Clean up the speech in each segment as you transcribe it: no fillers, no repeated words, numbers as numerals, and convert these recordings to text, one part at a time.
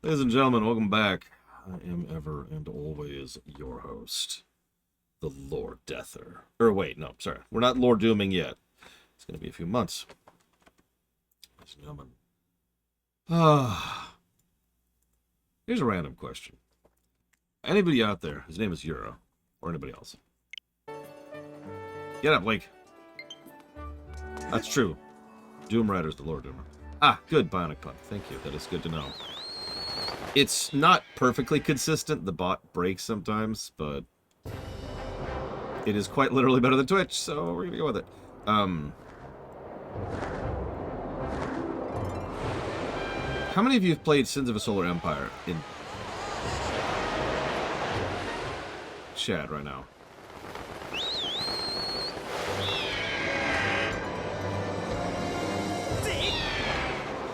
Ladies and gentlemen, welcome back. I am ever and always your host, the Lord Deather. Or wait, no, sorry. We're not Lord Dooming yet. It's going to be a few months. Ladies and gentlemen. Here's a random question. Anybody out there, his name is Euro, or anybody else? Get up, Link. That's true. Doom Rider's the Lord Doomer. Ah, good, Bionic Pun. Thank you. That is good to know. It's not perfectly consistent. The bot breaks sometimes, but it is quite literally better than Twitch, so we're gonna go with it. How many of you have played Sins of a Solar Empire in chat right now?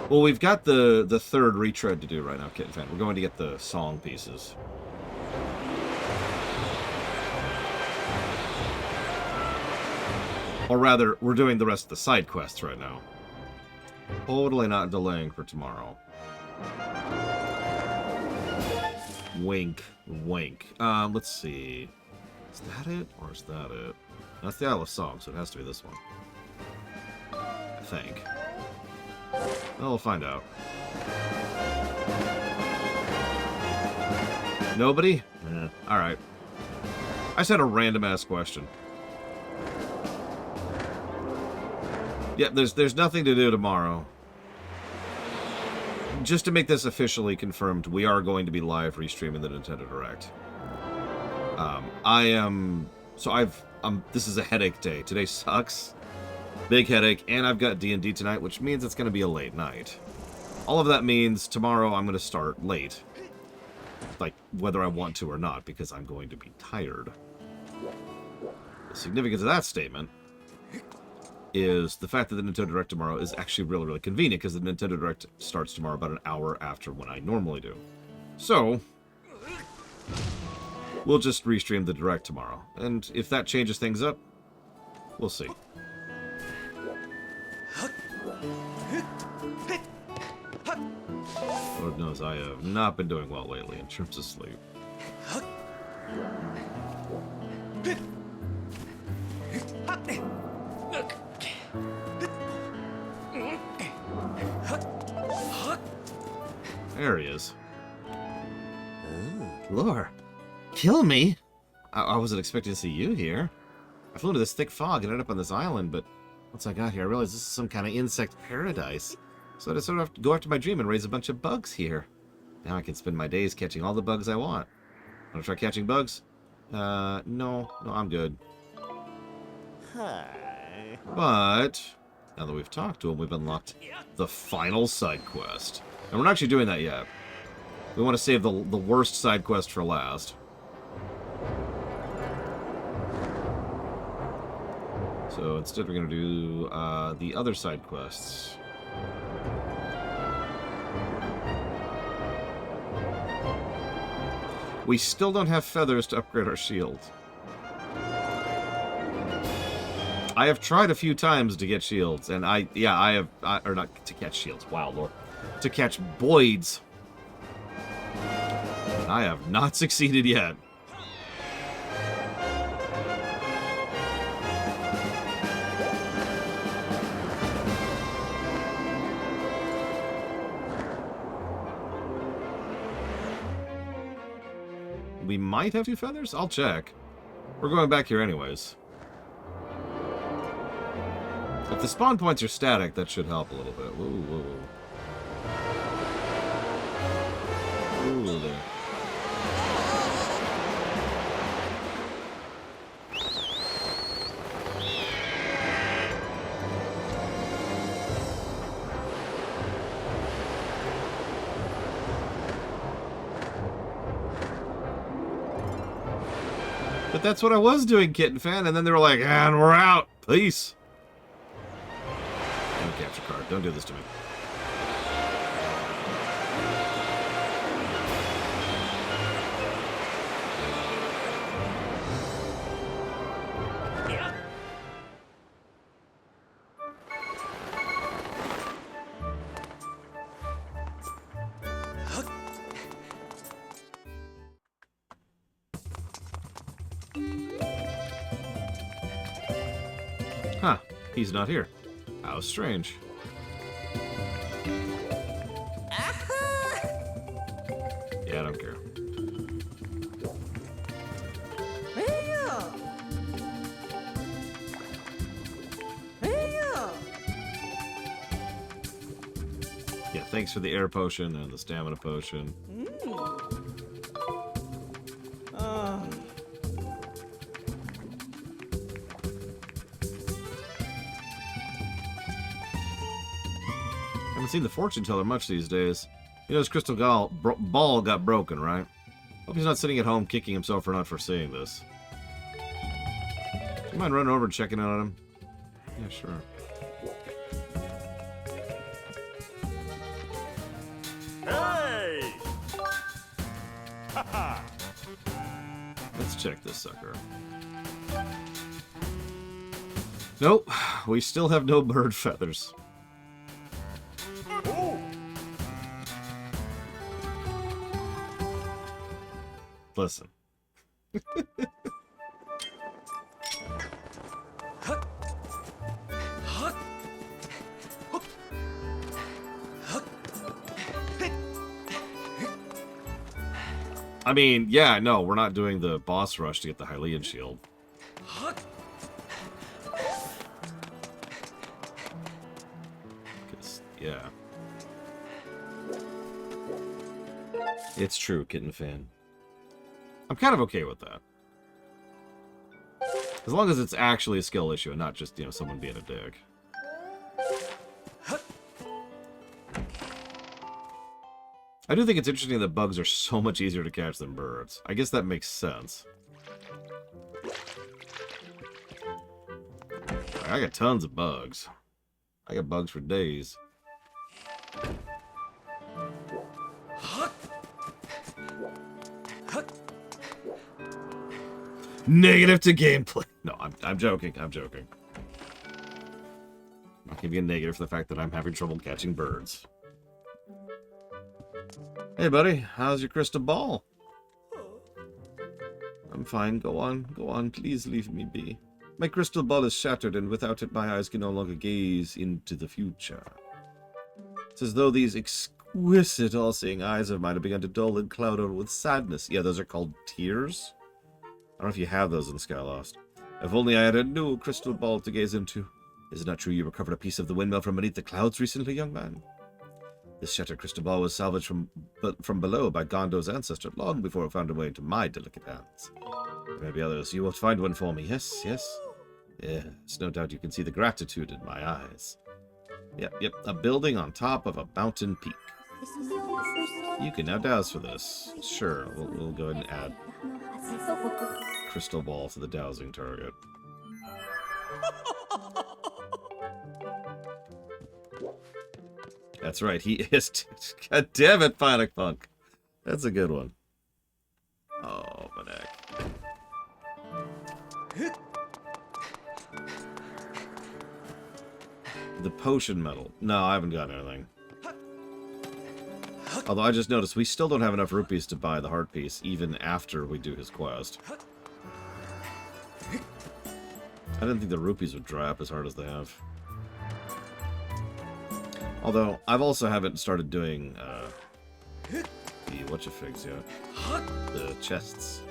Well, we've got the third retread to do right now, Kitten Fan. We're going to get the song pieces. Or rather, we're doing the rest of the side quests right now. Totally not delaying for tomorrow. Wink. Wink. Let's see. Is that it? Or is that it? That's the Isle of Song, so it has to be this one. I think. Well, we'll find out. Nobody? Alright. I just had a random-ass question. Yeah, there's nothing to do tomorrow. Just to make this officially confirmed, we are going to be live restreaming the Nintendo Direct. This is a headache day. Today sucks. Big headache, and I've got D&D tonight, which means it's going to be a late night. All of that means tomorrow I'm going to start late. Like, whether I want to or not, because I'm going to be tired. The significance of that statement is the fact that the Nintendo Direct tomorrow is actually really, really convenient, because the Nintendo Direct starts tomorrow about an hour after when I normally do. So, we'll just restream the Direct tomorrow. And if that changes things up, we'll see. Lord knows I have not been doing well lately in terms of sleep. There he is. Lord, kill me? I wasn't expecting to see you here. I flew into this thick fog and ended up on this island, but once I got here, I realized this is some kind of insect paradise. So I decided to go after my dream and raise a bunch of bugs here. Now I can spend my days catching all the bugs I want. Want to try catching bugs? No, I'm good. Hi. But now that we've talked to him, we've unlocked the final side quest. And we're not actually doing that yet. We want to save the worst side quest for last. So instead we're going to do the other side quests. We still don't have feathers to upgrade our shield. I have tried a few times to get shields, and or not to catch shields, wow, Lord. To catch Boyds. I have not succeeded yet. We might have 2 feathers? I'll check. We're going back here anyways. If the spawn points are static, that should help a little bit. Whoa. Ooh, there. But that's what I was doing, Kitten Fan, and then they were like, and we're out. Peace. Don't capture card. Don't do this to me. He's not here. How strange. Yeah, I don't care. Yeah, thanks for the air potion and the stamina potion. Haven't seen the fortune teller much these days. You know, his crystal ball got broken, right? Hope he's not sitting at home kicking himself for not foreseeing this. Do you mind running over and checking out on him? Yeah, sure. Hey! Let's check this sucker. Nope, we still have no bird feathers. Listen. I mean, yeah, no, we're not doing the boss rush to get the Hylian shield. 'Cause, yeah. It's true, Kitten Fan. I'm kind of okay with that. As long as it's actually a skill issue and not just, you know, someone being a dick. I do think it's interesting that bugs are so much easier to catch than birds. I guess that makes sense. I got tons of bugs. I got bugs for days. Negative to gameplay. No, I'm joking. I'm joking. I'm not giving a negative for the fact that I'm having trouble catching birds. Hey, buddy. How's your crystal ball? I'm fine. Go on. Go on. Please leave me be. My crystal ball is shattered, and without it, my eyes can no longer gaze into the future. It's as though these exquisite, all-seeing eyes of mine have begun to dull and cloud over with sadness. Yeah, those are called tears. I don't know if you have those in Skyloft. If only I had a new crystal ball to gaze into. Is it not true you recovered a piece of the windmill from beneath the clouds recently, young man? This shattered crystal ball was salvaged from below by Gondo's ancestor long before it found a way into my delicate hands. There may be others. You will find one for me. Yes, yes. Yes, no doubt you can see the gratitude in my eyes. Yep. A building on top of a mountain peak. You can now douse for this. Sure, we'll go ahead and add crystal ball to the dowsing target. That's right, he is. God damn it, Panic Punk. That's a good one. Oh, my neck. The potion medal. No, I haven't gotten anything. Although I just noticed we still don't have enough rupees to buy the heart piece, even after we do his quest. I didn't think the rupees would dry up as hard as they have. Although, I've also haven't started doing, the whatcha-figs yet. The chests.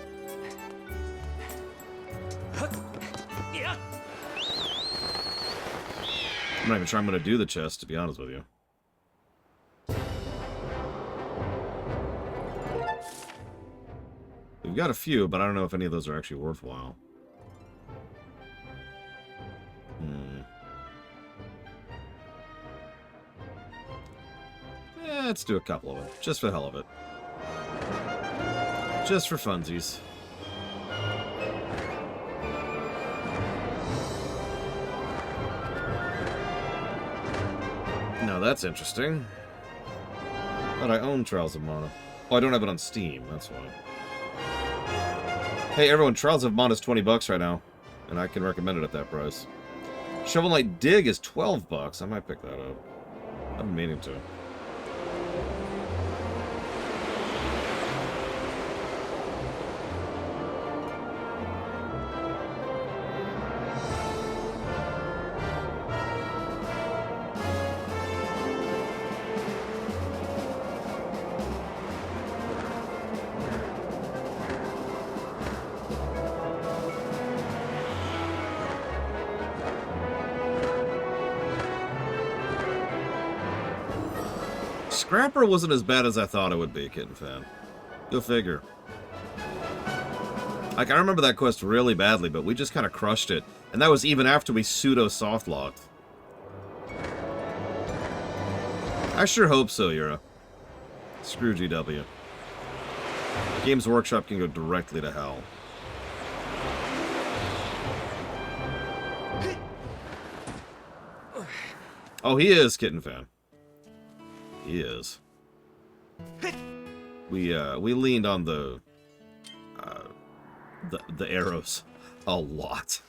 I'm not even sure I'm going to do the chest, to be honest with you. We've got a few, but I don't know if any of those are actually worthwhile. Let's do a couple of them, just for the hell of it. Just for funsies. Now that's interesting. But I own Trials of Mana. Oh, I don't have it on Steam, that's why. Hey everyone, Trials of Mana is 20 bucks right now, and I can recommend it at that price. Shovel Knight Dig is 12 bucks. I might pick that up. I've been meaning to. Scrapper wasn't as bad as I thought it would be, Kitten Fan. Go figure. Like, I remember that quest really badly, but we just kind of crushed it. And that was even after we pseudo-soft-locked. I sure hope so, Yura. Screw GW. Games Workshop can go directly to hell. Oh, he is, Kitten Fan. He is. We leaned on the arrows a lot.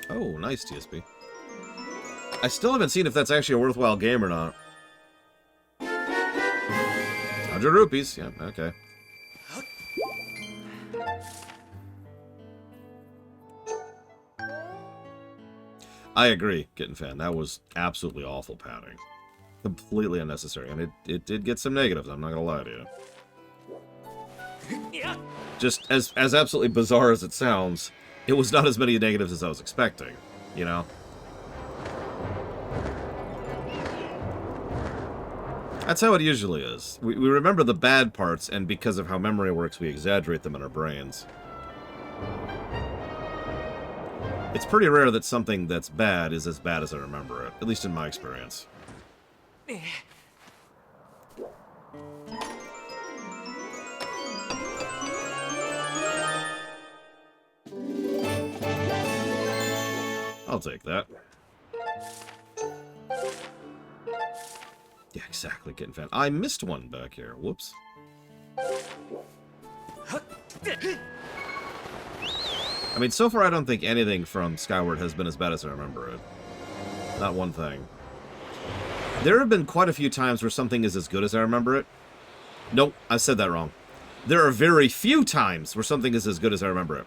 Oh, nice, TSP. I still haven't seen if that's actually a worthwhile game or not. 100 rupees. Yeah, okay. I agree, Kitten Fan. That was absolutely awful padding. Completely unnecessary. And it did get some negatives, I'm not gonna lie to you. Just as absolutely bizarre as it sounds, it was not as many negatives as I was expecting, you know? That's how it usually is. We remember the bad parts, and because of how memory works, we exaggerate them in our brains. It's pretty rare that something that's bad is as bad as I remember it, at least in my experience. I'll take that. Yeah, exactly, Kitten Fan. I missed one back here. Whoops. I mean, so far I don't think anything from Skyward has been as bad as I remember it. Not one thing. There have been quite a few times where something is as good as I remember it. Nope, I said that wrong. There are very few times where something is as good as I remember it.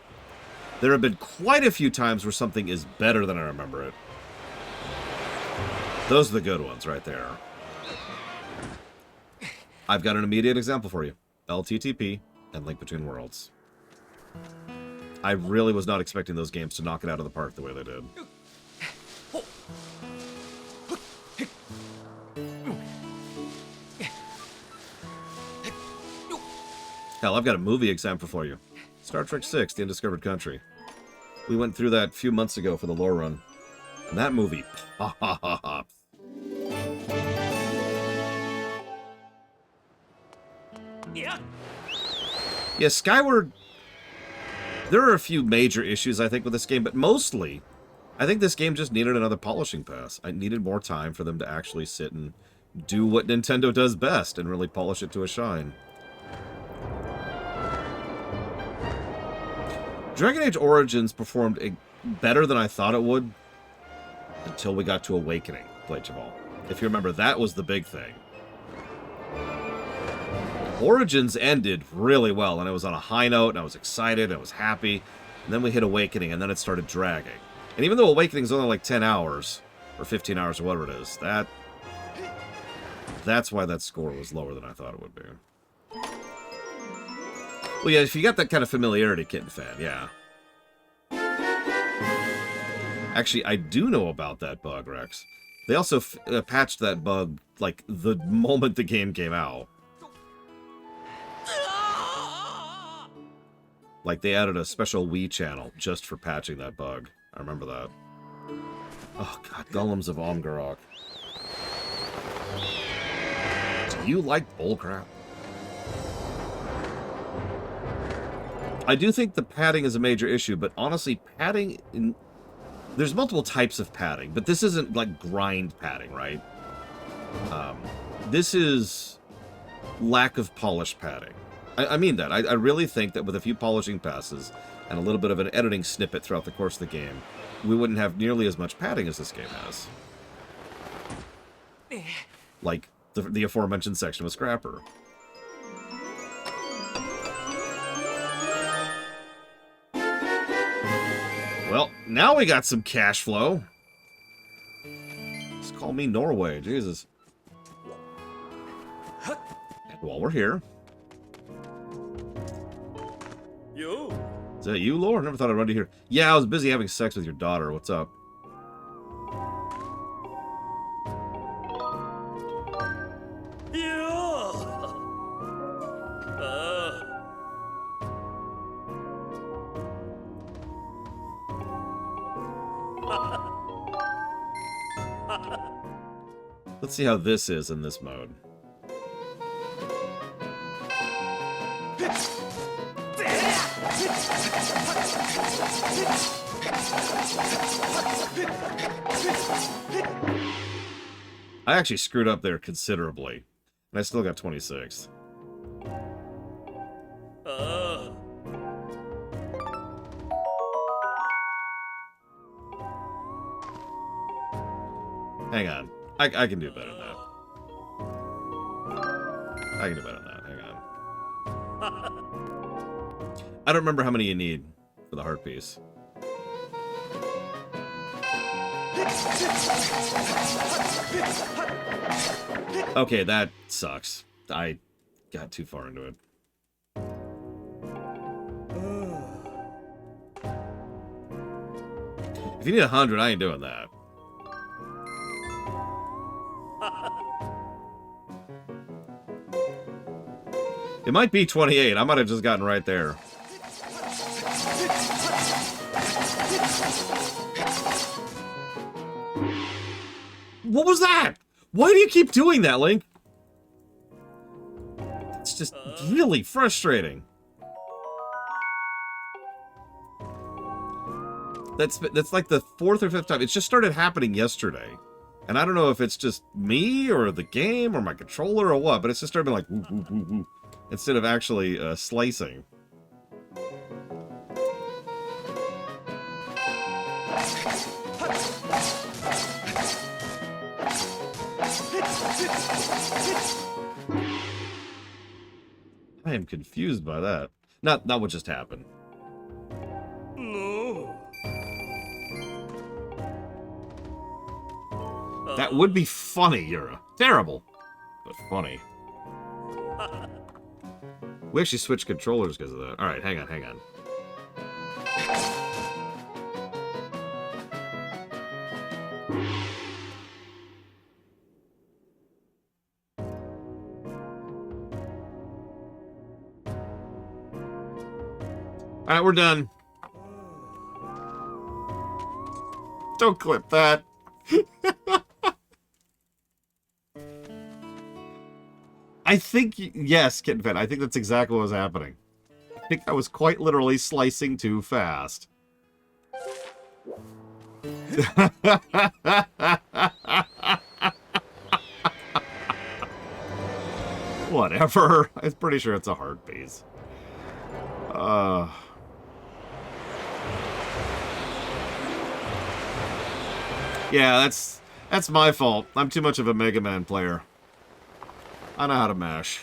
There have been quite a few times where something is better than I remember it. Those are the good ones right there. I've got an immediate example for you. LTTP and Link Between Worlds. I really was not expecting those games to knock it out of the park the way they did. Hell, I've got a movie example for you. Star Trek VI, The Undiscovered Country. We went through that a few months ago for the lore run. And that movie, ha ha ha ha. Yeah, Skyward... There are a few major issues, I think, with this game, but mostly, I think this game just needed another polishing pass. I needed more time for them to actually sit and do what Nintendo does best and really polish it to a shine. Dragon Age Origins performed better than I thought it would until we got to Awakening, Plate of All. If you remember, that was the big thing. Origins ended really well, and I was on a high note, and I was excited, and I was happy, and then we hit Awakening, and then it started dragging. And even though Awakening's only like 10 hours, or 15 hours, or whatever it is, that's why that score was lower than I thought it would be. Well, yeah, if you got that kind of familiarity, Kitten Fan, yeah. Actually, I do know about that bug, Rex. They also patched that bug, like, the moment the game came out. Like, they added a special Wii channel just for patching that bug. I remember that. Oh, God, Golems of Omgarok. Do you like bullcrap? I do think the padding is a major issue, but honestly, padding... There's multiple types of padding, but this isn't, like, grind padding, right? This is lack of polish padding. I mean that. I really think that with a few polishing passes and a little bit of an editing snippet throughout the course of the game, we wouldn't have nearly as much padding as this game has. Like the aforementioned section with Scrapper. Well, now we got some cash flow. Just call me Norway, Jesus. And while we're here... Yo. Is that you, Lore? Never thought I'd run to here. Yeah, I was busy having sex with your daughter. What's up? Let's see how this is in this mode. I actually screwed up there considerably, and I still got 26. Hang on. I can do better than that. I can do better than that. Hang on. I don't remember how many you need for the heart piece. Okay, that sucks. I got too far into it. If you need 100, I ain't doing that. It might be 28. I might have just gotten right there. What was that? Why do you keep doing that, Link? It's just really frustrating. That's like the 4th or 5th time. It's just started happening yesterday. And I don't know if it's just me or the game or my controller or what, but it's just started being like woo, woo, woo, woo, instead of actually slicing. I am confused by that. Not what just happened. No. That would be funny, Yura. Terrible, but funny. We actually switched controllers because of that. All right, hang on, hang on. All right, we're done. Don't clip that. I think, yes, Kitten Fan, I think that's exactly what was happening. I think I was quite literally slicing too fast. Whatever. I'm pretty sure it's a heart piece. Yeah, that's my fault. I'm too much of a Mega Man player. I know how to mash.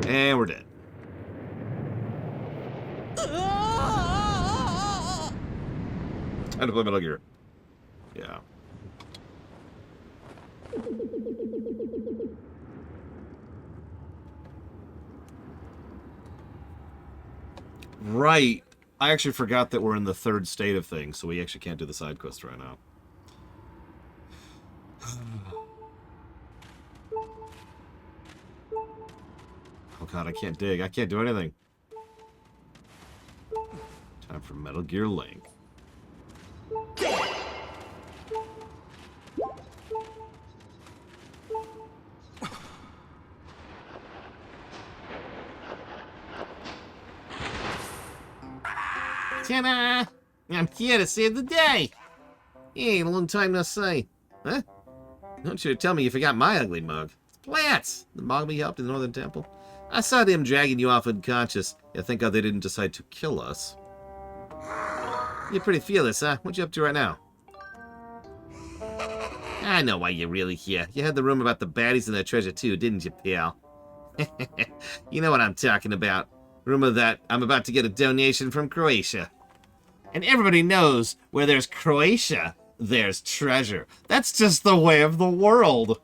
And we're dead. Time to play Metal Gear. Yeah. Right. I actually forgot that we're in the 3rd state of things, so we actually can't do the side quest right now. Oh god, I can't dig. I can't do anything. Time for Metal Gear Link. Ta-da! I'm here to save the day! Hey, long time no see. Huh? Don't you tell me you forgot my ugly mug. It's Plat's! The mug we helped in the Northern Temple. I saw them dragging you off unconscious. You think how they didn't decide to kill us. You're pretty fearless, huh? What you up to right now? I know why you're really here. You had the room about the baddies and their treasure too, didn't you, pal? You know what I'm talking about. Rumor that I'm about to get a donation from Croatia. And everybody knows where there's Croatia, there's treasure. That's just the way of the world.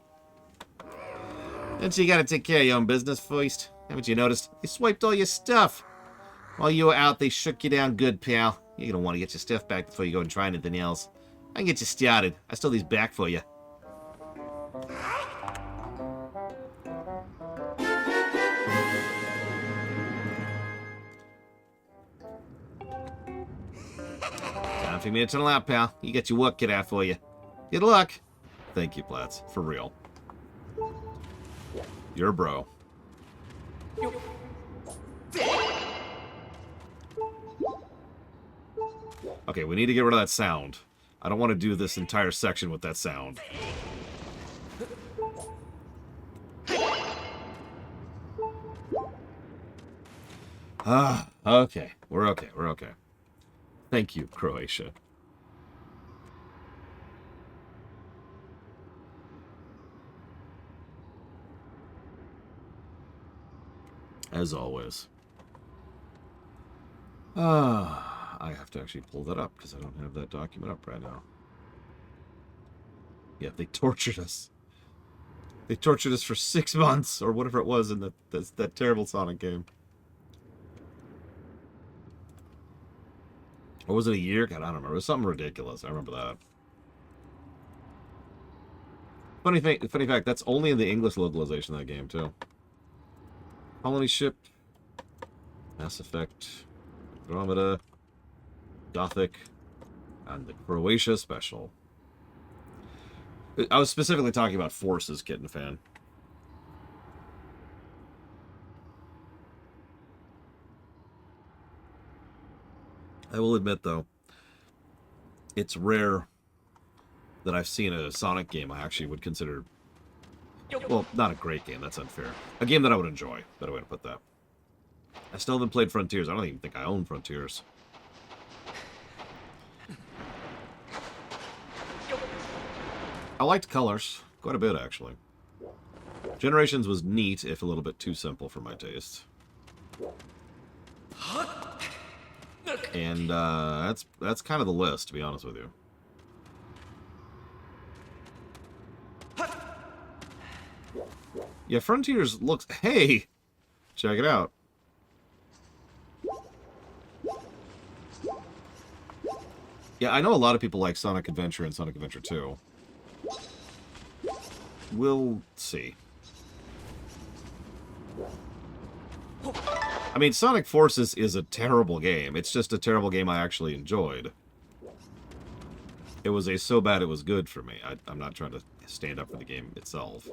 Don't you gotta take care of your own business first? Haven't you noticed? They swiped all your stuff. While you were out, they shook you down good, pal. You're gonna want to get your stuff back before you go and try anything else. I can get you started. I stole these back for you. Time for me to tunnel out, pal. You got your work cut out for you. Good luck. Thank you, Plats. For real. You're a bro. Okay, we need to get rid of that sound. I don't want to do this entire section with that sound. Okay. We're okay. We're okay. Thank you, Croatia. As always. I have to actually pull that up because I don't have that document up right now. Yeah, they tortured us. They tortured us for 6 months, or whatever it was in that terrible Sonic game. Or was it a year? God, I don't remember. It was something ridiculous. I remember that. Funny fact, that's only in the English localization of that game, too. Colony Ship. Mass Effect. Andromeda. Gothic. And the Croatia Special. I was specifically talking about Forces, Kitten Fan. I will admit, though, it's rare that I've seen a Sonic game I actually would consider... Well, not a great game, that's unfair. A game that I would enjoy. Better way to put that. I still haven't played Frontiers. I don't even think I own Frontiers. I liked Colors. Quite a bit, actually. Generations was neat, if a little bit too simple for my taste. And that's kind of the list, to be honest with you. Yeah, Frontiers looks... Hey! Check it out. Yeah, I know a lot of people like Sonic Adventure and Sonic Adventure 2. We'll see. I mean, Sonic Forces is a terrible game. It's just a terrible game I actually enjoyed. It was a so bad it was good for me. I'm not trying to stand up for the game itself.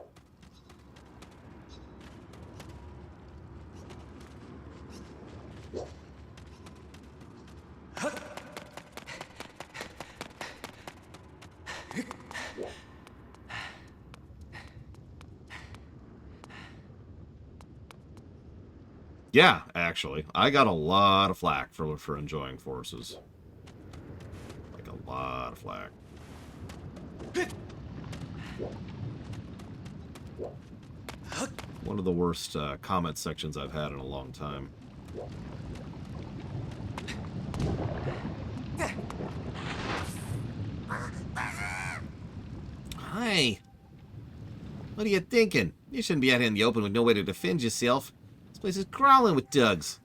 Yeah, actually. I got a lot of flack for enjoying Forces. Like, a lot of flack. One of the worst comment sections I've had in a long time. Hi. What are you thinking? You shouldn't be out here in the open with no way to defend yourself. This place is crawling with thugs.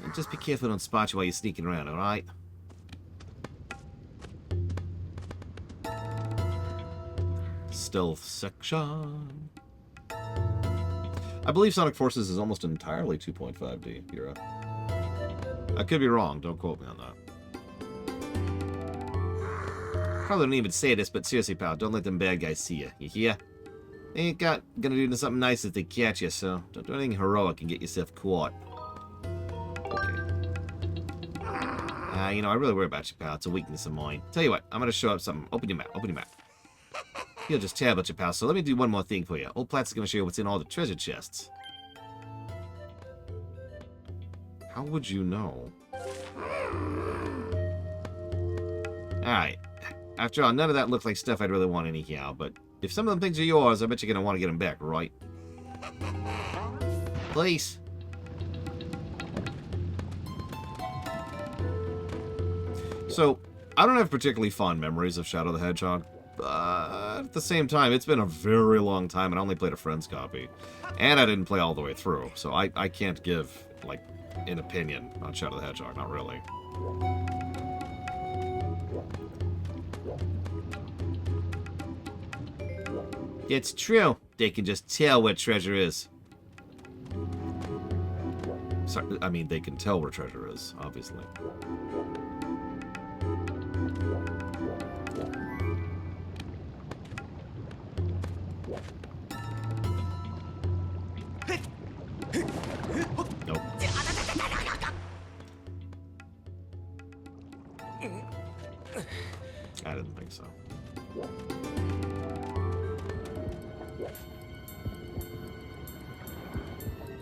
And just be careful they don't spot you while you're sneaking around, alright? Stealth section. I believe Sonic Forces is almost entirely 2.5D, Hero. I could be wrong, don't quote me on that. Probably don't even say this, but seriously, pal, don't let them bad guys see you. You hear? They ain't gonna do something nice if they catch you, so don't do anything heroic and get yourself caught. Okay. You know, I really worry about you, pal. It's a weakness of mine. Tell you what, I'm gonna show up something. Open your mouth. Open your mouth. You'll just tell about your pal, so let me do one more thing for you. Old Plat's gonna show you what's in all the treasure chests. How would you know? Alright. After all, none of that looks like stuff I'd really want anyhow, but if some of them things are yours, I bet you're gonna want to get them back, right? Please. So, I don't have particularly fond memories of Shadow the Hedgehog, but at the same time, it's been a very long time, and I only played a friend's copy. And I didn't play all the way through, so I can't give, like, an opinion on Shadow the Hedgehog, not really. It's true. They can just tell what treasure is. Sorry, I mean, they can tell where treasure is, obviously. Nope. I didn't think so.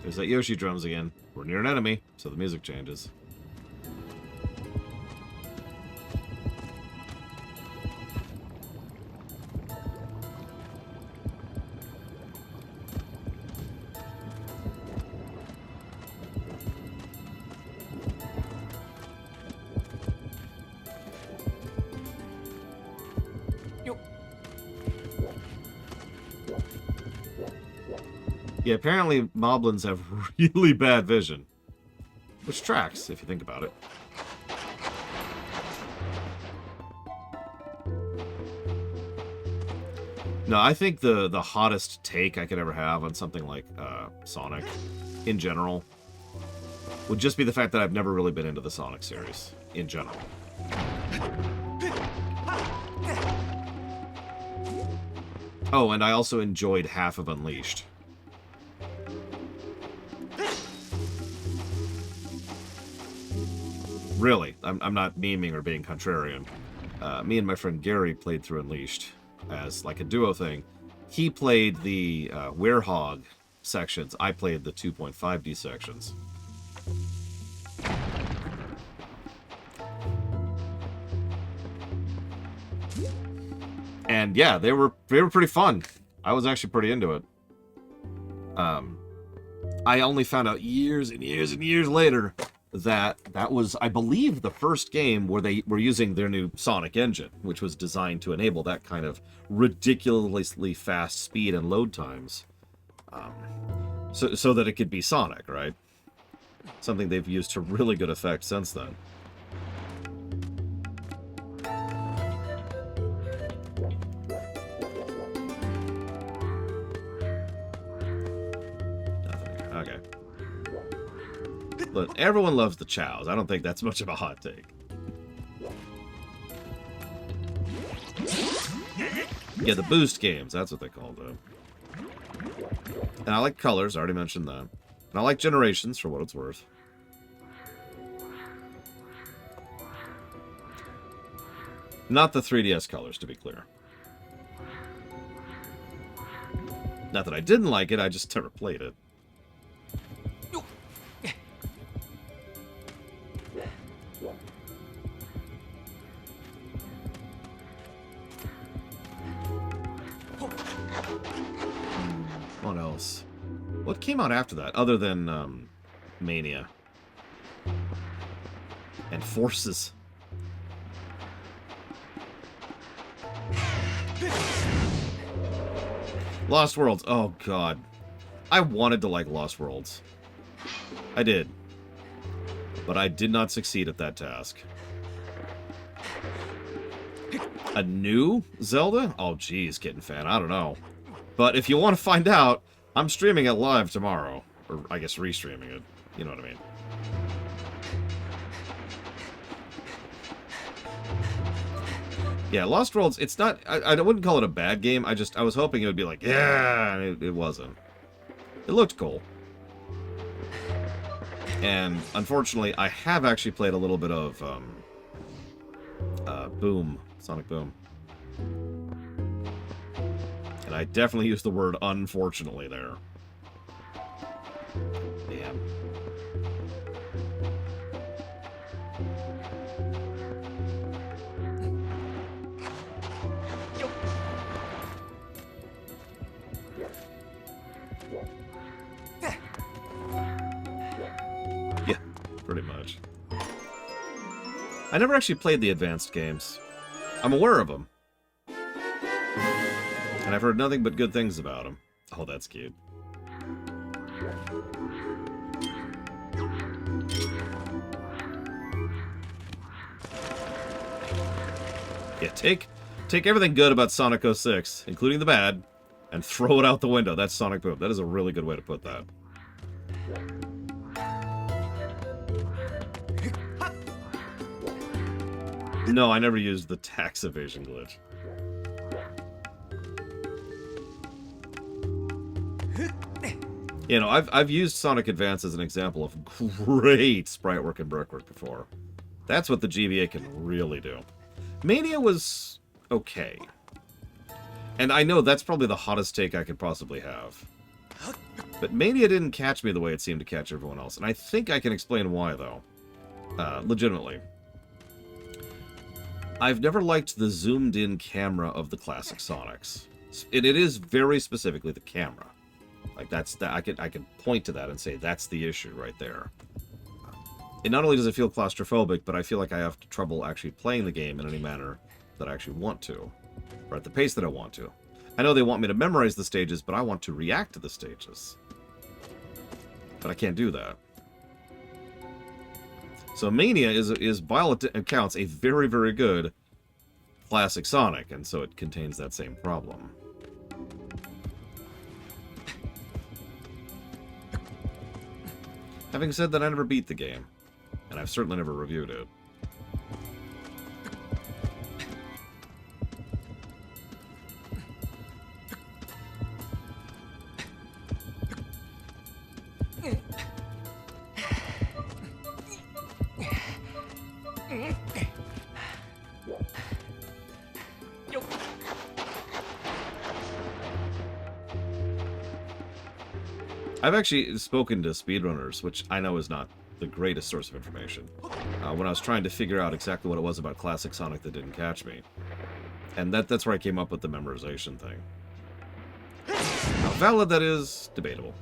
There's that Yoshi drums again. We're near an enemy, so the music changes. Yeah, apparently moblins have really bad vision. Which tracks, if you think about it. No, I think the hottest take I could ever have on something like Sonic, in general, would just be the fact that I've never really been into the Sonic series, in general. Oh, and I also enjoyed half of Unleashed. Really, I'm not memeing or being contrarian. Me and my friend Gary played through Unleashed as like a duo thing. He played the Werehog sections. I played the 2.5D sections. And yeah, they were pretty fun. I was actually pretty into it. I only found out years and years and years later that was, I believe, the first game where they were using their new Sonic engine, which was designed to enable that kind of ridiculously fast speed and load times, so that it could be Sonic, right? Something they've used to really good effect since then. Okay. Look, everyone loves the chows. I don't think that's much of a hot take. Yeah, the boost games. That's what they call them. And I like colors. I already mentioned that. And I like generations, for what it's worth. Not the 3DS colors, to be clear. Not that I didn't like it, I just never played it. What else? What came out after that, other than Mania? And Forces. Lost Worlds. Oh, God. I wanted to like Lost Worlds. I did. But I did not succeed at that task. A new Zelda? Oh, geez, Kitten Fan. I don't know. But if you want to find out, I'm streaming it live tomorrow. Or, I guess, restreaming it. You know what I mean. Yeah, Lost Worlds, it's not... I wouldn't call it a bad game. I was hoping it would be like, yeah, and it wasn't. It looked cool. And, unfortunately, I have actually played a little bit of, Boom. Sonic Boom. And I definitely used the word unfortunately there. Damn. Yeah, pretty much. I never actually played the advanced games. I'm aware of them. And I've heard nothing but good things about them. Oh, that's cute. Yeah, take everything good about Sonic 06, including the bad, and throw it out the window. That's Sonic Boom. That is a really good way to put that. No, I never used the tax evasion glitch. You know, I've used Sonic Advance as an example of great sprite work and brickwork before. That's what the GBA can really do. Mania was okay. And I know that's probably the hottest take I could possibly have. But Mania didn't catch me the way it seemed to catch everyone else. And I think I can explain why, though. Legitimately. I've never liked the zoomed-in camera of the classic Sonics. It is very specifically the camera. Like, that's that. I can point to that and say that's the issue right there. And not only does it feel claustrophobic, but I feel like I have trouble actually playing the game in any manner that I actually want to. Or at the pace that I want to. I know they want me to memorize the stages, but I want to react to the stages. But I can't do that. So Mania is by all accounts, a very, very good classic Sonic, and so it contains that same problem. Having said that, I never beat the game, and I've certainly never reviewed it. I've actually spoken to speedrunners, which I know is not the greatest source of information, when I was trying to figure out exactly what it was about classic Sonic that didn't catch me. And that's where I came up with the memorization thing. How valid that is, debatable.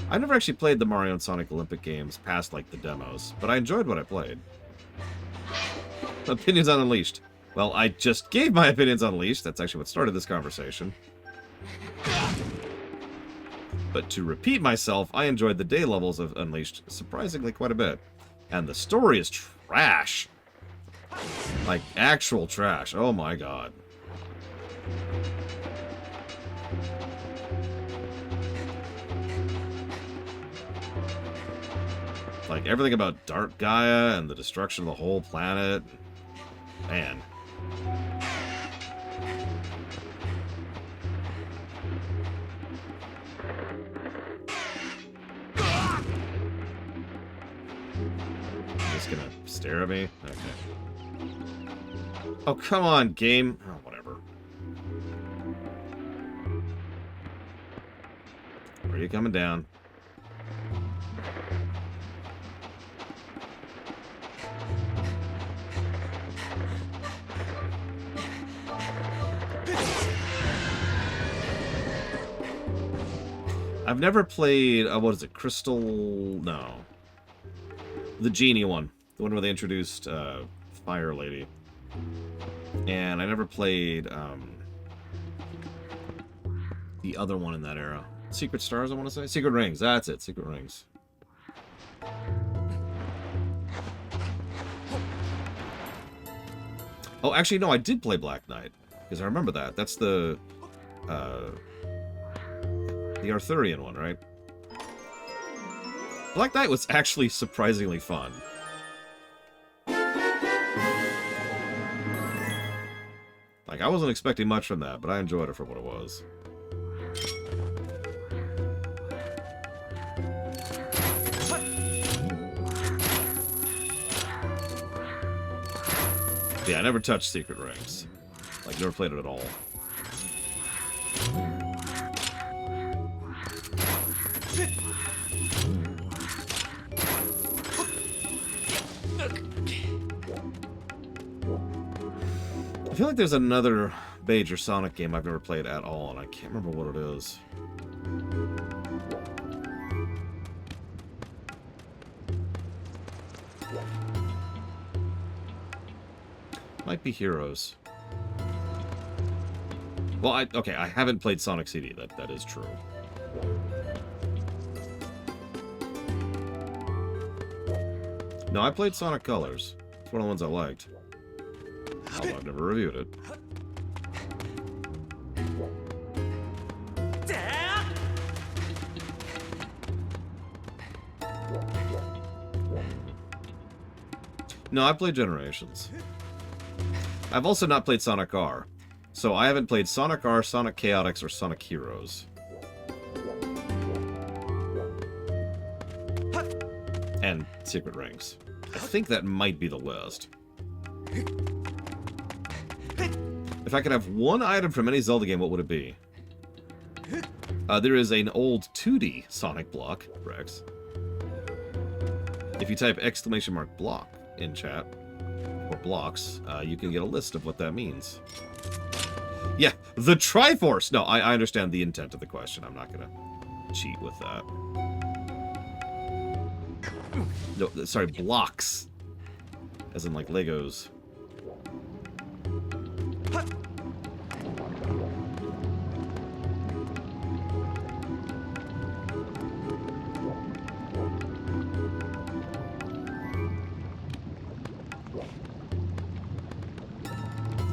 I never actually played the Mario and Sonic Olympic games past, like, the demos, but I enjoyed what I played. Opinions on Unleashed. Well, I just gave my opinions on Unleashed. That's actually what started this conversation. But to repeat myself, I enjoyed the day levels of Unleashed surprisingly quite a bit. And the story is trash. Like, actual trash. Oh my god. Like, everything about Dark Gaia and the destruction of the whole planet. Man. Gonna stare at me? Okay. Oh, come on, game. Oh, whatever. Where are you coming down? I've never played, what is it, Crystal? No. The Genie one. The one where they introduced Fire Lady. And I never played the other one in that era. Secret Stars, I want to say? Secret Rings, that's it. Secret Rings. Oh, actually, no, I did play Black Knight. Because I remember that. That's the Arthurian one, right? Black Knight was actually surprisingly fun. Like, I wasn't expecting much from that, but I enjoyed it for what it was. Yeah, I never touched Secret Rings. Like, never played it at all. I feel like there's another major Sonic game I've never played at all, and I can't remember what it is. Might be Heroes. Well, okay, I haven't played Sonic CD. That is true. No, I played Sonic Colors. It's one of the ones I liked. Although I've never reviewed it. No, I played Generations. I've also not played Sonic R. So I haven't played Sonic R, Sonic Chaotix, or Sonic Heroes. And Secret Rings. I think that might be the list. If I could have one item from any Zelda game, what would it be? There is an old 2D Sonic block, Rex. If you type !block in chat, or blocks, you can get a list of what that means. Yeah, the Triforce! No, I understand the intent of the question. I'm not gonna cheat with that. No, sorry, blocks. As in, like, Legos.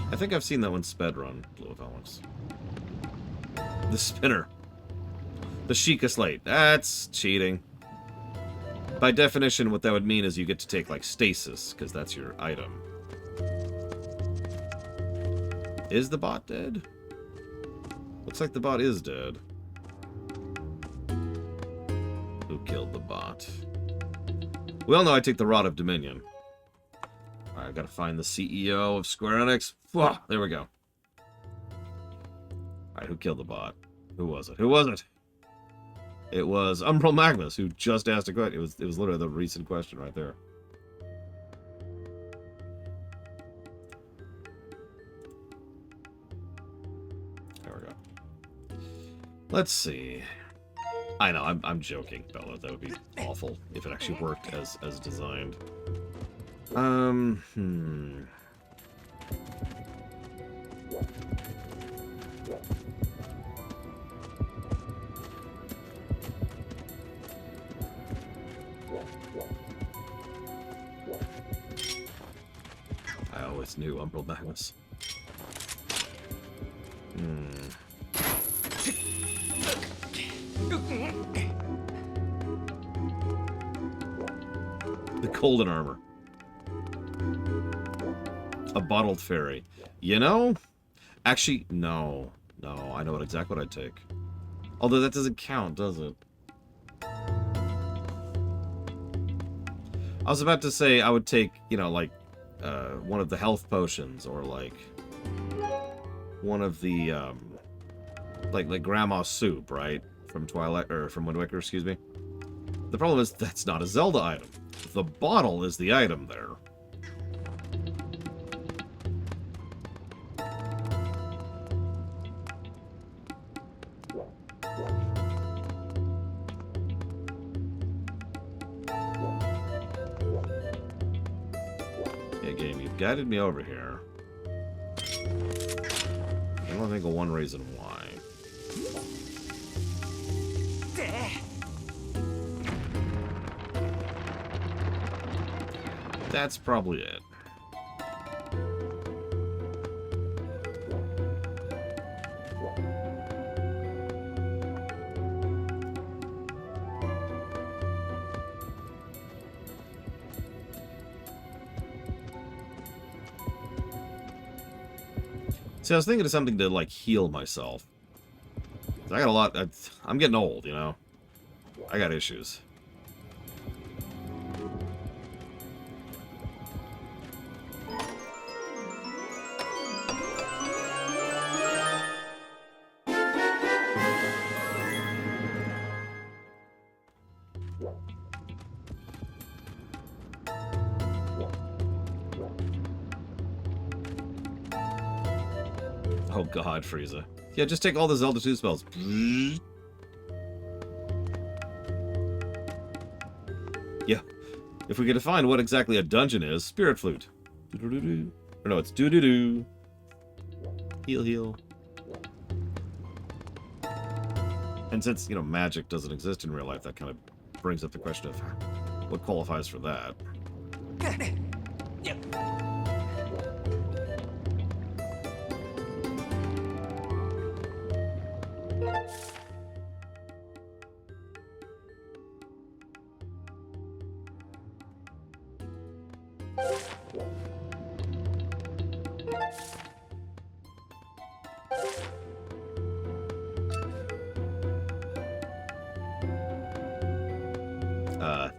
I think I've seen that one sped run, Blue of Alex. The spinner. The Sheikah Slate. That's cheating. By definition, what that would mean is you get to take, like, stasis, because that's your item. Is the bot dead? Looks like the bot is dead. Who killed the bot? We all know I take the Rod of Dominion. Alright, I gotta find the CEO of Square Enix. Whoa, there we go. Alright, who killed the bot? Who was it? Who was it? It was Umbral Magnus, who just asked a question. It was literally the recent question right there. There we go. Let's see. I know, I'm joking, Bella. That would be awful if it actually worked as designed. I always knew Umbral Magnus. The Golden Armor. A bottled fairy. You know? Actually, no. No, I know exactly what I'd take. Although that doesn't count, does it? I was about to say I would take, you know, like, one of the health potions, or, like, one of the, like Grandma's soup, right? From Twilight, or from Wind Waker, excuse me. The problem is, that's not a Zelda item. The bottle is the item there. Yeah, game, you've guided me over here. I don't think of one reason why. That's probably it. See, I was thinking of something to, like, heal myself. I got a lot... I'm getting old, you know? I got issues. Oh god, Frieza. Yeah, just take all the Zelda 2 spells. Yeah. If we could define what exactly a dungeon is, Spirit Flute. Or no, it's do-do-do. Heal, heal. And since, you know, magic doesn't exist in real life, that kind of brings up the question of what qualifies for that.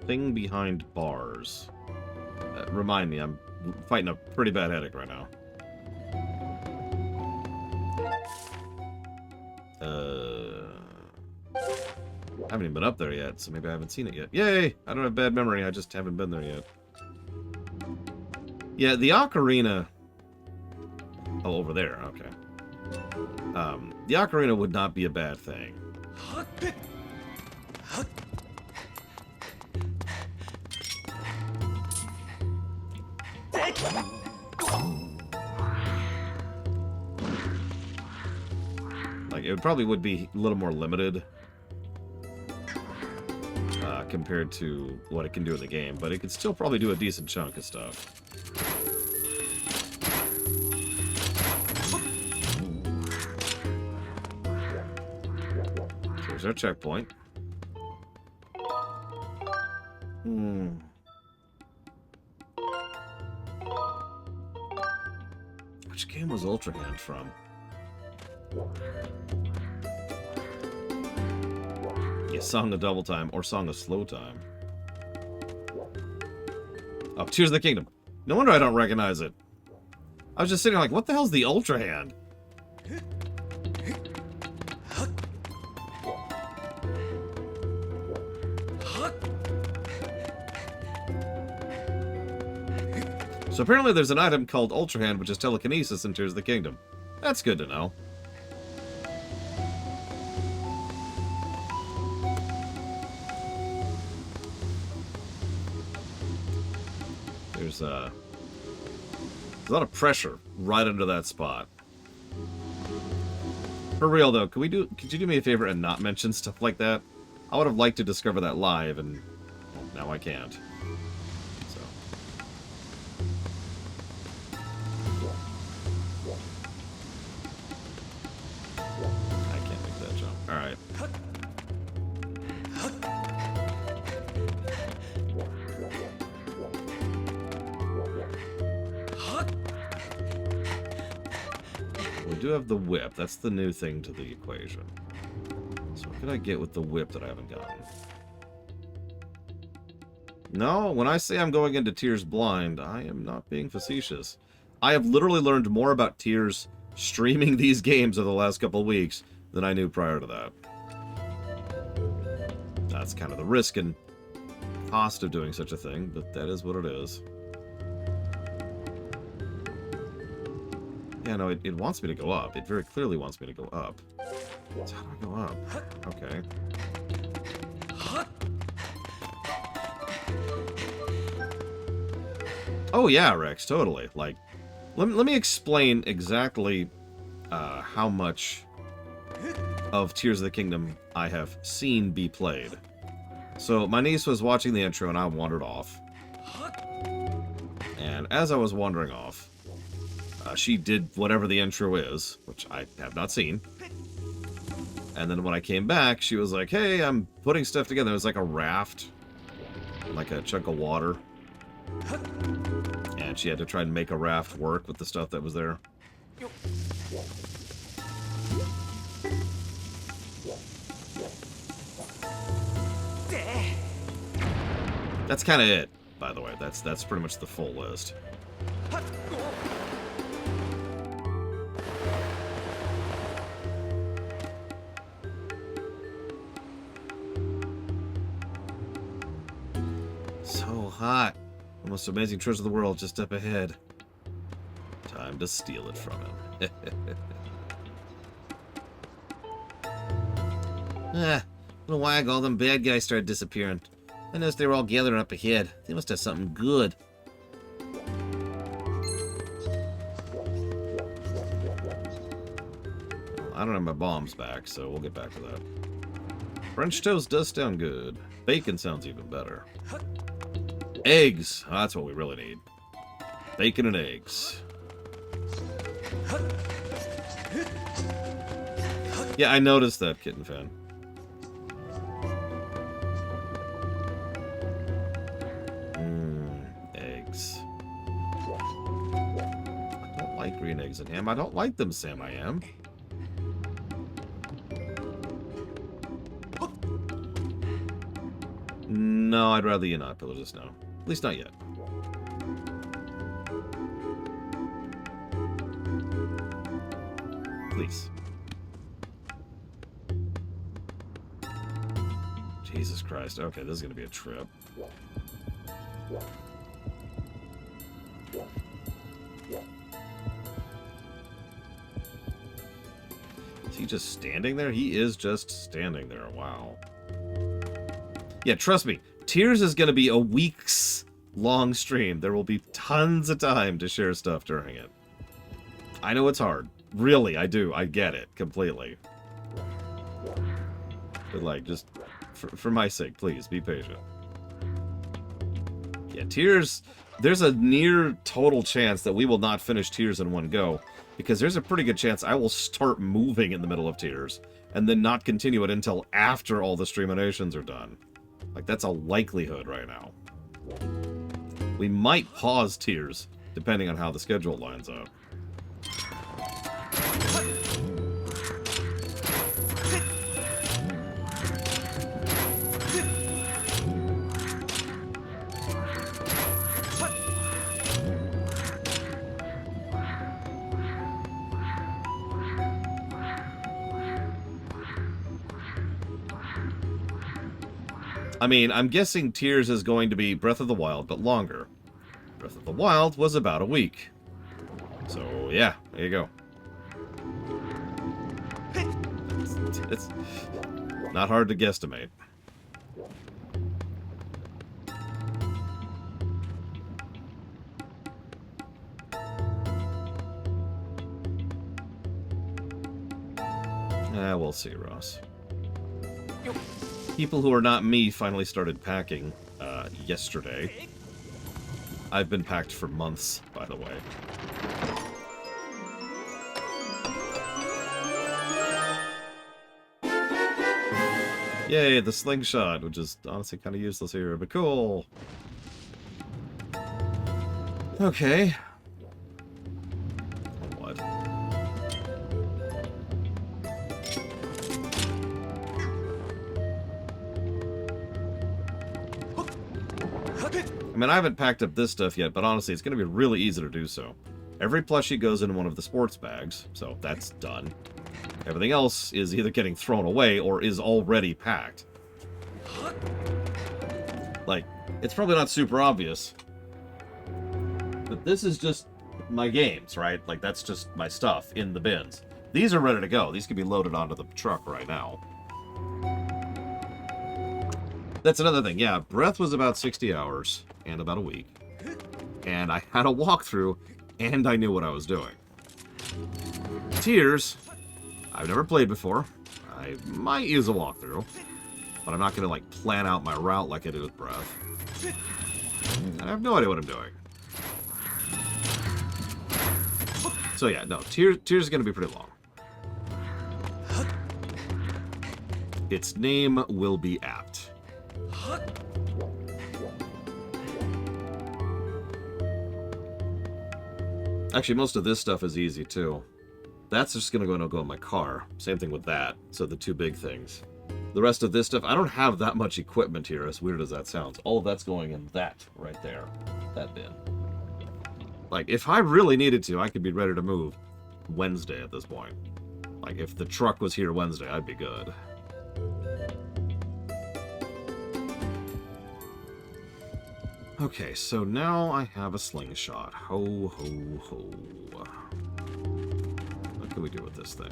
Thing behind bars. Remind me, I'm fighting a pretty bad headache right now. I haven't even been up there yet, so maybe I haven't seen it yet. Yay! I don't have bad memory, I just haven't been there yet. Yeah, the ocarina... Oh, over there, okay. The ocarina would not be a bad thing. Like, it probably would be a little more limited compared to what it can do in the game, but it could still probably do a decent chunk of stuff. Here's our checkpoint. Which game was Ultra Hand from? Yeah, Song of Double Time or Song of Slow Time. Oh, Tears of the Kingdom. No wonder I don't recognize it. I was just sitting like, what the hell's the Ultra Hand? So apparently there's an item called Ultra Hand, which is telekinesis in Tears of the Kingdom. That's good to know. There's a lot of pressure right under that spot. For real though, could you do me a favor and not mention stuff like that? I would have liked to discover that live, and well, now I can't. So. I can't make that jump. Alright. We do have the whip. That's the new thing to the equation. So what can I get with the whip that I haven't gotten? No, when I say I'm going into Tears blind, I am not being facetious. I have literally learned more about Tears streaming these games over the last couple of weeks than I knew prior to that. That's kind of the risk and cost of doing such a thing, but that is what it is. Yeah, no, it wants me to go up. It very clearly wants me to go up. So how do I go up? Okay. Oh yeah, Rex, totally. Like, let me explain exactly how much of Tears of the Kingdom I have seen be played. So my niece was watching the intro and I wandered off. And as I was wandering off, she did whatever the intro is, which I have not seen. And then when I came back, she was like, hey, I'm putting stuff together. It was like a raft, like a chunk of water. And she had to try and make a raft work with the stuff that was there. That's kind of it, by the way. That's pretty much the full list. So hot. The most amazing treasure of the world just up ahead. Time to steal it from him. I don't know why all them bad guys started disappearing. I noticed they were all gathering up ahead. They must have something good. I don't have my bombs back, so we'll get back to that. French toast does sound good. Bacon sounds even better. Eggs! Oh, that's what we really need. Bacon and eggs. Yeah, I noticed that, Kitten Fan. Eggs. I don't like green eggs and ham. I don't like them, Sam. I am. No, I'd rather you not pillar this now. At least not yet. Please. Jesus Christ. Okay, this is going to be a trip. Is he just standing there? He is just standing there. Wow. Yeah, trust me. Tears is going to be a week's long stream. There will be tons of time to share stuff during it. I know it's hard. Really, I do. I get it completely. But, like, just for my sake, please, be patient. Yeah, Tears, there's a near total chance that we will not finish Tears in one go, because there's a pretty good chance I will start moving in the middle of Tears, and then not continue it until after all the streaminations are done. Like, that's a likelihood right now. We might pause Tears, depending on how the schedule lines up. I mean, I'm guessing Tears is going to be Breath of the Wild, but longer. Breath of the Wild was about a week. So, yeah, there you go. It's not hard to guesstimate. We'll see, Ross. People who are not me finally started packing yesterday. I've been packed for months, by the way. Yay, the slingshot, which is honestly kind of useless here, but cool. Okay. What? I mean, I haven't packed up this stuff yet, but honestly, it's going to be really easy to do so. Every plushie goes in one of the sports bags, so that's done. Everything else is either getting thrown away or is already packed. Like, it's probably not super obvious, but this is just my games, right? Like, that's just my stuff in the bins. These are ready to go. These can be loaded onto the truck right now. That's another thing. Yeah, Breath was about 60 hours and about a week. And I had a walkthrough, and I knew what I was doing. Tears, I've never played before. I might use a walkthrough, but I'm not going to, like, plan out my route like I did with Breath. I have no idea what I'm doing. So yeah, no, Tears is going to be pretty long. Its name will be apt. Actually, most of this stuff is easy, too. That's just going to go in my car. Same thing with that. So the two big things. The rest of this stuff, I don't have that much equipment here, as weird as that sounds. All of that's going in that right there. That bin. Like, if I really needed to, I could be ready to move Wednesday at this point. Like, if the truck was here Wednesday, I'd be good. Okay, so now I have a slingshot. Ho, ho, ho. What can we do with this thing?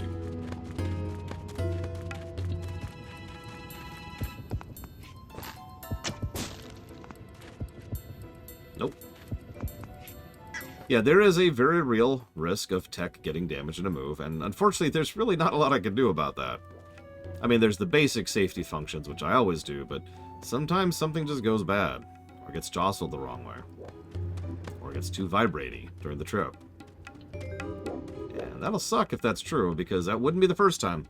Nope. Yeah, there is a very real risk of tech getting damaged in a move, and unfortunately there's really not a lot I can do about that. I mean, there's the basic safety functions, which I always do, but sometimes something just goes bad, or gets jostled the wrong way, or gets too vibratey during the trip. And that'll suck if that's true, because that wouldn't be the first time.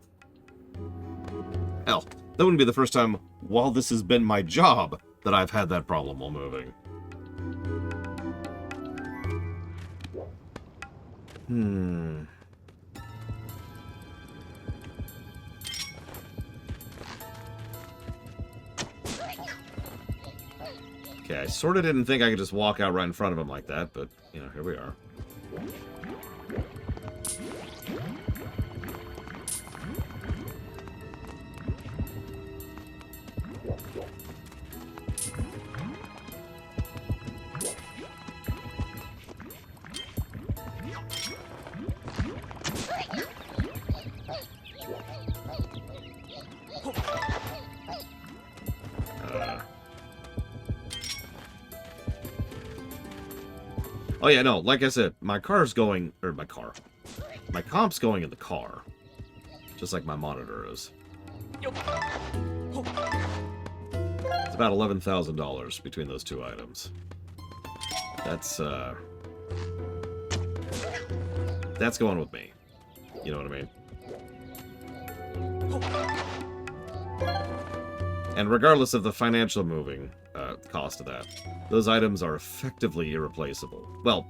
Hell, that wouldn't be the first time while this has been my job that I've had that problem while moving. Okay, I sort of didn't think I could just walk out right in front of him like that, but, you know, here we are. Oh yeah, no, like I said, my car's going, or my comp's going in the car. Just like my monitor is. It's about $11,000 between those two items. That's going with me. You know what I mean? And regardless of the financial moving cost of that, those items are effectively irreplaceable. Well,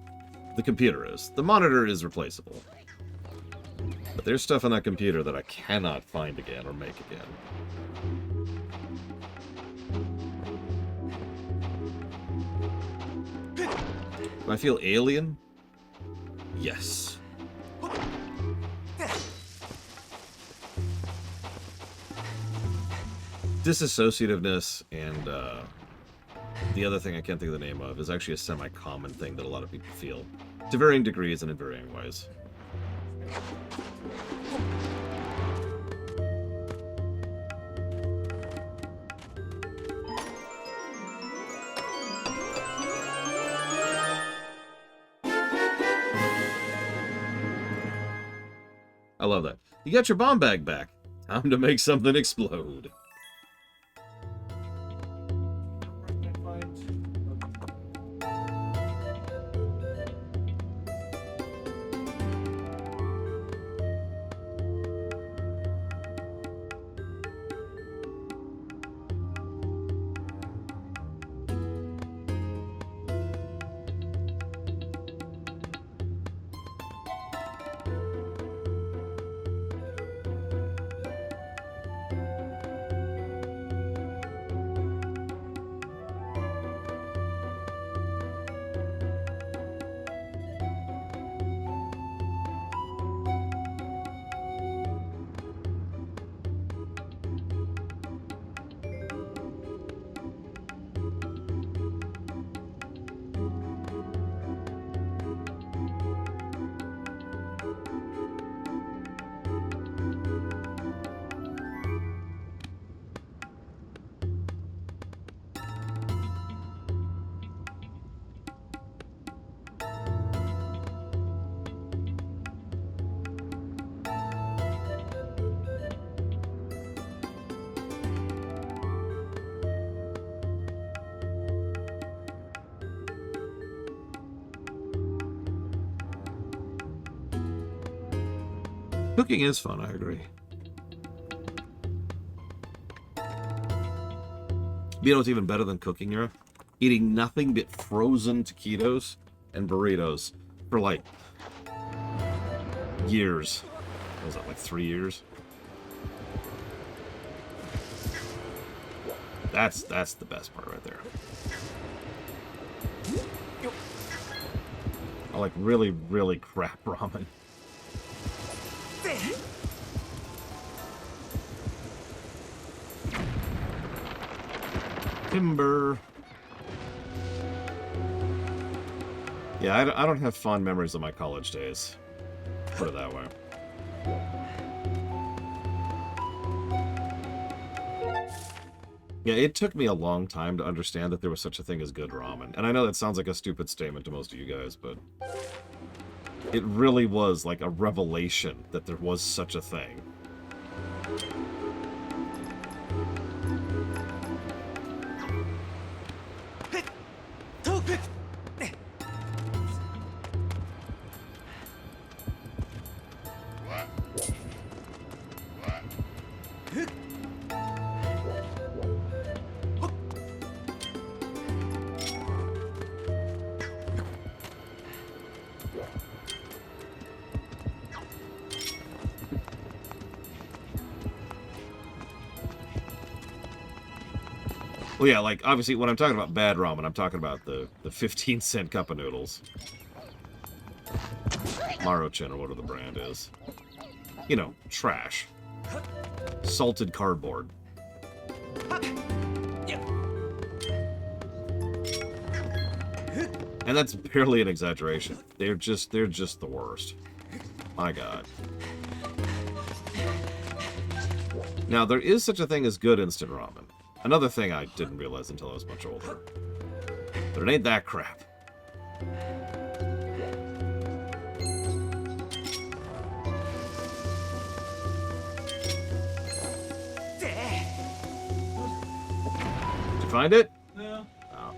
the computer is. The monitor is replaceable. But there's stuff on that computer that I cannot find again or make again. Do I feel alien? Yes. Disassociativeness and the other thing I can't think of the name of is actually a semi-common thing that a lot of people feel, to varying degrees and in varying ways. I love that. You got your bomb bag back. Time to make something explode. Cooking is fun, I agree. You know what's even better than cooking, Yura? Eating nothing but frozen taquitos and burritos for, like, years. What was that, like 3 years? That's the best part right there. I like really, really crap ramen. Timber. Yeah, I don't have fond memories of my college days. Put it that way. Yeah, it took me a long time to understand that there was such a thing as good ramen. And I know that sounds like a stupid statement to most of you guys, but It really was like a revelation that there was such a thing. Well, yeah, like, obviously, when I'm talking about bad ramen, I'm talking about the 15-cent cup of noodles. Maruchan, or whatever the brand is. You know, trash. Salted cardboard. And that's barely an exaggeration. They're just the worst. My God. Now, there is such a thing as good instant ramen. Another thing I didn't realize until I was much older. But it ain't that crap. Did you find it? Yeah. Oh.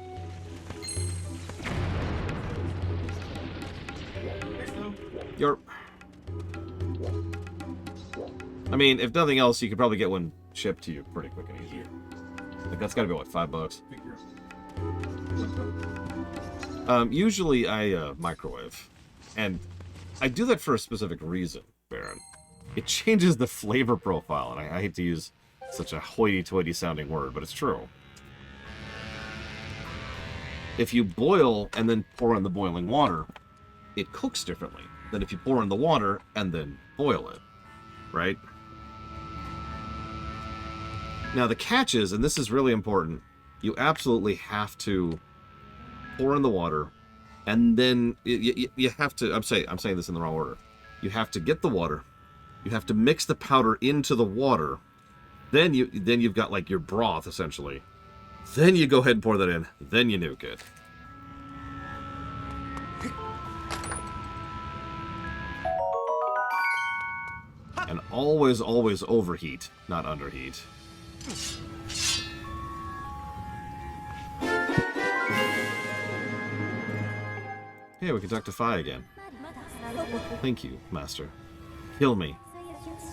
You're... I mean, if nothing else, you could probably get one shipped to you pretty quick and easy. Like, that's gotta be, what, $5? Usually I microwave. And I do that for a specific reason, Baron. It changes the flavor profile, and I hate to use such a hoity-toity sounding word, but it's true. If you boil and then pour in the boiling water, it cooks differently than if you pour in the water and then boil it, right? Now, the catch is, and this is really important, you absolutely have to pour in the water, and then you have to, I'm saying this in the wrong order. You have to get the water, you have to mix the powder into the water, then you've got, like, your broth, essentially. Then you go ahead and pour that in, then you nuke it. And always, always overheat, not underheat. Hey, we can talk to Fi again. Thank you, Master. Kill me.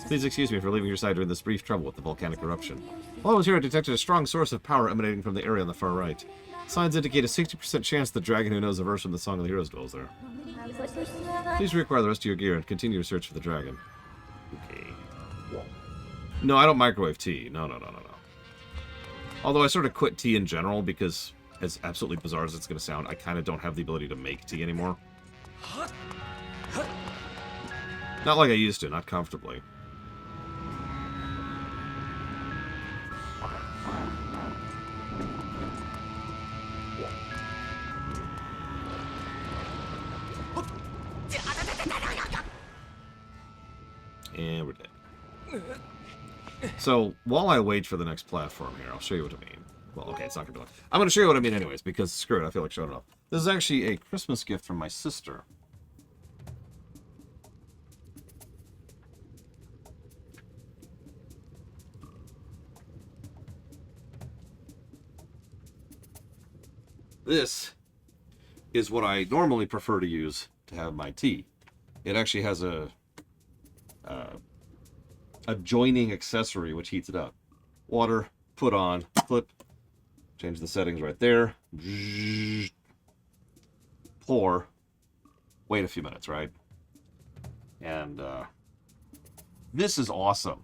Please excuse me for leaving your side during this brief trouble with the volcanic eruption. While I was here, I detected a strong source of power emanating from the area on the far right. Signs indicate a 60% chance the dragon who knows the verse from the Song of the Heroes dwells there. Please reacquire the rest of your gear and continue your search for the dragon. Okay. No, I don't microwave tea. No. Although I sort of quit tea in general because, as absolutely bizarre as it's going to sound, I kind of don't have the ability to make tea anymore. Not like I used to, not comfortably. And we're dead. So, while I wait for the next platform here, I'll show you what I mean. Well, okay, it's not going to be long. I'm going to show you what I mean anyways, because screw it, I feel like showing it off. This is actually a Christmas gift from my sister. This is what I normally prefer to use to have my tea. It actually has a joining accessory which heats it up. Water, put on, flip, change the settings right there, pour, wait a few minutes, right? And this is awesome.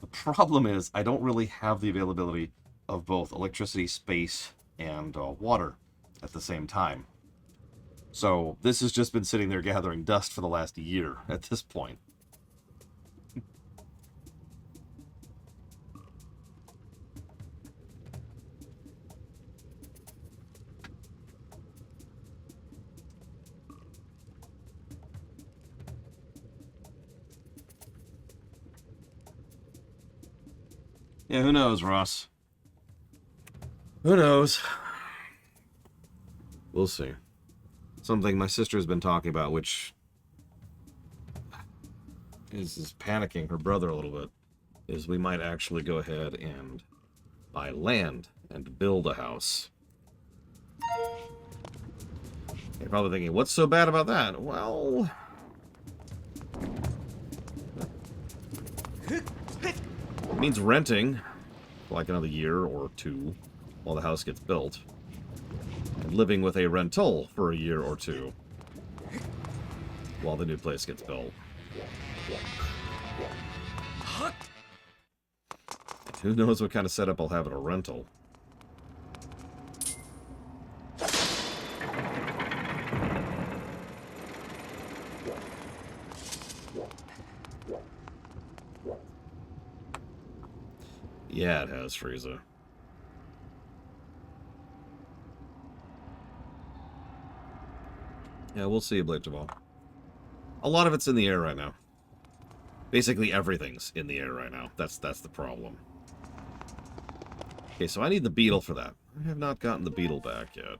The problem is I don't really have the availability of both electricity, space, and water at the same time. So this has just been sitting there gathering dust for the last year at this point. Yeah, who knows, Ross? Who knows? We'll see. something my sister's been talking about, which is panicking her brother a little bit, is we might actually go ahead and buy land and build a house. You're probably thinking, what's so bad about that? Well, it means renting for like another year or two while the house gets built, and living with a rental for a year or two while the new place gets built. Who knows what kind of setup I'll have at a rental. Yeah, it has, Frieza. Yeah, we'll see, Blade Jamal. A lot of it's in the air right now. Basically, everything's in the air right now. That's the problem. Okay, so I need the beetle for that. I have not gotten the beetle back yet.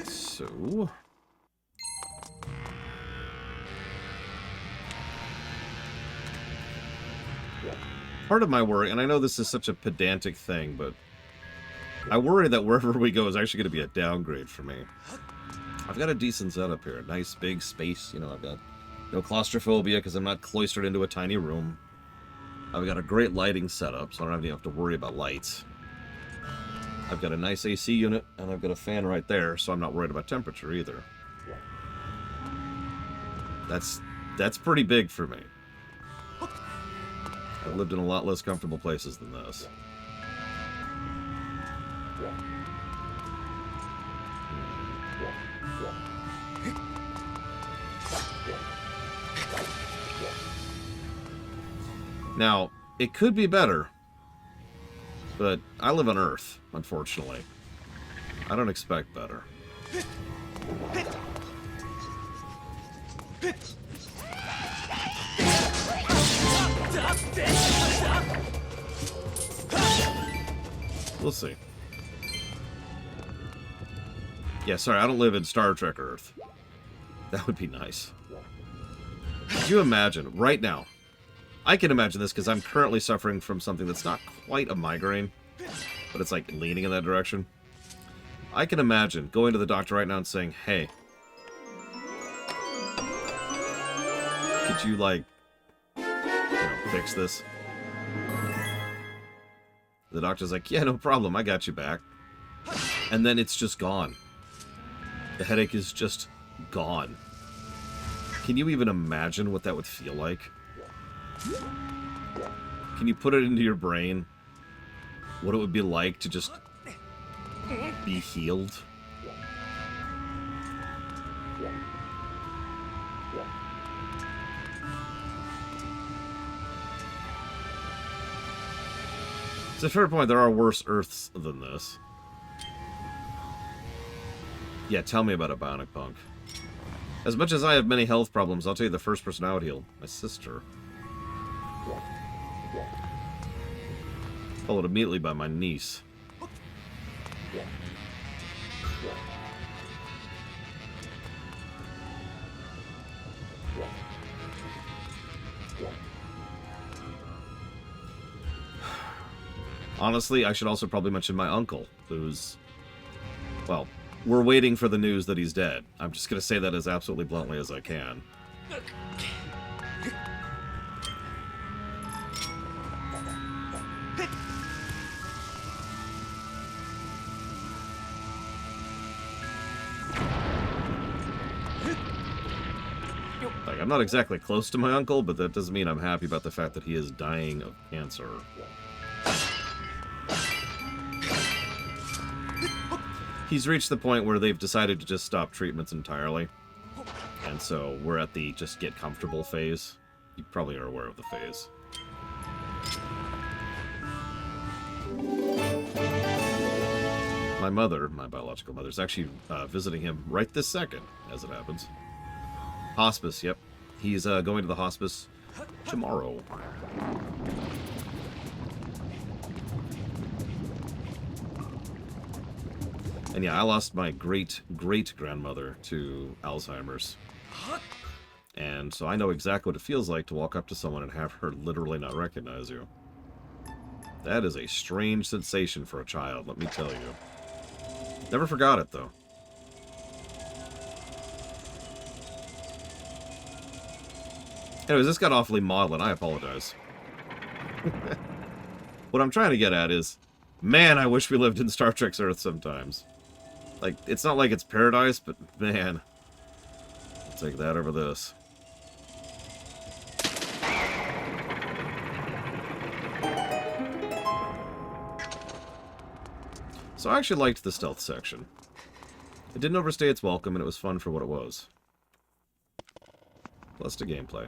So... part of my worry, and I know this is such a pedantic thing, but I worry that wherever we go is actually going to be a downgrade for me. I've got a decent setup here. A nice big space. You know, I've got no claustrophobia because I'm not cloistered into a tiny room. I've got a great lighting setup, so I don't have to worry about lights. I've got a nice AC unit, and I've got a fan right there, so I'm not worried about temperature either. That's pretty big for me. I've lived in a lot less comfortable places than this. Now, it could be better, but I live on Earth, unfortunately. I don't expect better. We'll see. Yeah, sorry, I don't live in Star Trek Earth. That would be nice. Could you imagine, right now, I can imagine this because I'm currently suffering from something that's not quite a migraine, but it's like leaning in that direction. I can imagine going to the doctor right now and saying, hey, could you, like, fix this? The doctor's like, yeah, no problem, I got you back. And then it's just gone. The headache is just gone. Can you even imagine what that would feel like? Can you put it into your brain? What it would be like to just be healed? It's a fair point, there are worse Earths than this. Yeah, tell me about it, Bionic Punk. As much as I have many health problems, I'll tell you the first person I would heal. My sister. Followed immediately by my niece. Honestly, I should also probably mention my uncle, who's... well, we're waiting for the news that he's dead. I'm just going to say that as absolutely bluntly as I can. Like, I'm not exactly close to my uncle, but that doesn't mean I'm happy about the fact that he is dying of cancer. He's reached the point where they've decided to just stop treatments entirely. And so we're at the just get comfortable phase. You probably are aware of the phase. My mother, my biological mother, is actually visiting him right this second, as it happens. Hospice, yep. He's going to the hospice tomorrow. And yeah, I lost my great-great-grandmother to Alzheimer's. And so I know exactly what it feels like to walk up to someone and have her literally not recognize you. That is a strange sensation for a child, let me tell you. Never forgot it, though. Anyways, this got awfully maudlin. I apologize. What I'm trying to get at is, man, I wish we lived in Star Trek's Earth sometimes. Like, it's not like it's paradise, but man, I'll take that over this. So I actually liked the stealth section. It didn't overstay its welcome, and it was fun for what it was. Plus the gameplay.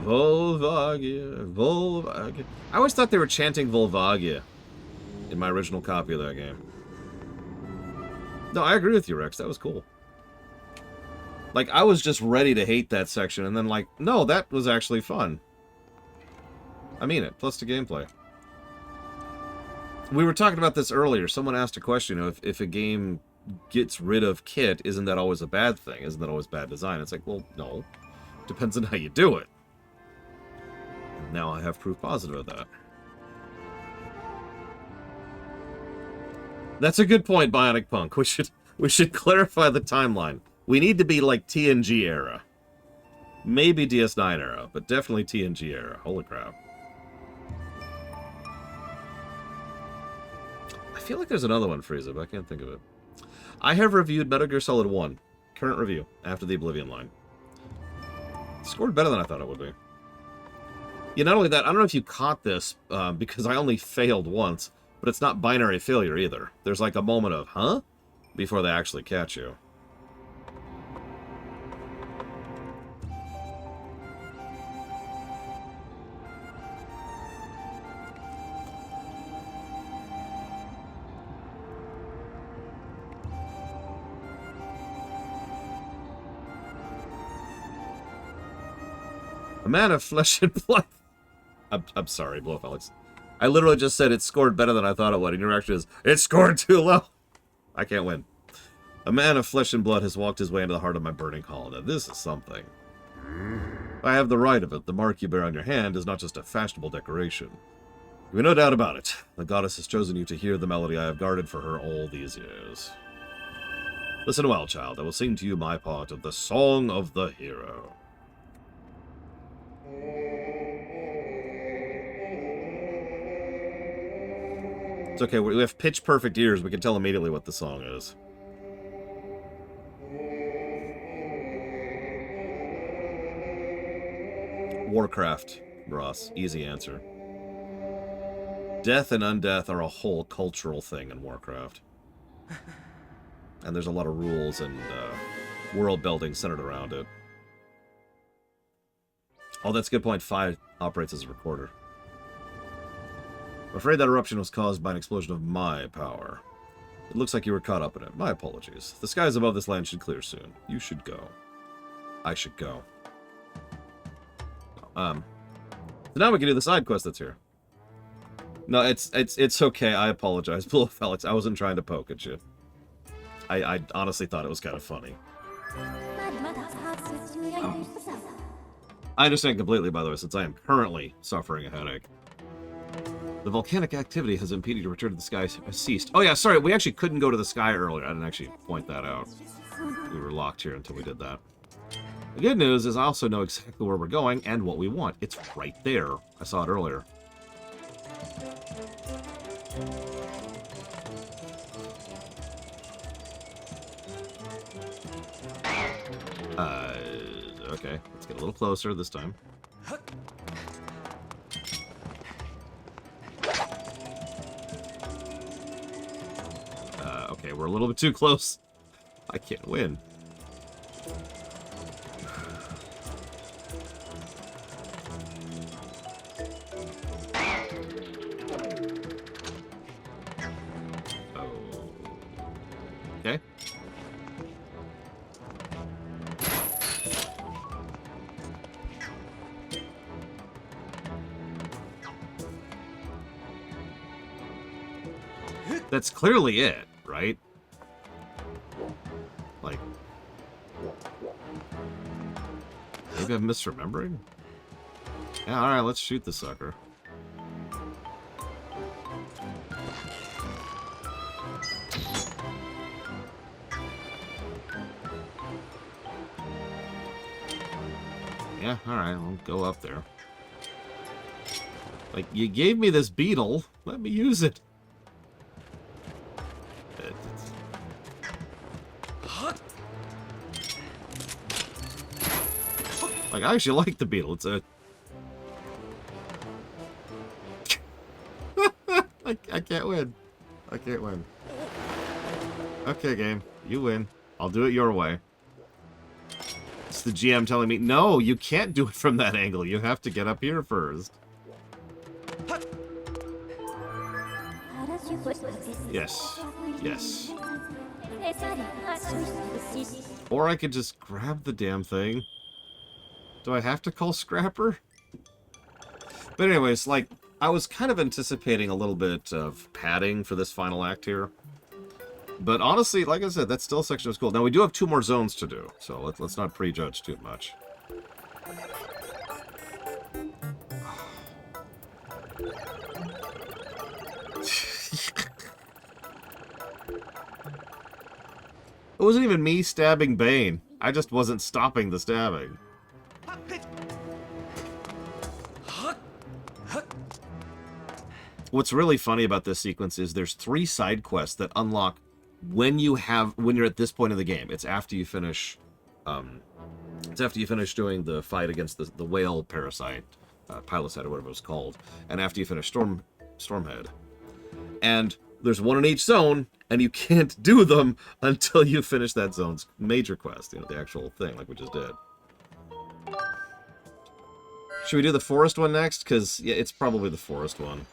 Volvagia, Volvagia. I always thought they were chanting Volvagia in my original copy of that game. No, I agree with you, Rex. That was cool. Like, I was just ready to hate that section, and then like, no, that was actually fun. I mean it, plus the gameplay. We were talking about this earlier. Someone asked a question, you know, if a game gets rid of kit, isn't that always a bad thing? Isn't that always bad design? It's like, well, no. Depends on how you do it. And now I have proof positive of that. That's a good point, Bionic Punk. We should clarify the timeline. We need to be like TNG era. Maybe DS9 era, but definitely TNG era. Holy crap. I feel like there's another one, Frieza, but I can't think of it. I have reviewed Metal Gear Solid 1. Current review, after the Oblivion line. Scored better than I thought it would be. Yeah, not only that, I don't know if you caught this, because I only failed once, but it's not binary failure either. There's like a moment of, huh? Before they actually catch you. A man of flesh and blood. I'm sorry, Blow Alex. I literally just said it scored better than I thought it would, and your reaction is, it scored too low. I can't win. A man of flesh and blood has walked his way into the heart of my burning hall. Now this is something. I have the right of it. The mark you bear on your hand is not just a fashionable decoration. You have no doubt about it. The goddess has chosen you to hear the melody I have guarded for her all these years. Listen well, child. I will sing to you my part of the Song of the Hero. It's okay, we have pitch-perfect ears. We can tell immediately what the song is. Warcraft, Ross. Easy answer. Death and undeath are a whole cultural thing in Warcraft. And there's a lot of rules and world building centered around it. Oh, that's a good point. 5 operates as a recorder. I'm afraid that eruption was caused by an explosion of my power. It looks like you were caught up in it. My apologies. The skies above this land should clear soon. You should go. I should go. So now we can do the side quest that's here. No, it's okay. I apologize, Blue Felix. I wasn't trying to poke at you. I honestly thought it was kind of funny. I understand completely, by the way, since I am currently suffering a headache. The volcanic activity has impeded your return to the sky has ceased. Oh yeah, sorry, we actually couldn't go to the sky earlier. I didn't actually point that out. We were locked here until we did that. The good news is I also know exactly where we're going and what we want. It's right there. I saw it earlier. Okay, let's get a little closer this time. Okay, we're a little bit too close. I can't win. Okay. That's clearly it, right? Like, maybe I'm misremembering? Yeah, alright, let's shoot the sucker. Yeah, alright, I'll go up there. Like, you gave me this beetle, let me use it. Like, I actually like the beetle. It's a... I can't win. I can't win. Okay, game. You win. I'll do it your way. It's the GM telling me, no, you can't do it from that angle. You have to get up here first. Yes. Yes. Or I could just grab the damn thing. Do I have to call Scrapper? But anyways, like, I was kind of anticipating a little bit of padding for this final act here. But honestly, like I said, that still section was cool. Now, we do have 2 more zones to do, so let's not prejudge too much. It wasn't even me stabbing Bane. I just wasn't stopping the stabbing. What's really funny about this sequence is there's 3 side quests that unlock when you're at this point of the game. It's after you finish doing the fight against the whale parasite, Pilosite or whatever it was called, and after you finish Stormhead. And there's 1 in each zone, and you can't do them until you finish that zone's major quest, the actual thing, like we just did. Should we do the forest one next? Because, yeah, it's probably the forest one.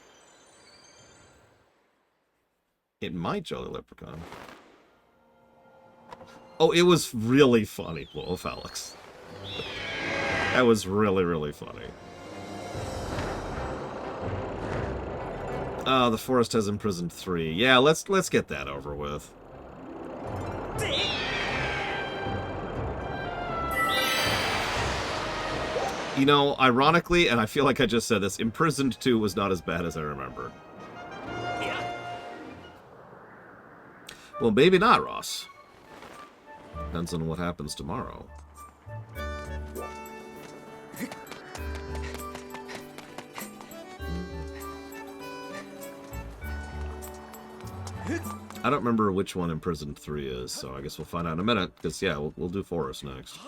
It might, Jolly Leprechaun. Oh, it was really funny, Wolf Alex. That was really, really funny. Oh, the forest has imprisoned 3. Yeah, let's get that over with. You know, ironically, and I feel like I just said this, Imprisoned 2 was not as bad as I remembered. Well, maybe not, Ross. Depends on what happens tomorrow. I don't remember which one Imprisoned 3 is, so I guess we'll find out in a minute, because, yeah, we'll do Forest next.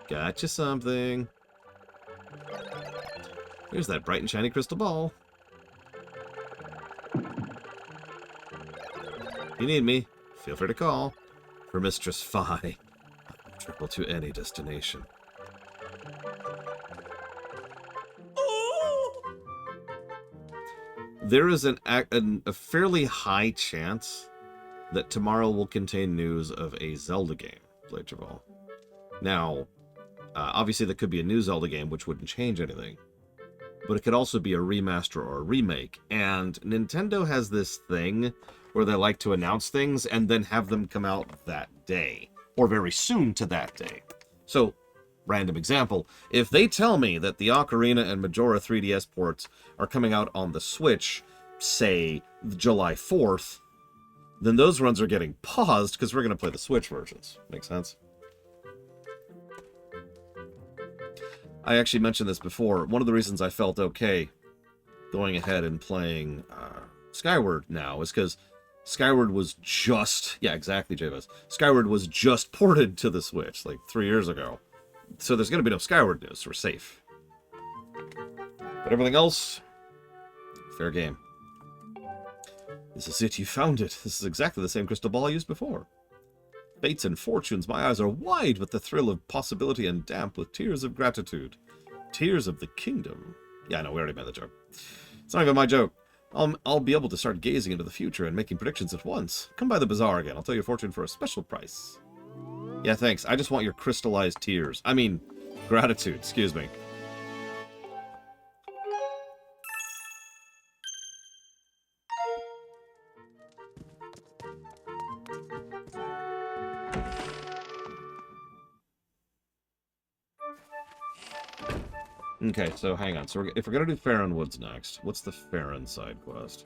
Gotcha something. Here's that bright and shiny crystal ball. If you need me, feel free to call. For Mistress Fi, I'll travel to any destination. There is a fairly high chance that tomorrow will contain news of a Zelda game, Bladejaval. Now, obviously there could be a new Zelda game, which wouldn't change anything. But it could also be a remaster or a remake. And Nintendo has this thing where they like to announce things and then have them come out that day. Or very soon to that day. So, random example, if they tell me that the Ocarina and Majora 3DS ports are coming out on the Switch, say, July 4th, then those runs are getting paused because we're going to play the Switch versions. Make sense? I actually mentioned this before. One of the reasons I felt okay going ahead and playing Skyward now is because Skyward was just... Yeah, exactly, Javis. Skyward was just ported to the Switch, like 3 years ago. So there's going to be no Skyward news, so we're safe. But everything else, fair game. This is it, you found it. This is exactly the same crystal ball I used before. Fates and fortunes, my eyes are wide with the thrill of possibility and damp with tears of gratitude. Tears of the kingdom. Yeah, I know, we already made the joke. It's not even my joke. I'll be able to start gazing into the future and making predictions at once. Come by the bazaar again. I'll tell your fortune for a special price. Yeah, thanks. I just want your crystallized tears. I mean, Gratitude, excuse me. Okay, so hang on. So if we're gonna do Faron Woods next, what's the Faron side quest?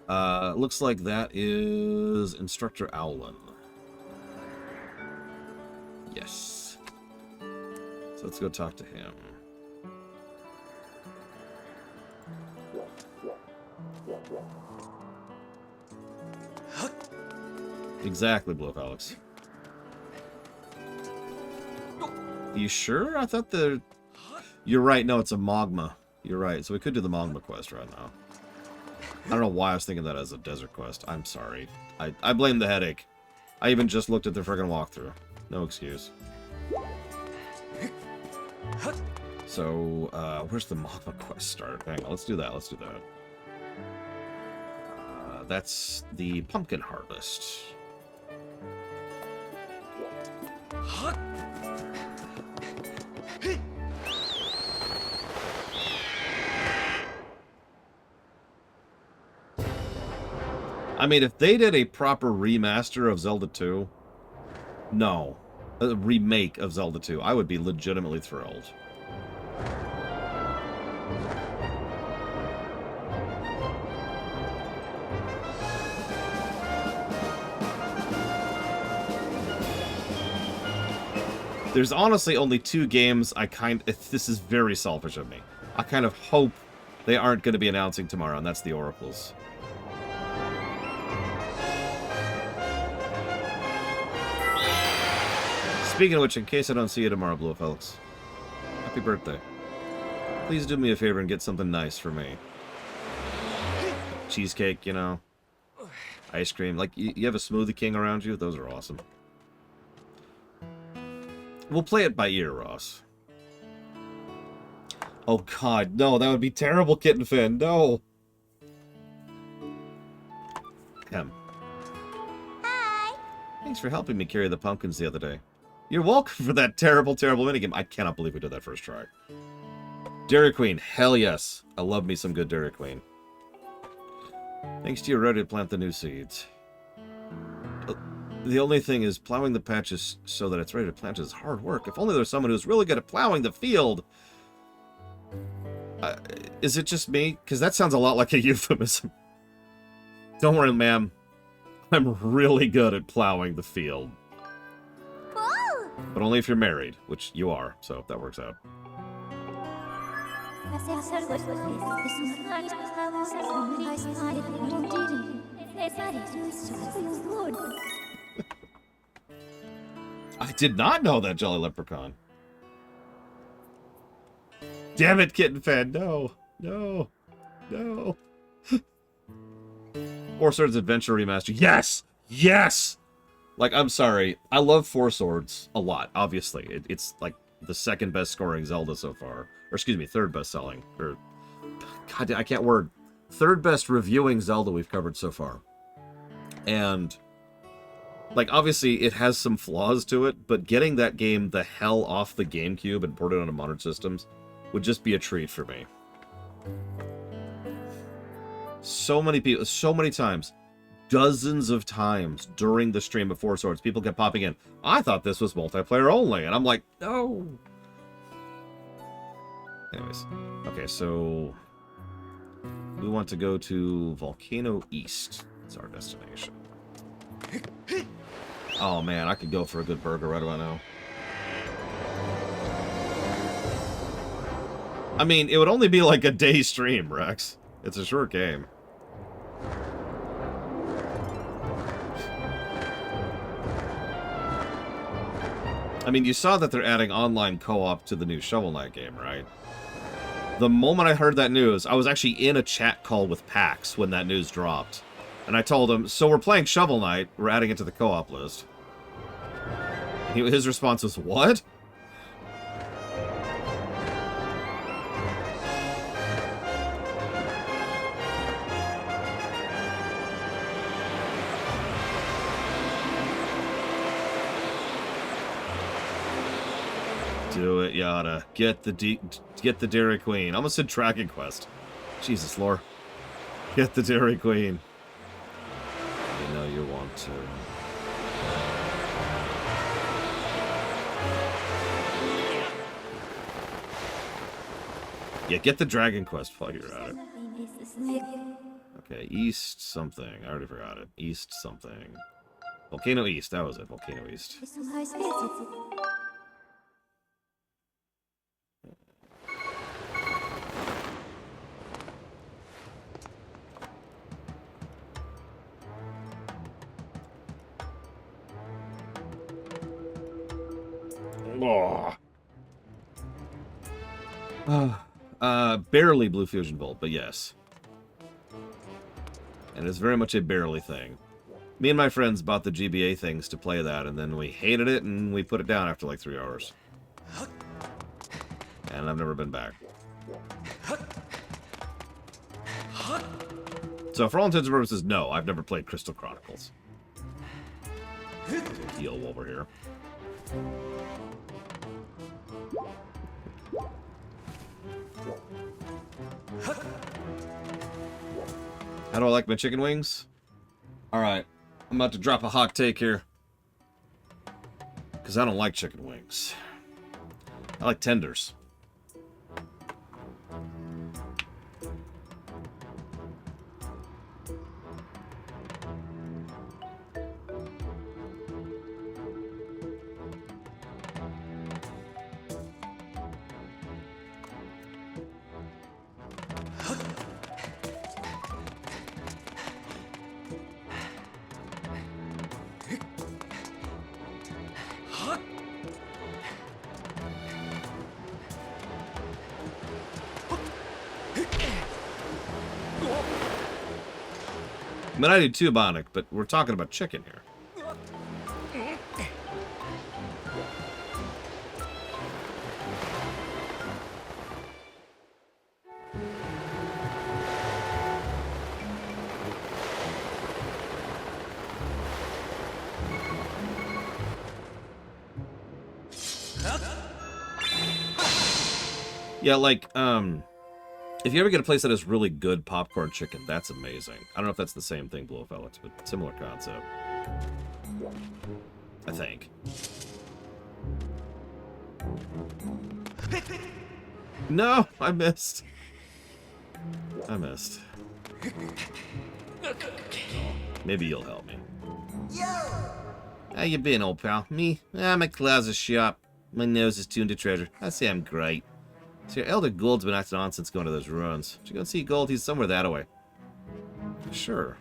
Looks like that is Instructor Owlin. Yes. So let's go talk to him. Exactly, Blue Alex. You sure? I thought the... You're right, no, it's a Mogma. You're right, so we could do the Mogma quest right now. I don't know why I was thinking that as a desert quest. I'm sorry. I blame the headache. I even just looked at the friggin' walkthrough. No excuse. So, where's the Mogma quest start? Hang on, let's do that, let's do that. That's the pumpkin harvest. I mean, if they did a proper remaster of Zelda 2, no, a remake of Zelda 2, I would be legitimately thrilled. There's honestly only 2 games this is very selfish of me. I kind of hope they aren't going to be announcing tomorrow, and that's the Oracles. Speaking of which, in case I don't see you tomorrow, Blue Felix, happy birthday. Please do me a favor and get something nice for me. Cheesecake, you know. Ice cream. Like, you have a Smoothie King around you? Those are awesome. We'll play it by ear, Ross. Oh, God, no, that would be terrible, Kitten Fin. No. Em. Hi. Thanks for helping me carry the pumpkins the other day. You're welcome for that terrible, terrible minigame. I cannot believe we did that first try. Dairy Queen. Hell yes. I love me some good Dairy Queen. Thanks to you, ready to plant the new seeds. The only thing is, plowing the patches so that it's ready to plant is hard work. If only there was someone who's really good at plowing the field. Is it just me? Because that sounds a lot like a euphemism. Don't worry, ma'am. I'm really good at plowing the field. Whoa. But only if you're married, which you are, so that works out. I did not know that, Jolly Leprechaun. Damn it, Kitten Fan. No. No. No. Four Swords Adventure Remaster. Yes! Yes! Like, I'm sorry. I love Four Swords a lot, obviously. It's, like, the second best scoring Zelda so far. Or, excuse me, third best selling. Or, God, I can't word. Third best reviewing Zelda we've covered so far. And... like, obviously, it has some flaws to it, but getting that game the hell off the GameCube and ported onto modern systems would just be a treat for me. So many people, so many times, dozens of times during the stream of Four Swords, people kept popping in, I thought this was multiplayer only, and I'm like, no. Anyways, okay, so we want to go to Volcano East. It's our destination. Oh man, I could go for a good burger right about now. I mean, it would only be like a day stream, Rex. It's a short game. I mean, you saw that they're adding online co-op to the new Shovel Knight game, right? The moment I heard that news, I was actually in a chat call with PAX when that news dropped. And I told him, so we're playing Shovel Knight, we're adding it to the co-op list. His response was, what? Do it, Yada. Get the Dairy Queen. I almost said Dragon Quest. Jesus, Lore. Get the Dairy Queen. You know you want to. Yeah, get the Dragon Quest while you're at it. Okay, East something. I already forgot it. East something. Volcano East. That was it. Volcano East. Barely Blue Fusion Volt, but yes. And it's very much a barely thing. Me and my friends bought the GBA things to play that, and then we hated it, and we put it down after like 3 hours. And I've never been back. So for all intents and purposes, no, I've never played Crystal Chronicles. Heal while we're here. How do I like my chicken wings? Alright, I'm about to drop a hot take here. Because I don't like chicken wings. I like tenders. I mean, I do too, Bionic, but we're talking about chicken here. Yeah, like, if you ever get a place that has really good popcorn chicken, that's amazing. I don't know if that's the same thing, Blue Felix, but similar concept. I think. No, I missed. I missed. Oh, maybe you'll help me. How you been, old pal? Me? I'm at Klaus's shop. My nose is tuned to treasure. I say I'm great. So your elder Gold's been acting on since going to those ruins. Should you go and see Gold? He's somewhere that way. Sure.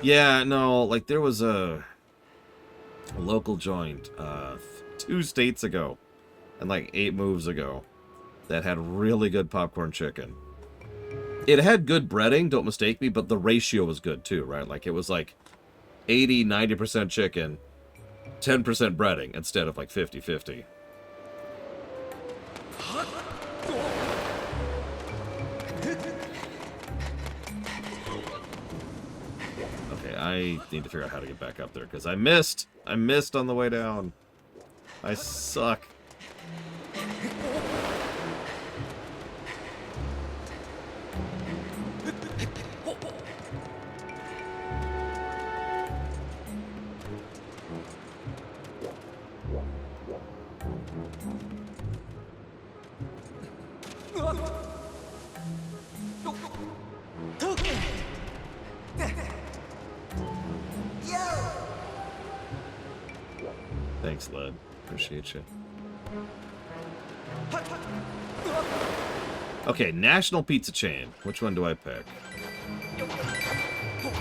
Yeah, no, like there was a local joint 2 states ago and like 8 moves ago that had really good popcorn chicken. It had good breading, don't mistake me, but the ratio was good too, right? Like it was like 80-90% chicken, 10% breading instead of like 50-50. I need to figure out how to get back up there, because I missed on the way down. I suck. Thanks, Led. Appreciate you. Okay, national pizza chain. Which one do I pick?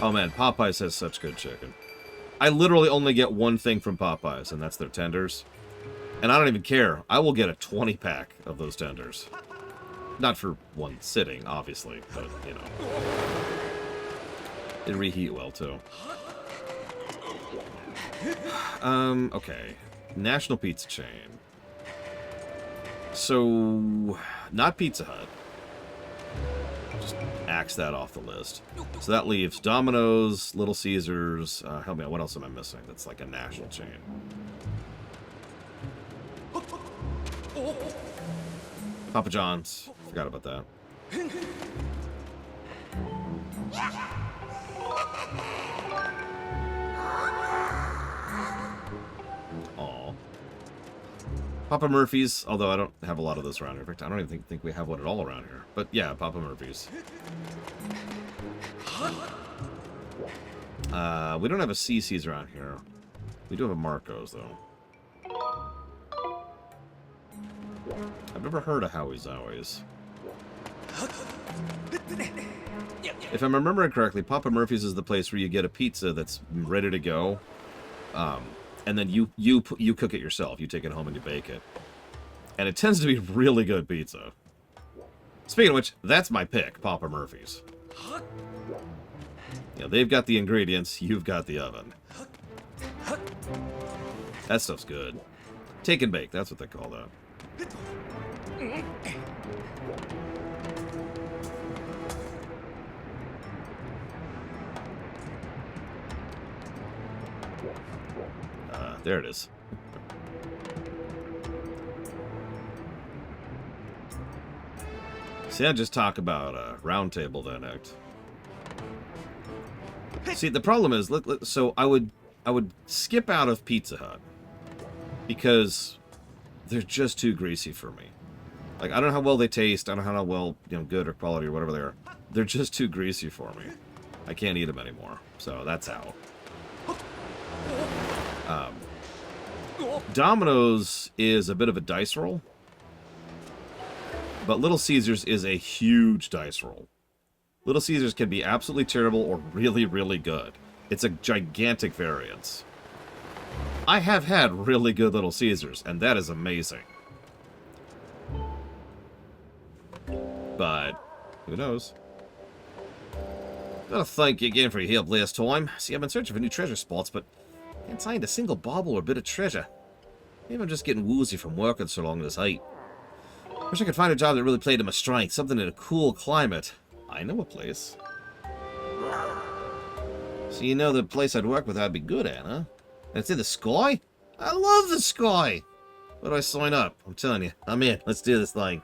Oh man, Popeyes has such good chicken. I literally only get one thing from Popeyes, and that's their tenders. And I don't even care. I will get a 20-pack of those tenders. Not for one sitting, obviously, but, you know. They reheat well, too. Okay. National pizza chain. So, not Pizza Hut. Just axe that off the list. So that leaves Domino's, Little Caesars. Help me out, what else am I missing? That's like a national chain. Papa John's. Forgot about that. Aw. Papa Murphy's, although I don't have a lot of this around here. In fact, I don't even think we have one at all around here. But yeah, Papa Murphy's. We don't have a CC's around here. We do have a Marco's, though. I've never heard of Howie's Zowies. If I'm remembering correctly, Papa Murphy's is the place where you get a pizza that's ready to go, and then you cook it yourself. You take it home and you bake it, and it tends to be really good pizza. Speaking of which, that's my pick, Papa Murphy's. You know, they've got the ingredients, you've got the oven. That stuff's good. Take and bake, that's what they call that. There it is. See, I just talk about a round table then, act. See, the problem is, so I would skip out of Pizza Hut because they're just too greasy for me. Like, I don't know how well they taste. I don't know how well, you know, good or quality or whatever they are. They're just too greasy for me. I can't eat them anymore. So that's out. Domino's is a bit of a dice roll, but Little Caesars is a huge dice roll. Little Caesars can be absolutely terrible or really, really good. It's a gigantic variance. I have had really good Little Caesars, and that is amazing. But who knows? Gotta thank you again for your help last time. See, I've been searching for new treasure spots, but can't find a single bauble or bit of treasure. Maybe I'm just getting woozy from working so long this height. Wish I could find a job that really played to my strength, something in a cool climate. I know a place. So you know the place I'd work with I'd be good at, huh? And it's in the sky? I love the sky! Where do I sign up? I'm telling you, I'm in. Let's do this thing.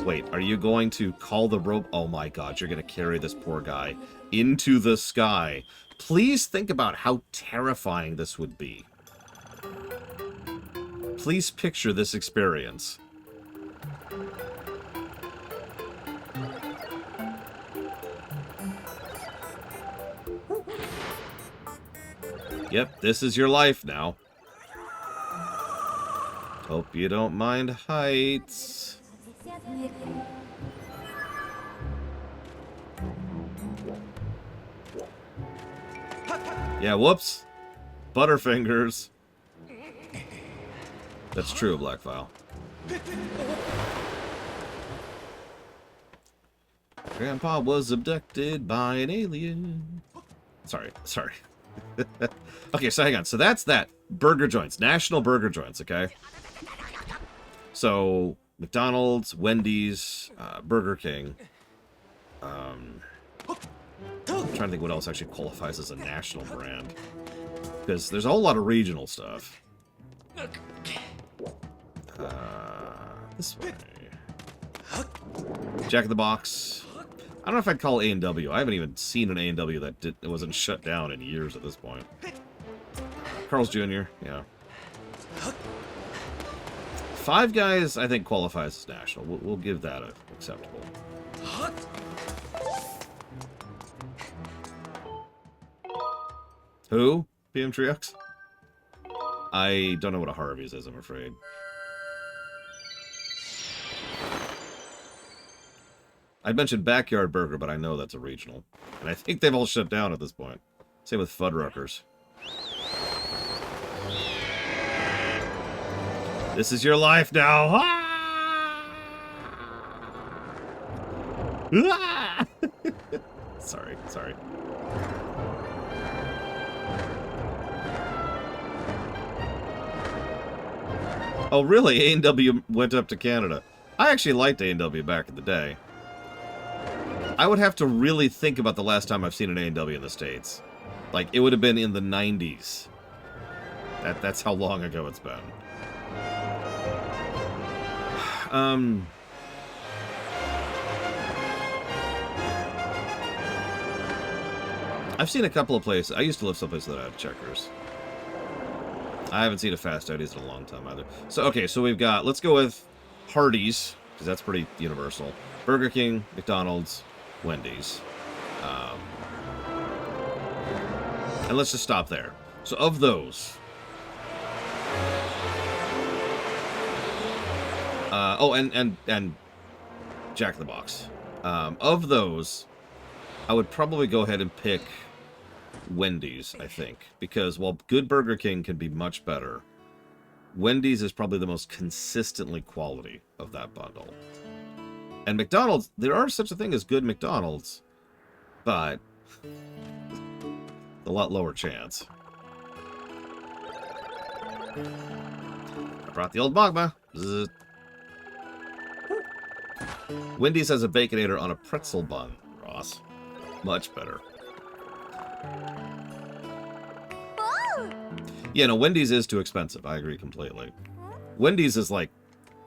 Wait, are you going to call the rope? Oh my god, you're going to carry this poor guy into the sky. Please think about how terrifying this would be. Please picture this experience. Yep, this is your life now. Hope you don't mind heights. Yeah, whoops. Butterfingers. That's true, Blackfile. Grandpa was abducted by an alien. Sorry. Okay, so hang on. So that's that. Burger joints. National burger joints, okay? So, McDonald's, Wendy's, Burger King. I'm trying to think what else actually qualifies as a national brand. Because there's a whole lot of regional stuff. This way. Jack in the Box. I don't know if I'd call A&W. I haven't even seen an A&W that wasn't shut down in years at this point. Carl's Jr., yeah. Five Guys, I think, qualifies as national. We'll give that acceptable. Who? PM Triox? I don't know what a Harvey's is, I'm afraid. I'd mentioned Backyard Burger, but I know that's a regional. And I think they've all shut down at this point. Same with Fuddruckers. This is your life now! Ah! Ah! Sorry. Oh, really? A&W went up to Canada. I actually liked A&W back in the day. I would have to really think about the last time I've seen an A&W in the States. Like, it would have been in the 90s. That's how long ago it's been. I've seen a couple of places. I used to live someplace that had checkers. I haven't seen a Fast Eddie's in a long time either. So, okay, so we've got, let's go with Hardee's, because that's pretty universal. Burger King, McDonald's, Wendy's. And let's just stop there. So, of those... and Jack in the Box. Of those, I would probably go ahead and pick Wendy's, I think. Because while good Burger King can be much better, Wendy's is probably the most consistently quality of that bundle. And McDonald's, there are such a thing as good McDonald's, but a lot lower chance. I brought the old Magma. Zzz. Wendy's has a Baconator on a pretzel bun, Ross. Much better. Whoa! Yeah, no, Wendy's is too expensive. I agree completely. Wendy's is like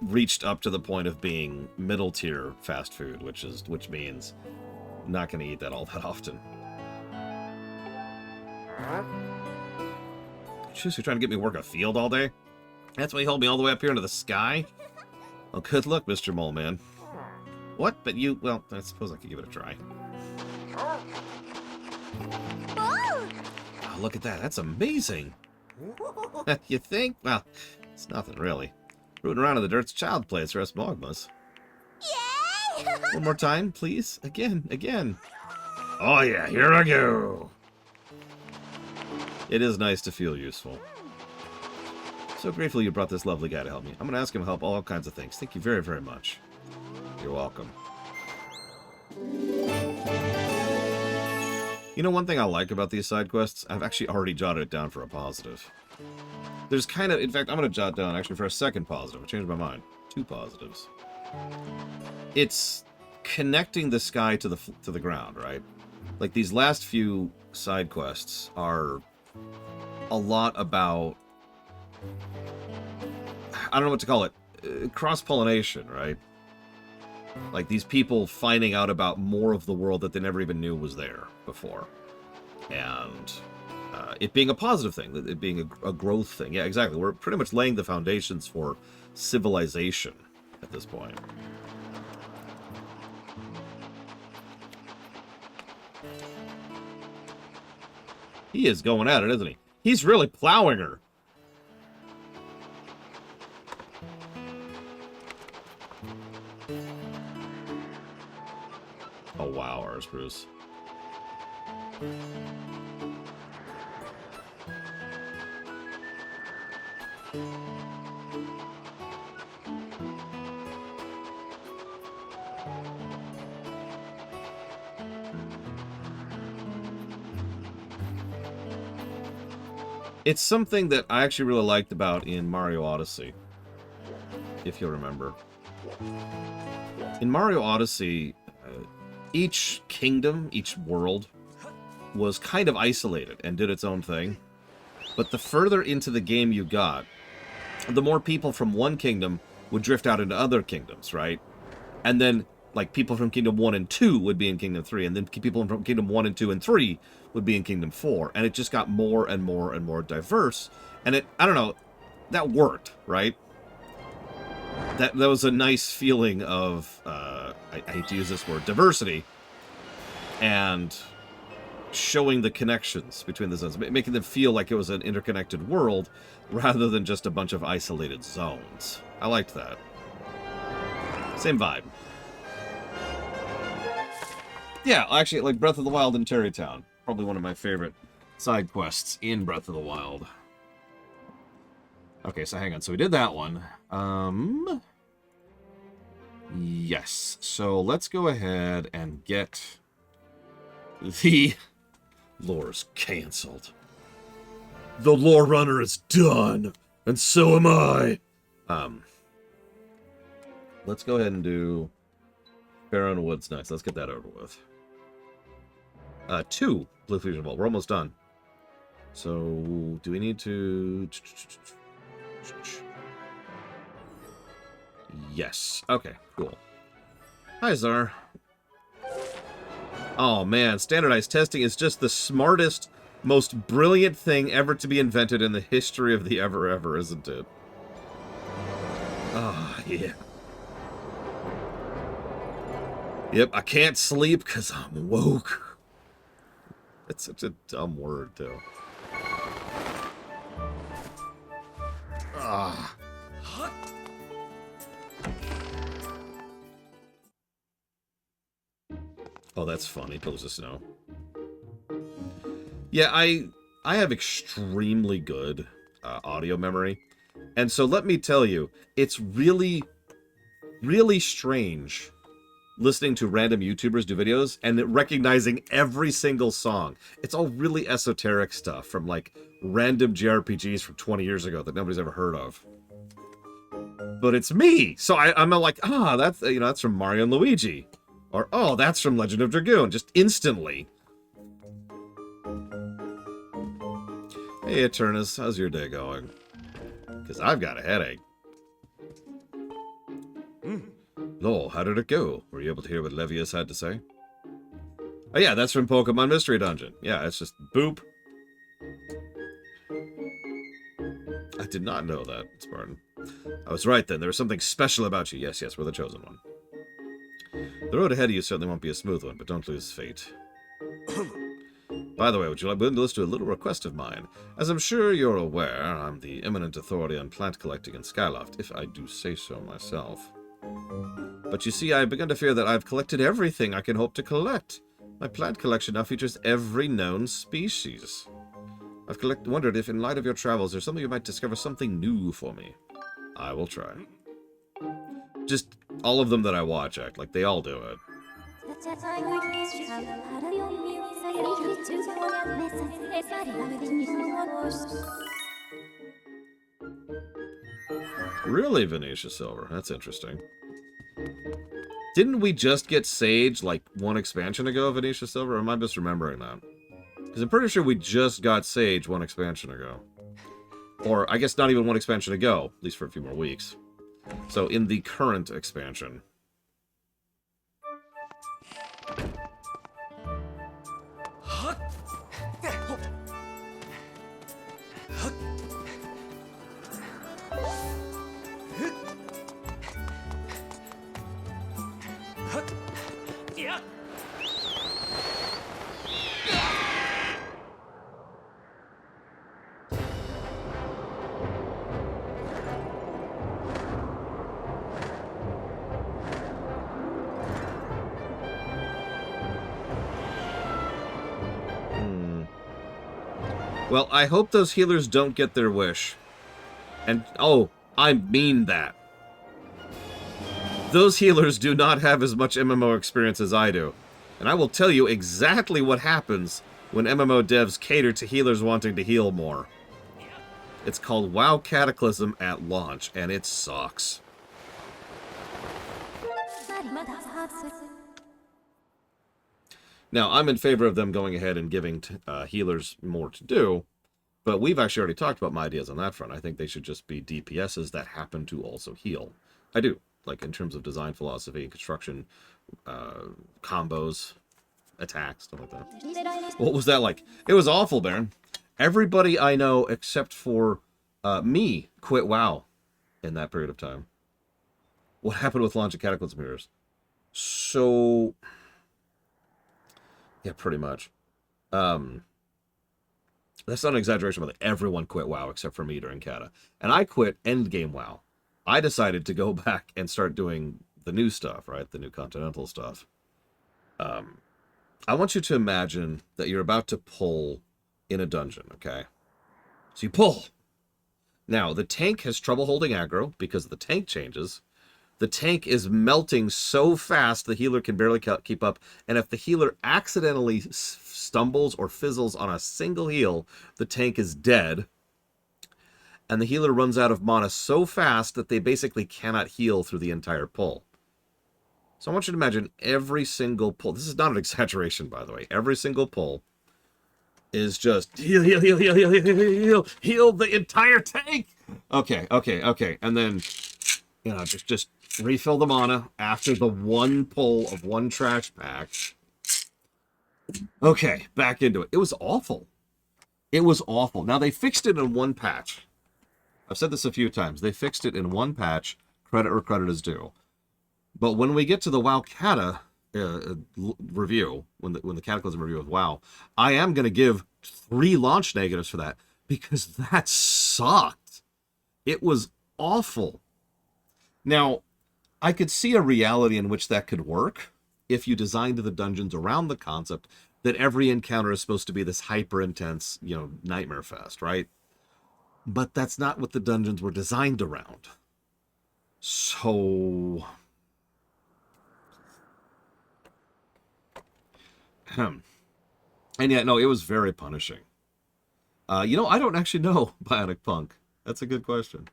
reached up to the point of being middle tier fast food, which means I'm not going to eat that all that often. Jeez, you're trying to get me to work a field all day? That's why you hold me all the way up here into the sky? Well, good luck, Mr. Mole Man. What? But you... Well, I suppose I could give it a try. Whoa! Oh, look at that. That's amazing. You think? Well, it's nothing, really. Rooting around in the dirt's child play. It's rest Mogmas. Yay! One more time, please. Again. Oh, yeah. Here I go. It is nice to feel useful. So grateful you brought this lovely guy to help me. I'm going to ask him to help all kinds of things. Thank you very, very much. You're welcome. You know, one thing I like about these side quests, I've actually already jotted it down for a positive. There's kind of, in fact, I'm going to jot down actually for a second positive. I changed my mind. 2 positives. It's connecting the sky to the ground, right? Like these last few side quests are a lot about, I don't know what to call it, cross-pollination, right? Like these people finding out about more of the world that they never even knew was there before. And it being a positive thing, it being a growth thing. Yeah, exactly. We're pretty much laying the foundations for civilization at this point. He is going at it, isn't he? He's really plowing her. Oh, wow, ours, Bruce. It's something that I actually really liked about in Mario Odyssey, if you'll remember. In Mario Odyssey, each kingdom, each world, was kind of isolated and did its own thing. But the further into the game you got, the more people from one kingdom would drift out into other kingdoms, right? And then, like, people from Kingdom 1 and 2 would be in Kingdom 3, and then people from Kingdom 1 and 2 and 3 would be in Kingdom 4. And it just got more and more and more diverse. And it, I don't know, that worked, right? That was a nice feeling of, I hate to use this word, diversity, and showing the connections between the zones, making them feel like it was an interconnected world rather than just a bunch of isolated zones. I liked that. Same vibe. Yeah, actually, like Breath of the Wild and Terrytown. Probably one of my favorite side quests in Breath of the Wild. Okay, so hang on. So we did that one. Yes. So let's go ahead and get the lore's canceled. The lore runner is done, and so am I. Let's go ahead and do Faron Woods next. Let's get that over with. 2 Blue Fusion Vault. We're almost done. So, do we need to... Yes. Okay, cool. Hi, Czar. Oh, man. Standardized testing is just the smartest, most brilliant thing ever to be invented in the history of the ever, isn't it? Ah, oh, yeah. Yep, I can't sleep because I'm woke. That's such a dumb word, too. Ah. Oh, that's funny. Pillars of snow. Yeah, I have extremely good audio memory. And so let me tell you, it's really, really strange listening to random YouTubers do videos and recognizing every single song. It's all really esoteric stuff from, like, random JRPGs from 20 years ago that nobody's ever heard of. But it's me! So I'm like, that's, that's from Mario and Luigi. Or, oh, that's from Legend of Dragoon. Just instantly. Hey, Eternus, how's your day going? Because I've got a headache. No, how did it go? Were you able to hear what Levius had to say? Oh yeah, that's from Pokemon Mystery Dungeon. Yeah, it's just boop. I did not know that, Spartan. I was right then. There was something special about you. Yes, we're the chosen one. The road ahead of you certainly won't be a smooth one, but don't lose fate. By the way, would you like to listen to a little request of mine? As I'm sure you're aware, I'm the eminent authority on plant collecting in Skyloft, if I do say so myself. But you see, I've begun to fear that I've collected everything I can hope to collect. My plant collection now features every known species. I've wondered if, in light of your travels, there's something you might discover something new for me. I will try. Just all of them that I watch act like they all do it. Really, Venetia Silver? That's interesting. Didn't we just get Sage, like, one expansion ago, Venetia Silver? Or am I misremembering that? Because I'm pretty sure we just got Sage one expansion ago. Or, I guess not even one expansion ago, at least for a few more weeks. So, in the current expansion. Well, I hope those healers don't get their wish. And, oh, I mean that. Those healers do not have as much MMO experience as I do. And I will tell you exactly what happens when MMO devs cater to healers wanting to heal more. It's called WoW Cataclysm at launch, and it sucks. Now, I'm in favor of them going ahead and giving healers more to do, but we've actually already talked about my ideas on that front. I think they should just be DPSs that happen to also heal. I do, like in terms of design philosophy, construction, combos, attacks, stuff like that. What was that like? It was awful, Baron. Everybody I know except for me quit WoW in that period of time. What happened with launch of Cataclysm Heroes? So... yeah, pretty much. That's not an exaggeration, but everyone quit WoW except for me during Cata. And I quit endgame WoW. I decided to go back and start doing the new stuff, right? The new Continental stuff. I want you to imagine that you're about to pull in a dungeon, okay? So you pull. Now, the tank has trouble holding aggro because the tank changes. The tank is melting so fast the healer can barely keep up. And if the healer accidentally stumbles or fizzles on a single heal, the tank is dead. And the healer runs out of mana so fast that they basically cannot heal through the entire pull. So I want you to imagine every single pull. This is not an exaggeration, by the way. Every single pull is just heal, heal, heal, heal, heal, heal, heal, heal the entire tank. Okay. And then You know, just refill the mana after the one pull of one trash pack. Okay, back into it. It was awful. It was awful. Now, they fixed it in one patch. I've said this a few times. They fixed it in one patch. Credit where credit is due. But when we get to the WoW Cata review, when the Cataclysm review of WoW, I am going to give 3 launch negatives for that, because that sucked. It was awful. Now, I could see a reality in which that could work if you designed the dungeons around the concept that every encounter is supposed to be this hyper-intense, you know, nightmare fest, right? But that's not what the dungeons were designed around. So... and yet, no, it was very punishing. You know, I don't actually know Bionic Punk. That's a good question.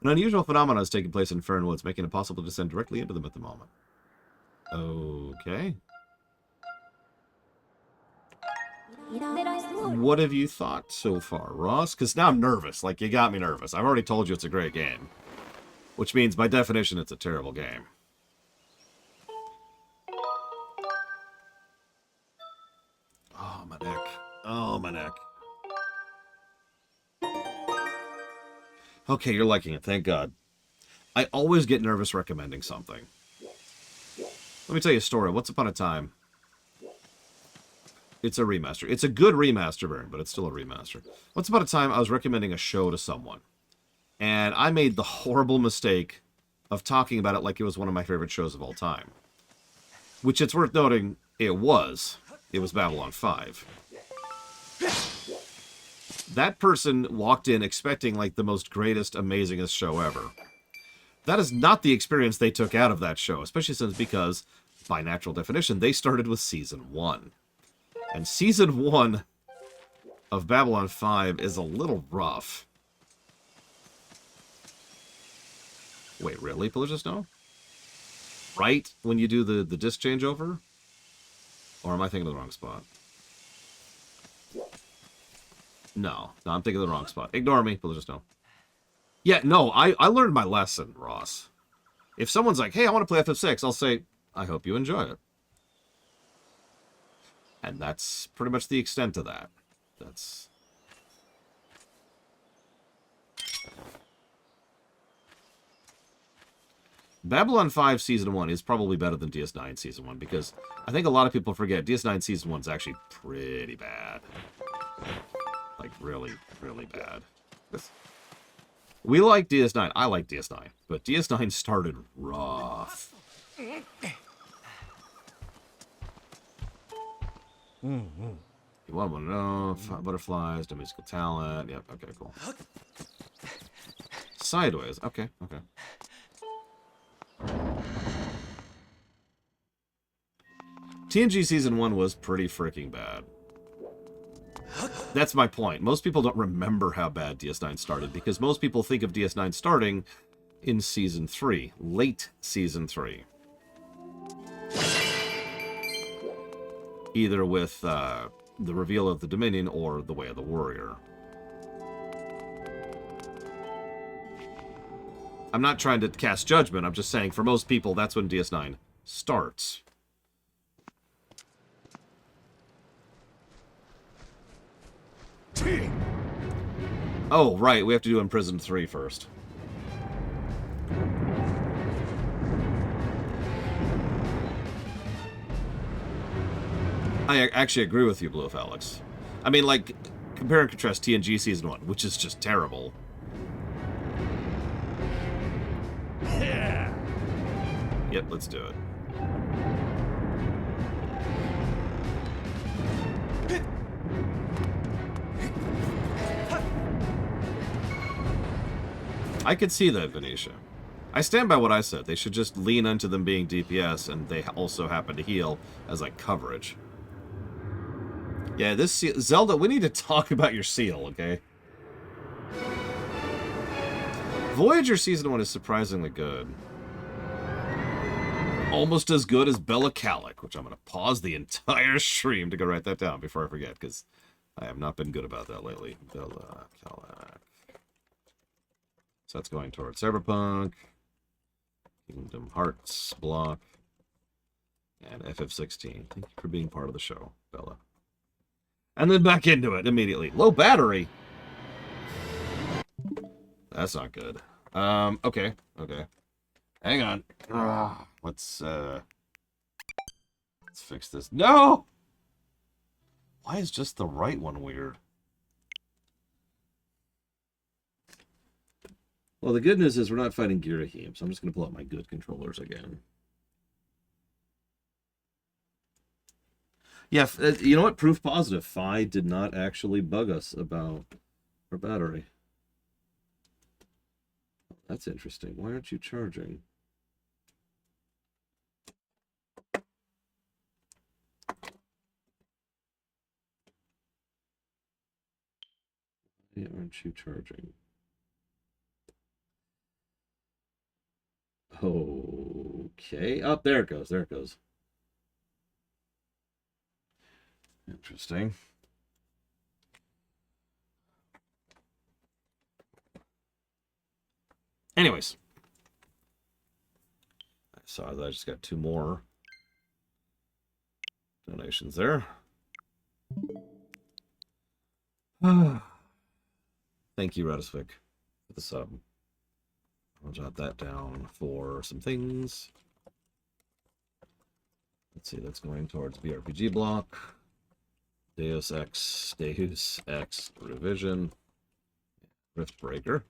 An unusual phenomenon is taking place in Faron Woods, making it possible to descend directly into them at the moment. Okay. What have you thought so far, Ross? Because now I'm nervous. Like, you got me nervous. I've already told you it's a great game. Which means, by definition, it's a terrible game. Oh, my neck. Oh, my neck. Okay, you're liking it. Thank God. I always get nervous recommending something. Let me tell you a story. Once upon a time... It's a remaster. It's a good remaster variant, but it's still a remaster. Once upon a time, I was recommending a show to someone. And I made the horrible mistake of talking about it like it was one of my favorite shows of all time. Which, it's worth noting, it was. It was Babylon 5. That person walked in expecting, like, the most greatest, amazingest show ever. That is not the experience they took out of that show, especially since because, by natural definition, they started with Season 1. And Season 1 of Babylon 5 is a little rough. Wait, really, Pillagers Snow? Right when you do the disc changeover? Or am I thinking of the wrong spot? No, I'm thinking of the wrong spot. Ignore me, Pillagers Snow. Yeah, no, I learned my lesson, Ross. If someone's like, hey, I want to play FF6, I'll say, I hope you enjoy it. And that's pretty much the extent of that. That's... Babylon 5 Season 1 is probably better than DS9 Season 1, because I think a lot of people forget DS9 Season 1 is actually pretty bad. Like, really, really bad. We like DS9. I like DS9. But DS9 started rough. You want to know butterflies, no musical talent. Yep, okay, cool. Sideways. Okay. TNG Season 1 was pretty freaking bad. That's my point. Most people don't remember how bad DS9 started, because most people think of DS9 starting in Season 3. Late Season 3. Either with the reveal of the Dominion or the Way of the Warrior. I'm not trying to cast judgment, I'm just saying for most people that's when DS9 starts. Oh, right, we have to do Imprisoned 3 first. I actually agree with you, Blue of Alex. I mean, like, compare and contrast TNG Season 1, which is just terrible. Yeah. Yep, let's do it. I could see that, Venetia. I stand by what I said. They should just lean into them being DPS, and they also happen to heal as, like, coverage. Yeah, this Zelda, we need to talk about your seal, okay? Voyager Season 1 is surprisingly good. Almost as good as Bella Calic, which I'm going to pause the entire stream to go write that down before I forget, because I have not been good about that lately. Bella Calic. So that's going towards Cyberpunk. Kingdom Hearts block. And FF16. Thank you for being part of the show, Bella. And then back into it immediately. Low battery. That's not good. Okay. Hang on. Let's fix this. No! Why is just the right one weird? Well, the good news is we're not fighting Girahim, so I'm just going to pull out my good controllers again. Yeah, you know what? Proof positive. Fi did not actually bug us about our battery. That's interesting. Why aren't you charging? Why aren't you charging? Okay. Oh, there it goes. There it goes. Interesting. Anyways. I saw that I just got 2 more donations there. Thank you, Radisvik, for the sub. I'll jot that down for some things. Let's see, that's going towards BRPG block. Deus Ex Revision. Riftbreaker.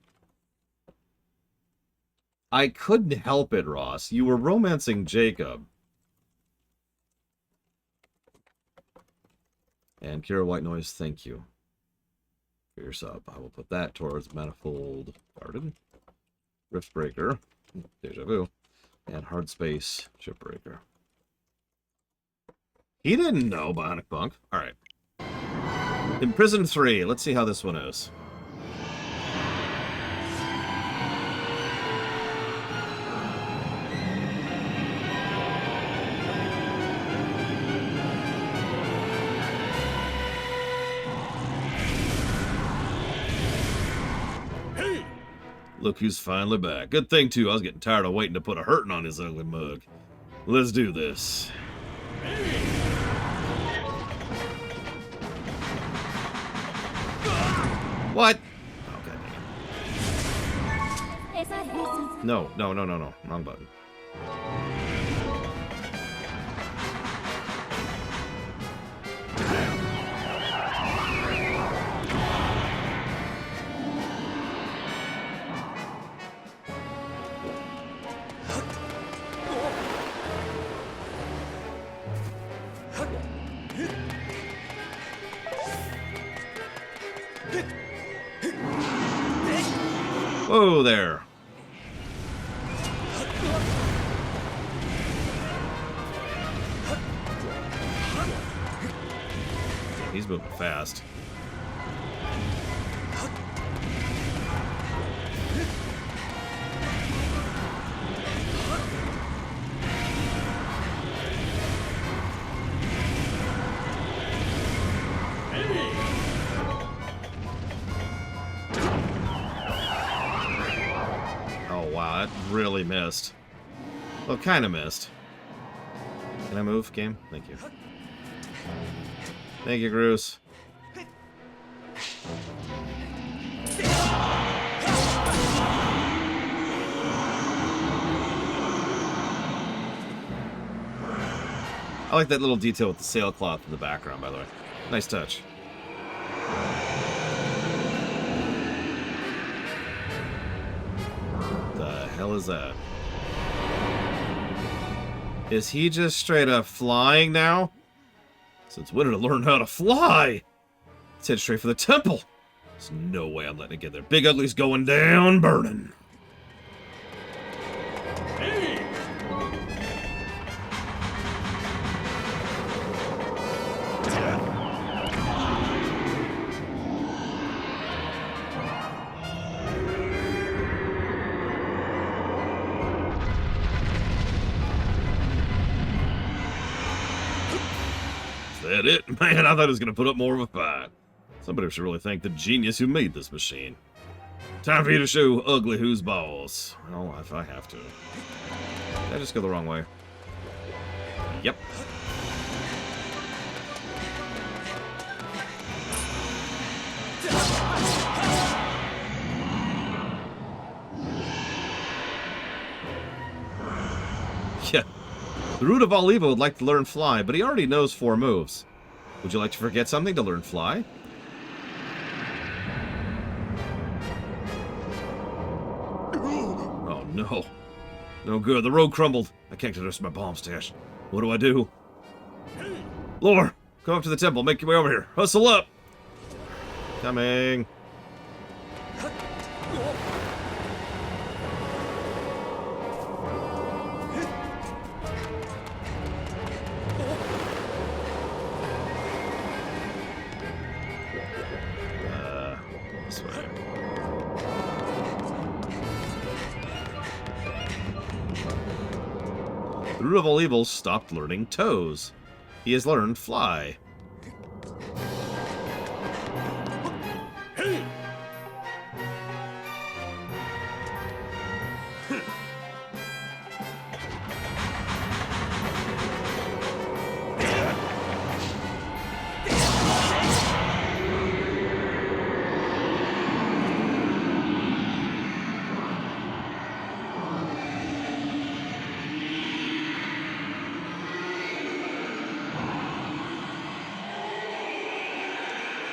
I couldn't help it, Ross. You were romancing Jacob. And Kira White Noise, thank you for your sub. I will put that towards Manifold Garden. Riftbreaker. Deja Vu. And Hard Space Shipbreaker. He didn't know Bionic Bunk. Alright. Imprisoned 3. Let's see how this one is. Hey! Look who's finally back. Good thing, too. I was getting tired of waiting to put a hurting on his ugly mug. Let's do this. What? Okay. No. Wrong button. Whoa there. He's moving fast. Really missed. Well, kind of missed. Can I move, game? Thank you. Thank you, Groose. I like that little detail with the sailcloth in the background, by the way. Nice touch. Hell is that? Is he just straight up flying now? Since when did I learn how to fly? Let's head straight for the temple. There's no way I'm letting it get there. Big Ugly's going down burning. It? Man, I thought it was going to put up more of a fight. Somebody should really thank the genius who made this machine. Time for you to show Ugly who's boss. Well, if I have to. Did I just go the wrong way? Yep. Yeah. The root of all evil would like to learn fly, but he already knows 4 moves. Would you like to forget something to learn fly? Oh no. No good. The road crumbled. I can't get the rest of my bomb stash. What do I do? Lore, come up to the temple. Make your way over here. Hustle up. Coming. This way. The root of all evil stopped learning toes. He has learned fly.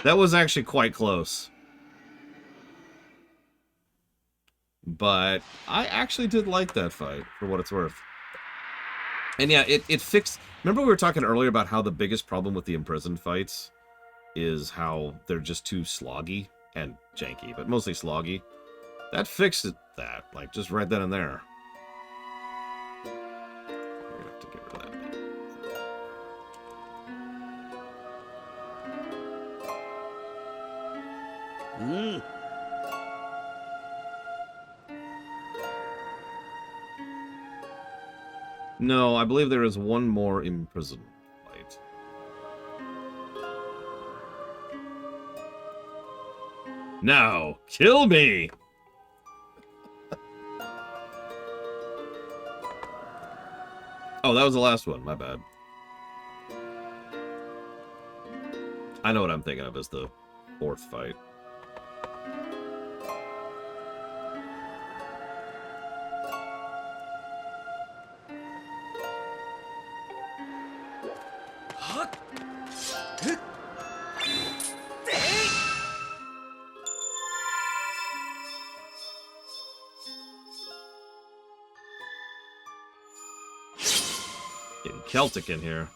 That was actually quite close. But I actually did like that fight, for what it's worth. And yeah, it fixed... Remember we were talking earlier about how the biggest problem with the Imprisoned fights is how they're just too sloggy and janky, but mostly sloggy. That fixed that, like, just right then and there. We're gonna have to get rid of that. No, I believe there is one more Imprisoned fight. Now, kill me! Oh, that was the last one. My bad. I know what I'm thinking of as the 4th fight. Getting Celtic in here.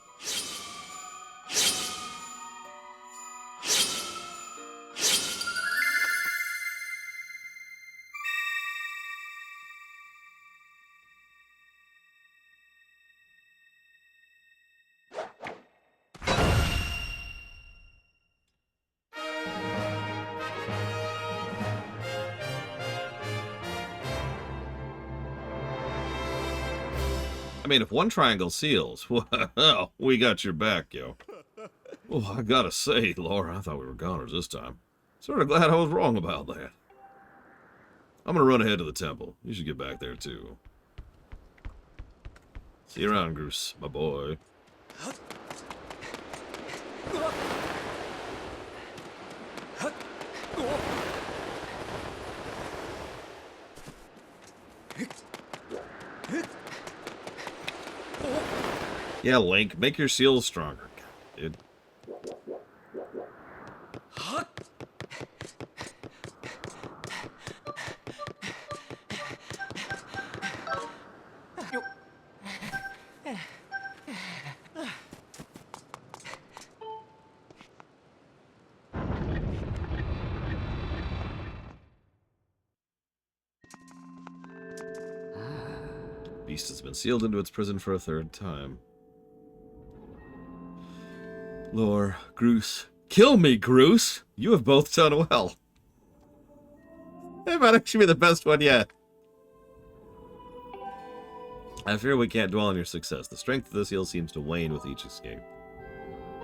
I mean, if one triangle seals, well, we got your back, yo. Oh, I gotta say, Laura, I thought we were goners this time. Sort of glad I was wrong about that. I'm gonna run ahead to the temple. You should get back there, too. See you around, Goose, my boy. Yeah, Link, make your seals stronger, dude. Beast has been sealed into its prison for a 3rd time. Lore, Groose. Kill me, Groose! You have both done well. That might actually be the best one yet. I fear we can't dwell on your success. The strength of the seal seems to wane with each escape.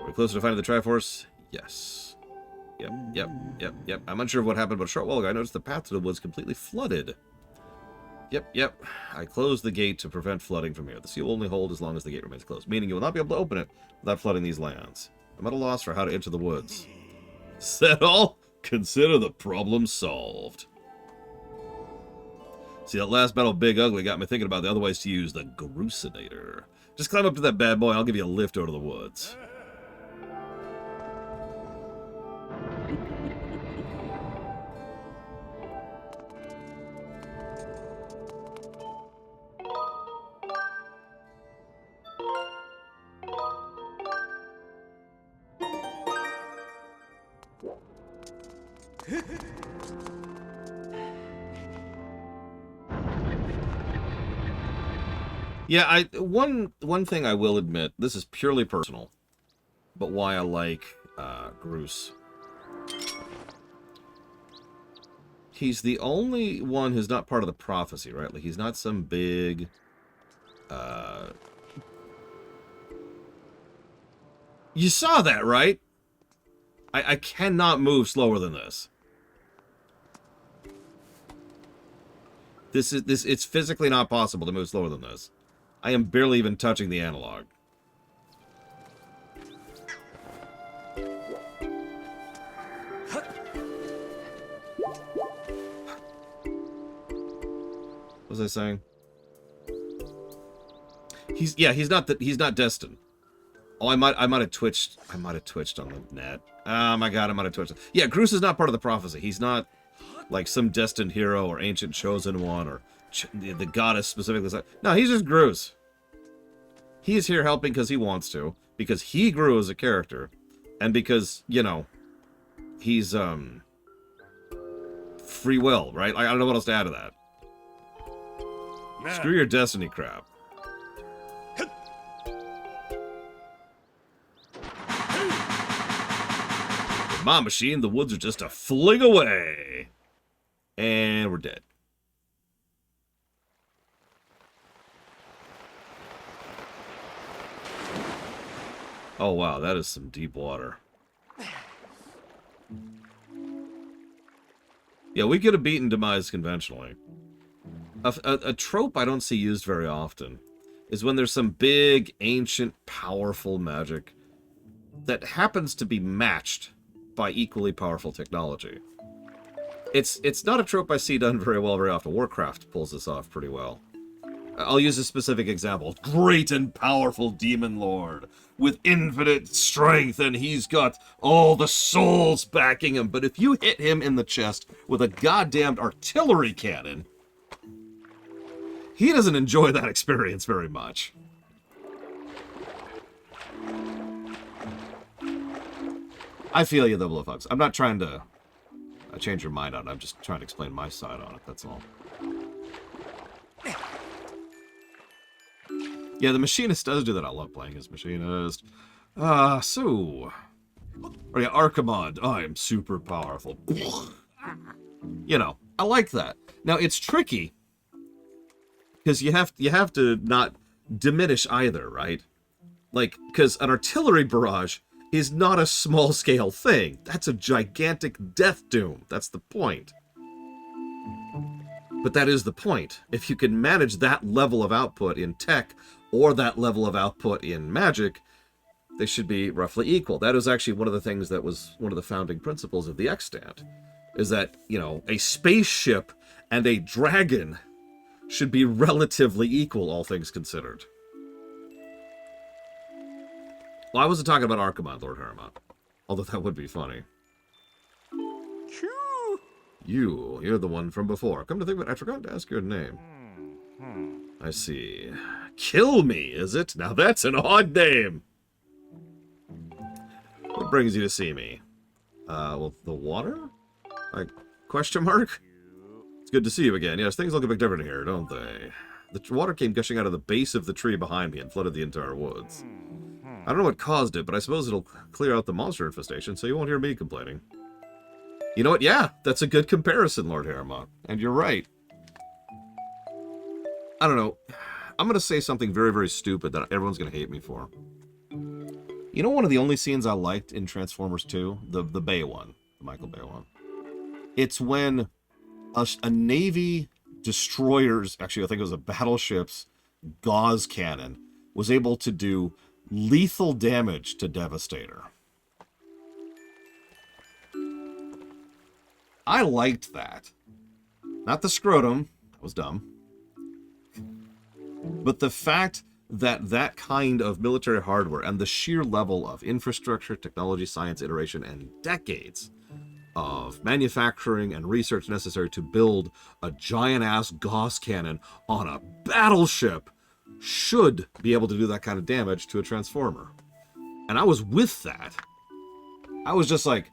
We're closer to finding the Triforce? Yes. Yep. I'm unsure of what happened, but a short while ago I noticed the path to the woods completely flooded. Yep. I closed the gate to prevent flooding from here. The sea will only hold as long as the gate remains closed, meaning you will not be able to open it without flooding these lands. I'm at a loss for how to enter the woods. Is that all? Consider the problem solved. See, that last battle of Big Ugly got me thinking about the other ways to use the Grucinator. Just climb up to that bad boy, I'll give you a lift over to the woods. Yeah, one thing I will admit, this is purely personal, but why I like Groose. He's the only one who's not part of the prophecy, right? Like, he's not some big... You saw that, right? I cannot move slower than this. It's physically not possible to move slower than this. I am barely even touching the analog. What was I saying? He's not destined. Oh, I might have twitched on the net. Oh my god, I might have twitched. Yeah, Groose is not part of the prophecy. He's not like some destined hero or ancient chosen one or the goddess specifically. No, he's just Groose. He is here helping because he wants to, because he grew as a character, and because, you know, he's free will, right? I don't know what else to add to that. Screw your destiny crap. With my machine, the woods are just a fling away. And we're dead. Oh, wow, that is some deep water. Yeah, we could have beaten Demise conventionally. A trope I don't see used very often is when there's some big, ancient, powerful magic that happens to be matched by equally powerful technology. It's not a trope I see done very well very often. Warcraft pulls this off pretty well. I'll use a specific example. Great and powerful demon lord with infinite strength, and he's got all the souls backing him. But if you hit him in the chest with a goddamned artillery cannon, he doesn't enjoy that experience very much. I feel you, though, Blowfox. I'm not trying to change your mind on it. I'm just trying to explain my side on it, that's all. Yeah, the Machinist does do that. I love playing as Machinist. Oh yeah, Archimond. I'm super powerful. You know, I like that. Now, it's tricky, because you have to not diminish either, right? Like, because an artillery barrage is not a small-scale thing. That's a gigantic death doom. That's the point. But that is the point. If you can manage that level of output in tech, or that level of output in magic, they should be roughly equal. That is actually one of the things that was one of the founding principles of the extant, is that, you know, a spaceship and a dragon should be relatively equal, all things considered. Well, I wasn't talking about Archimond, Lord Harriman. Although that would be funny. You're the one from before. Come to think of it, I forgot to ask your name. I see. Kill me, is it? Now that's an odd name. What brings you to see me? Well, the water? Question mark? It's good to see you again. Yes, things look a bit different here, don't they? The water came gushing out of the base of the tree behind me and flooded the entire woods. I don't know what caused it, but I suppose it'll clear out the monster infestation, so you won't hear me complaining. You know what? Yeah, that's a good comparison, Lord Harriman. And you're right. I don't know. I'm going to say something very, very stupid that everyone's going to hate me for. You know one of the only scenes I liked in Transformers 2? The Bay one. The Michael Bay one. It's when a Navy destroyer's, actually I think it was a battleship's gauze cannon, was able to do lethal damage to Devastator. I liked that. Not the scrotum, that was dumb. But the fact that that kind of military hardware and the sheer level of infrastructure, technology, science, iteration, and decades of manufacturing and research necessary to build a giant-ass gauze cannon on a battleship should be able to do that kind of damage to a transformer. And I was with that. I was just like,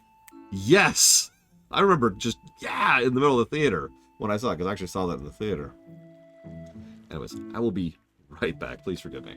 yes! I remember just, yeah, in the middle of the theater when I saw it, because I actually saw that in the theater. Anyways, I will be right back. Please forgive me.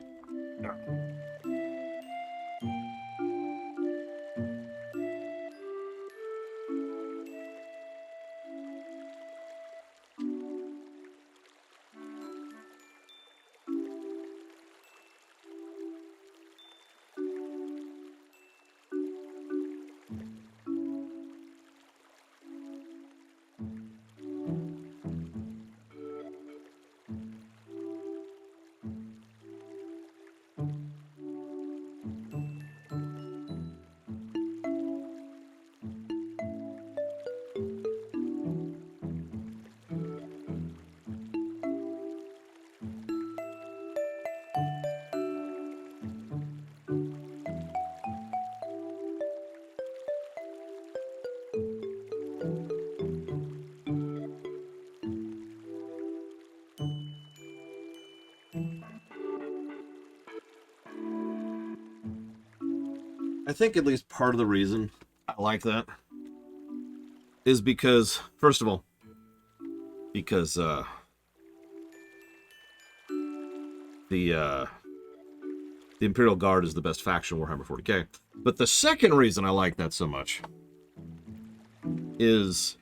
I think at least part of the reason I like that is because, first of all, because the Imperial Guard is the best faction in Warhammer 40k. But the second reason I like that so much is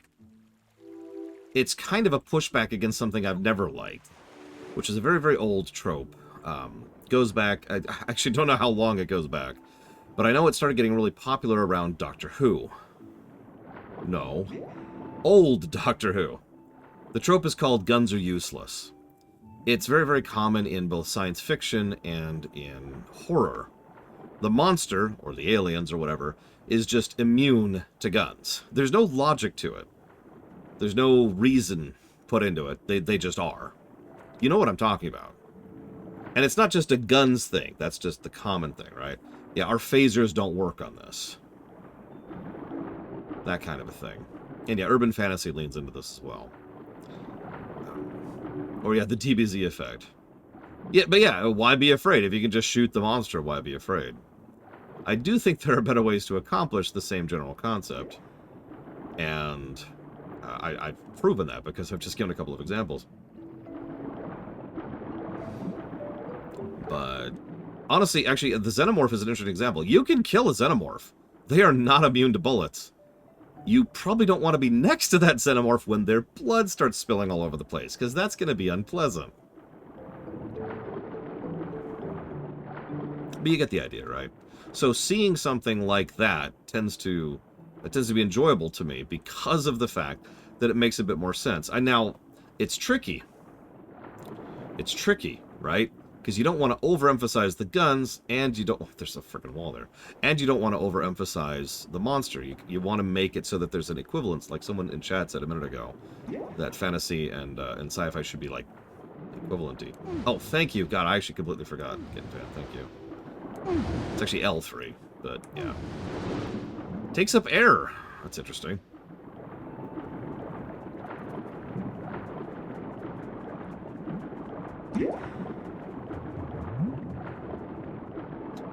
it's kind of a pushback against something I've never liked, which is a very, very old trope. Goes back, I actually don't know how long it goes back, but I know it started getting really popular around Doctor Who. No. Old Doctor Who. The trope is called guns are useless. It's very, very common in both science fiction and in horror. The monster, or the aliens or whatever, is just immune to guns. There's no logic to it. There's no reason put into it. They just are. You know what I'm talking about. And it's not just a guns thing. That's just the common thing, right? Yeah, our phasers don't work on this. That kind of a thing. And yeah, urban fantasy leans into this as well. Or yeah, the DBZ effect. Yeah, but yeah, why be afraid? If you can just shoot the monster, why be afraid? I do think there are better ways to accomplish the same general concept. And I've proven that because I've just given a couple of examples. But honestly, actually, the Xenomorph is an interesting example. You can kill a Xenomorph. They are not immune to bullets. You probably don't want to be next to that Xenomorph when their blood starts spilling all over the place, because that's going to be unpleasant. But you get the idea, right? So seeing something like that tends to be enjoyable to me because of the fact that it makes a bit more sense. Now, it's tricky. It's tricky, right? Because you don't want to overemphasize the guns, and you don't... Oh, there's a freaking wall there. And you don't want to overemphasize the monster. You want to make it so that there's an equivalence, like someone in chat said a minute ago, that fantasy and sci-fi should be, like, equivalent-y. Oh, thank you. God, I actually completely forgot. Getting fan. Thank you. It's actually L3, but, yeah. Takes up air. That's interesting.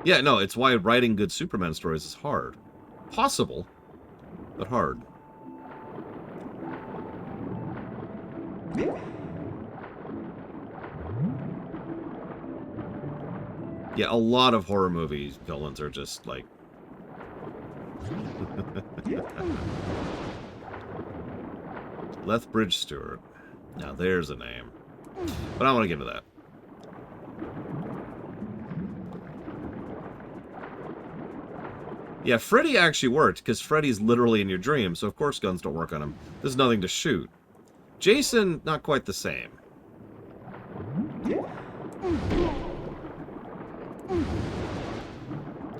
Yeah, no, it's why writing good Superman stories is hard. Possible, but hard. Yeah, a lot of horror movies villains are just like... Lethbridge Stewart. Now there's a name. But I don't want to get into that. Yeah, Freddy actually worked, because Freddy's literally in your dream, so of course guns don't work on him. There's nothing to shoot. Jason, not quite the same.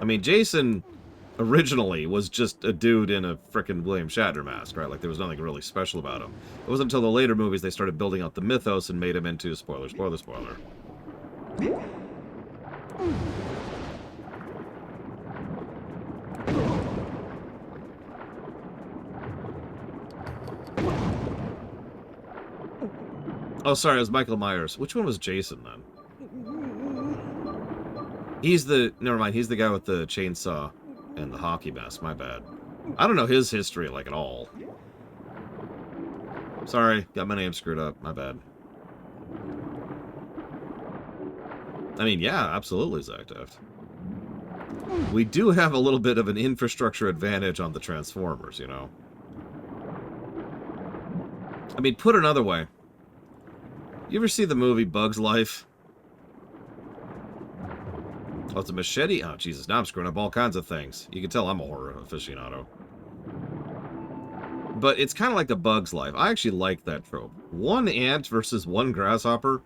I mean, Jason originally was just a dude in a frickin' William Shatner mask, right? Like, there was nothing really special about him. It wasn't until the later movies they started building out the mythos and made him into, spoiler, spoiler, spoiler. Oh, sorry, it was Michael Myers. Which one was Jason, then? He's the... Never mind, he's the guy with the chainsaw and the hockey mask. My bad. I don't know his history, like, at all. Sorry, got my name screwed up. My bad. I mean, yeah, absolutely, Zactaft. We do have a little bit of an infrastructure advantage on the Transformers, you know? I mean, put another way. You ever see the movie Bug's Life? Oh, it's a machete? Oh, Jesus, now I'm screwing up all kinds of things. You can tell I'm a horror aficionado. But it's kind of like the Bug's Life. I actually like that trope. One ant versus one grasshopper.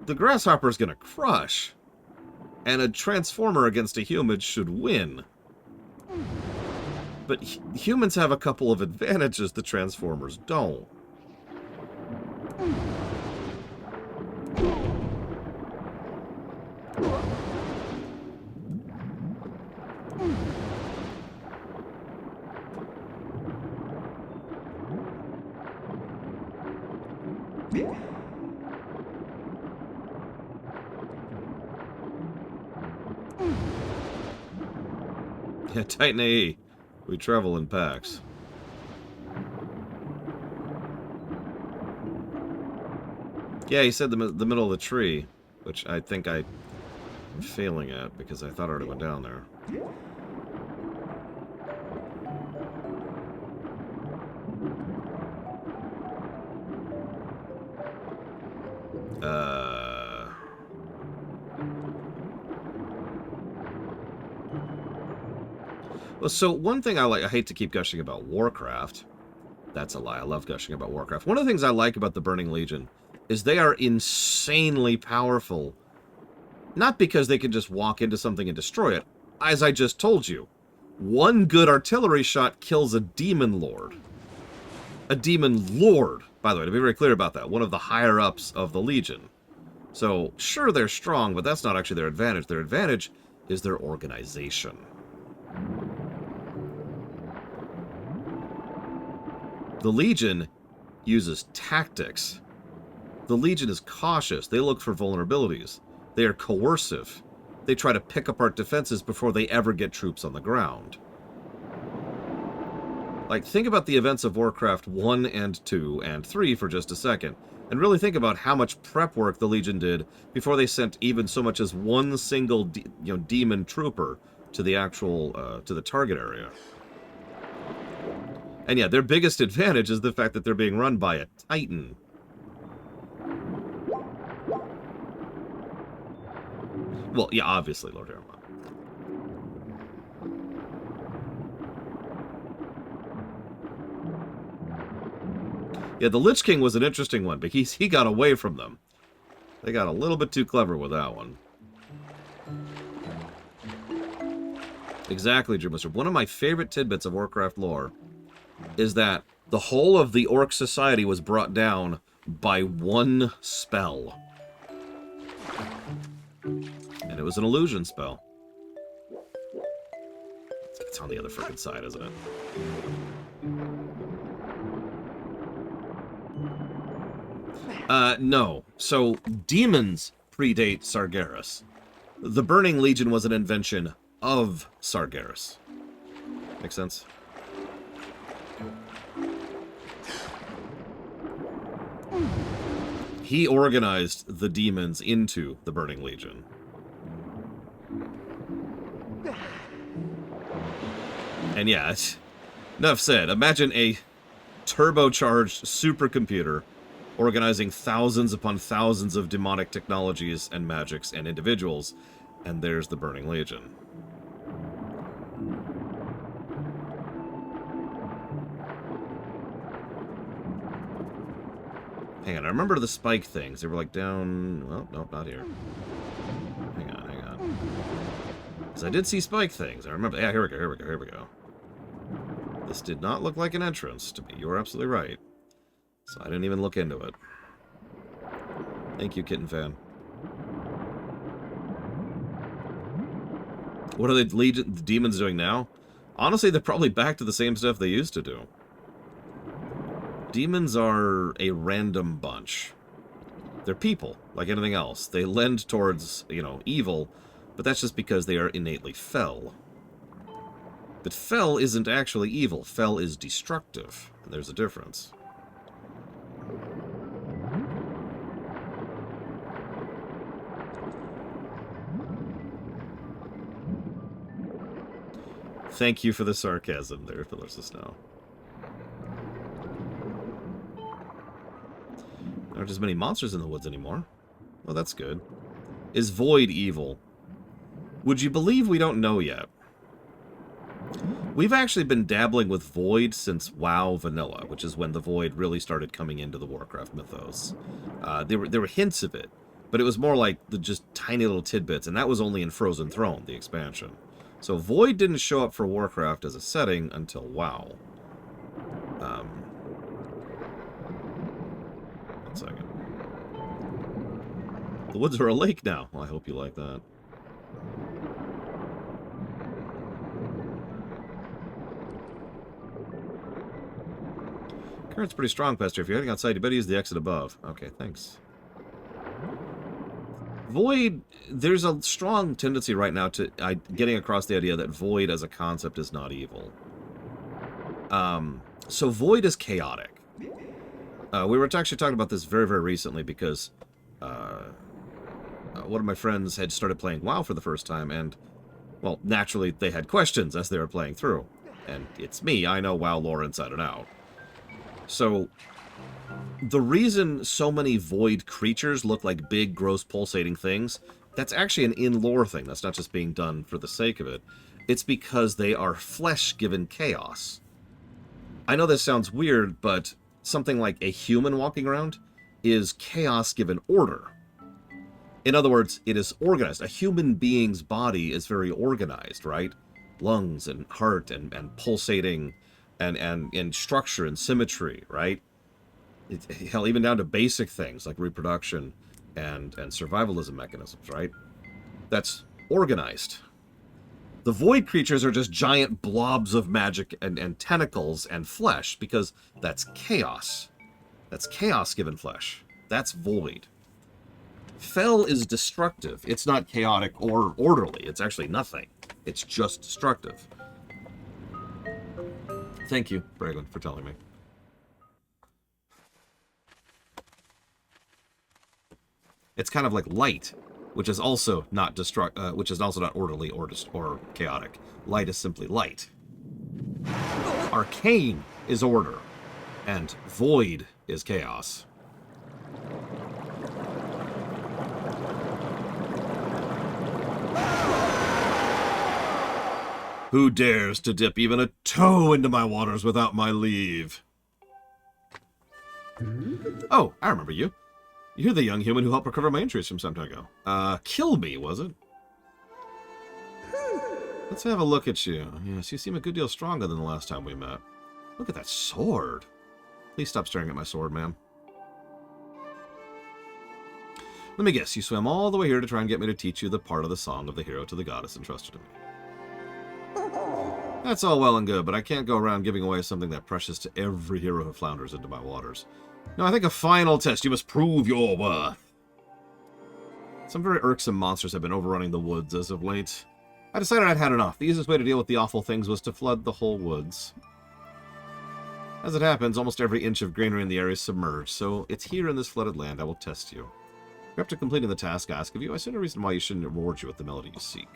The grasshopper's gonna crush. And a transformer against a human should win. But humans have a couple of advantages the transformers don't. Yeah, Titan AE. We travel in packs. Yeah, he said the middle of the tree, which I think I'm failing at because I thought I already went down there. Well, so one thing I hate to keep gushing about Warcraft. That's a lie. I love gushing about Warcraft. One of the things I like about the Burning Legion is they are insanely powerful. Not because they can just walk into something and destroy it. As I just told you, one good artillery shot kills a demon lord. A demon lord, by the way, to be very clear about that. One of the higher-ups of the Legion. So, sure, they're strong, but that's not actually their advantage. Their advantage is their organization. The Legion uses tactics. The Legion is cautious. They look for vulnerabilities. They are coercive. They try to pick apart defenses before they ever get troops on the ground. Like, think about the events of Warcraft 1 and 2 and 3 for just a second, and really think about how much prep work the Legion did before they sent even so much as one single demon trooper to the actual, to the target area. And yeah, their biggest advantage is the fact that they're being run by a Titan. Well, yeah, obviously, Lord Aramon. Yeah, the Lich King was an interesting one, but he got away from them. They got a little bit too clever with that one. Exactly, Drew Mister. One of my favorite tidbits of Warcraft lore is that the whole of the Orc society was brought down by one spell. And it was an illusion spell. It's on the other freaking side, isn't it? No. So, demons predate Sargeras. The Burning Legion was an invention of Sargeras. Make sense? He organized the demons into the Burning Legion. And yeah, enough said. Imagine a turbocharged supercomputer organizing thousands upon thousands of demonic technologies and magics and individuals, and there's the Burning Legion. Hang on, I remember the spike things. They were like down... Well, nope, not here. Hang on, hang on. Because I did see spike things. I remember... Yeah, here we go, here we go, here we go. This did not look like an entrance to me. You were absolutely right. So I didn't even look into it. Thank you, Kitten Fan. What are the demons doing now? Honestly, they're probably back to the same stuff they used to do. Demons are a random bunch. They're people, like anything else. They lend towards, you know, evil, but that's just because they are innately fell. But fell isn't actually evil. Fell is destructive. And there's a difference. Thank you for the sarcasm there, Pillars of Snow. There aren't as many monsters in the woods anymore. Well, that's good. Is Void evil? Would you believe we don't know yet? We've actually been dabbling with Void since WoW Vanilla, which is when the Void really started coming into the Warcraft mythos. There were hints of it, but it was more like the just tiny little tidbits, and that was only in Frozen Throne, the expansion. So Void didn't show up for Warcraft as a setting until WoW. One second. The woods are a lake now. Well, I hope you like that. Current's pretty strong, Pester. If you're heading outside, you better use the exit above. Okay, thanks. Void, there's a strong tendency right now to getting across the idea that Void as a concept is not evil. So Void is chaotic. We were actually talking about this very, very recently because one of my friends had started playing WoW for the first time, and, well, naturally they had questions as they were playing through. And it's me, I know WoW lore inside and out. So, the reason so many Void creatures look like big, gross, pulsating things, that's actually an in-lore thing. That's not just being done for the sake of it. It's because they are flesh-given chaos. I know this sounds weird, but something like a human walking around is chaos-given order. In other words, it is organized. A human being's body is very organized, right? Lungs and heart and pulsating and structure and symmetry, right? Hell, even down to basic things like reproduction and survivalism mechanisms, right? That's organized. The Void creatures are just giant blobs of magic and tentacles and flesh, because that's chaos. That's chaos-given flesh. That's Void. Fel is destructive. It's not chaotic or orderly. It's actually nothing. It's just destructive. Thank you, Braglin, for telling me. It's kind of like light, which is also not which is also not orderly or chaotic. Light is simply light. Arcane is order, and Void is chaos. Who dares to dip even a toe into my waters without my leave? Oh, I remember you. You're the young human who helped recover my injuries from some time ago. Kill me, was it? Let's have a look at you. Yes, you seem a good deal stronger than the last time we met. Look at that sword. Please stop staring at my sword, ma'am. Let me guess, you swam all the way here to try and get me to teach you the part of the song of the hero to the goddess entrusted to me. That's all well and good, but I can't go around giving away something that precious to every hero who flounders into my waters. No, I think a final test. You must prove your worth. Some very irksome monsters have been overrunning the woods as of late. I decided I'd had enough. The easiest way to deal with the awful things was to flood the whole woods. As it happens, almost every inch of greenery in the area is submerged, so it's here in this flooded land I will test you. After completing the task I ask of you, I see no reason why you shouldn't reward you with the melody you seek.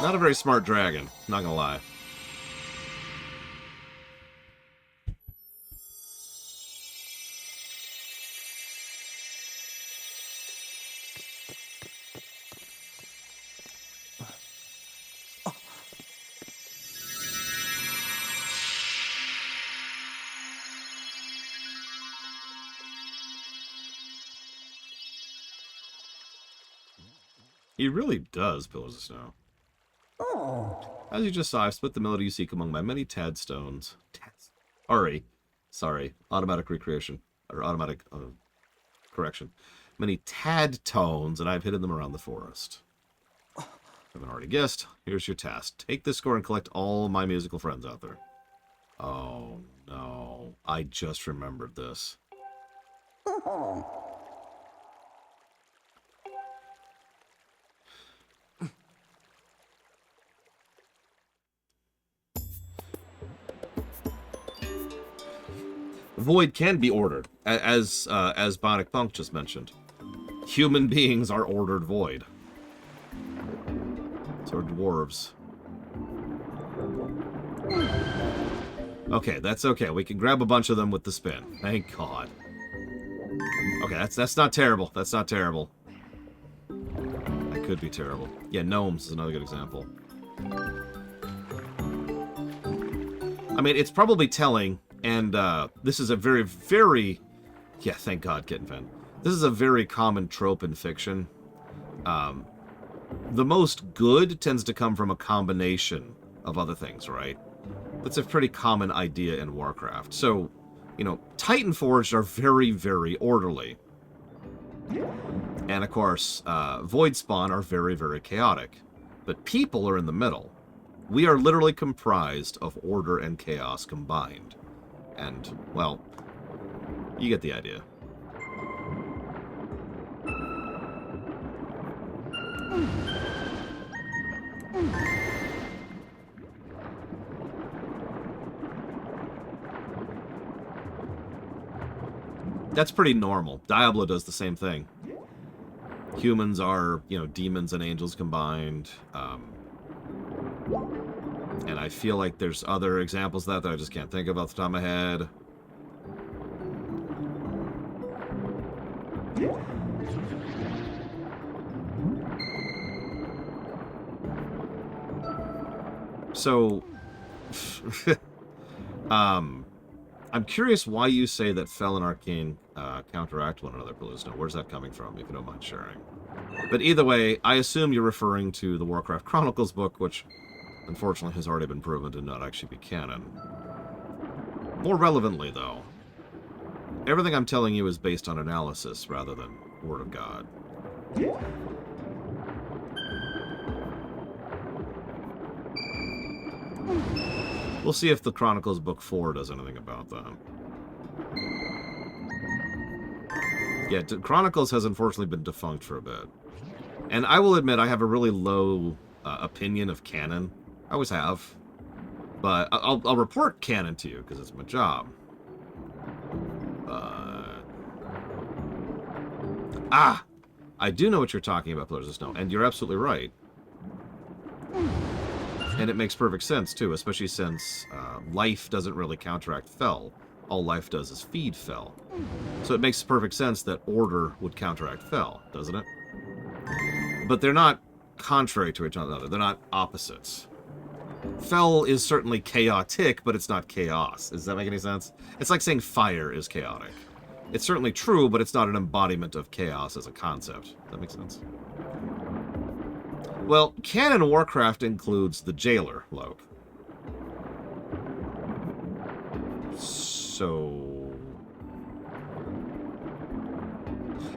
Not a very smart dragon, not gonna lie. He really does, Pillars of Snow. As you just saw, I've split the melody you seek among my many Tadstones. Sorry. Automatic recreation. Or automatic correction. Many Tadtones, and I've hidden them around the forest. If I haven't already guessed, here's your task. Take this score and collect all my musical friends out there. Oh, no. I just remembered this. Void can be ordered, as Bionic Punk just mentioned. Human beings are ordered void. So are dwarves. Okay, that's okay. We can grab a bunch of them with the spin. Thank God. Okay, that's not terrible. That's not terrible. That could be terrible. Yeah, gnomes is another good example. I mean, it's probably telling, and this is a very, very... Yeah, thank God, Kitten Fan. This is a very common trope in fiction. The most good tends to come from a combination of other things, right? That's a pretty common idea in Warcraft. So, you know, Titanforged are very, very orderly. And, of course, Voidspawn are very, very chaotic. But people are in the middle. We are literally comprised of order and chaos combined. And, well, you get the idea. That's pretty normal. Diablo does the same thing. Humans are, you know, demons and angels combined. And I feel like there's other examples of that I just can't think of off the top of my head. So, I'm curious why you say that Fel and Arcane counteract one another, Paluzno. Where's that coming from, if you don't mind sharing? But either way, I assume you're referring to the Warcraft Chronicles book, which unfortunately has already been proven to not actually be canon. More relevantly, though, everything I'm telling you is based on analysis rather than Word of God. We'll see if the Chronicles Book 4 does anything about that. Yeah, Chronicles has unfortunately been defunct for a bit. And I will admit, I have a really low opinion of canon. I always have. But I'll report canon to you, because it's my job. I do know what you're talking about, Pillars of Snow, and you're absolutely right. And it makes perfect sense, too, especially since life doesn't really counteract Fel. All life does is feed Fel. So it makes perfect sense that order would counteract Fel, doesn't it? But they're not contrary to each other. They're not opposites. Fel is certainly chaotic, but it's not chaos. Does that make any sense? It's like saying fire is chaotic. It's certainly true, but it's not an embodiment of chaos as a concept. That makes sense. Well, canon Warcraft includes the Jailer, Loke. So...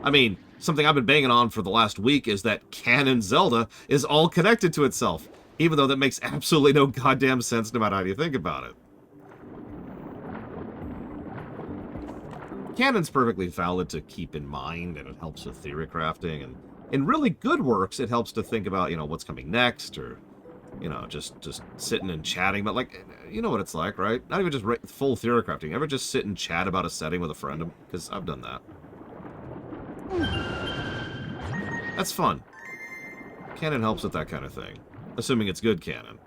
I mean, something I've been banging on for the last week is that canon Zelda is all connected to itself, even though that makes absolutely no goddamn sense no matter how you think about it. Canon's perfectly valid to keep in mind, and it helps with theory crafting, and in really good works, it helps to think about, you know, what's coming next, or, you know, just sitting and chatting. But, like, you know what it's like, right? Not even just full theory crafting. Ever just sit and chat about a setting with a friend? Because I've done that. That's fun. Canon helps with that kind of thing. Assuming it's good canon.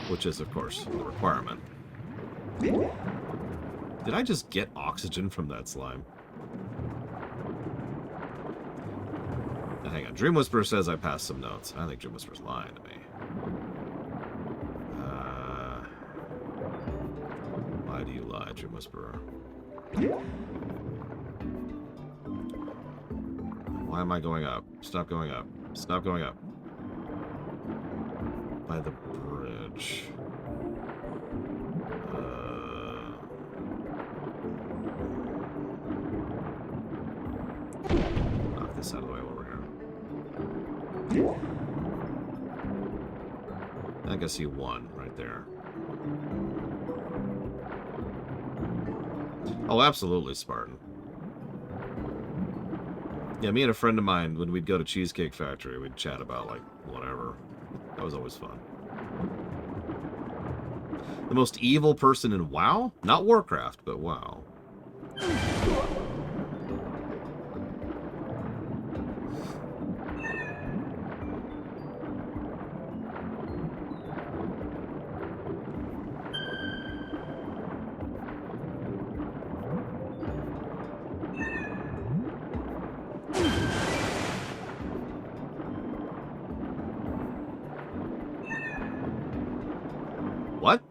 Which is, of course, the requirement. Did I just get oxygen from that slime? Hang on. Dream Whisperer says I passed some notes. I think Dream Whisperer's lying to me. Why do you lie, Dream Whisperer? Why am I going up? Stop going up. Stop going up. By the bridge. Knock this out of the way while we're here. I can see one right there. Oh, absolutely, Spartan. Yeah, me and a friend of mine, when we'd go to Cheesecake Factory, we'd chat about, like, whatever. That was always fun. The most evil person in WoW? Not Warcraft, but WoW. What?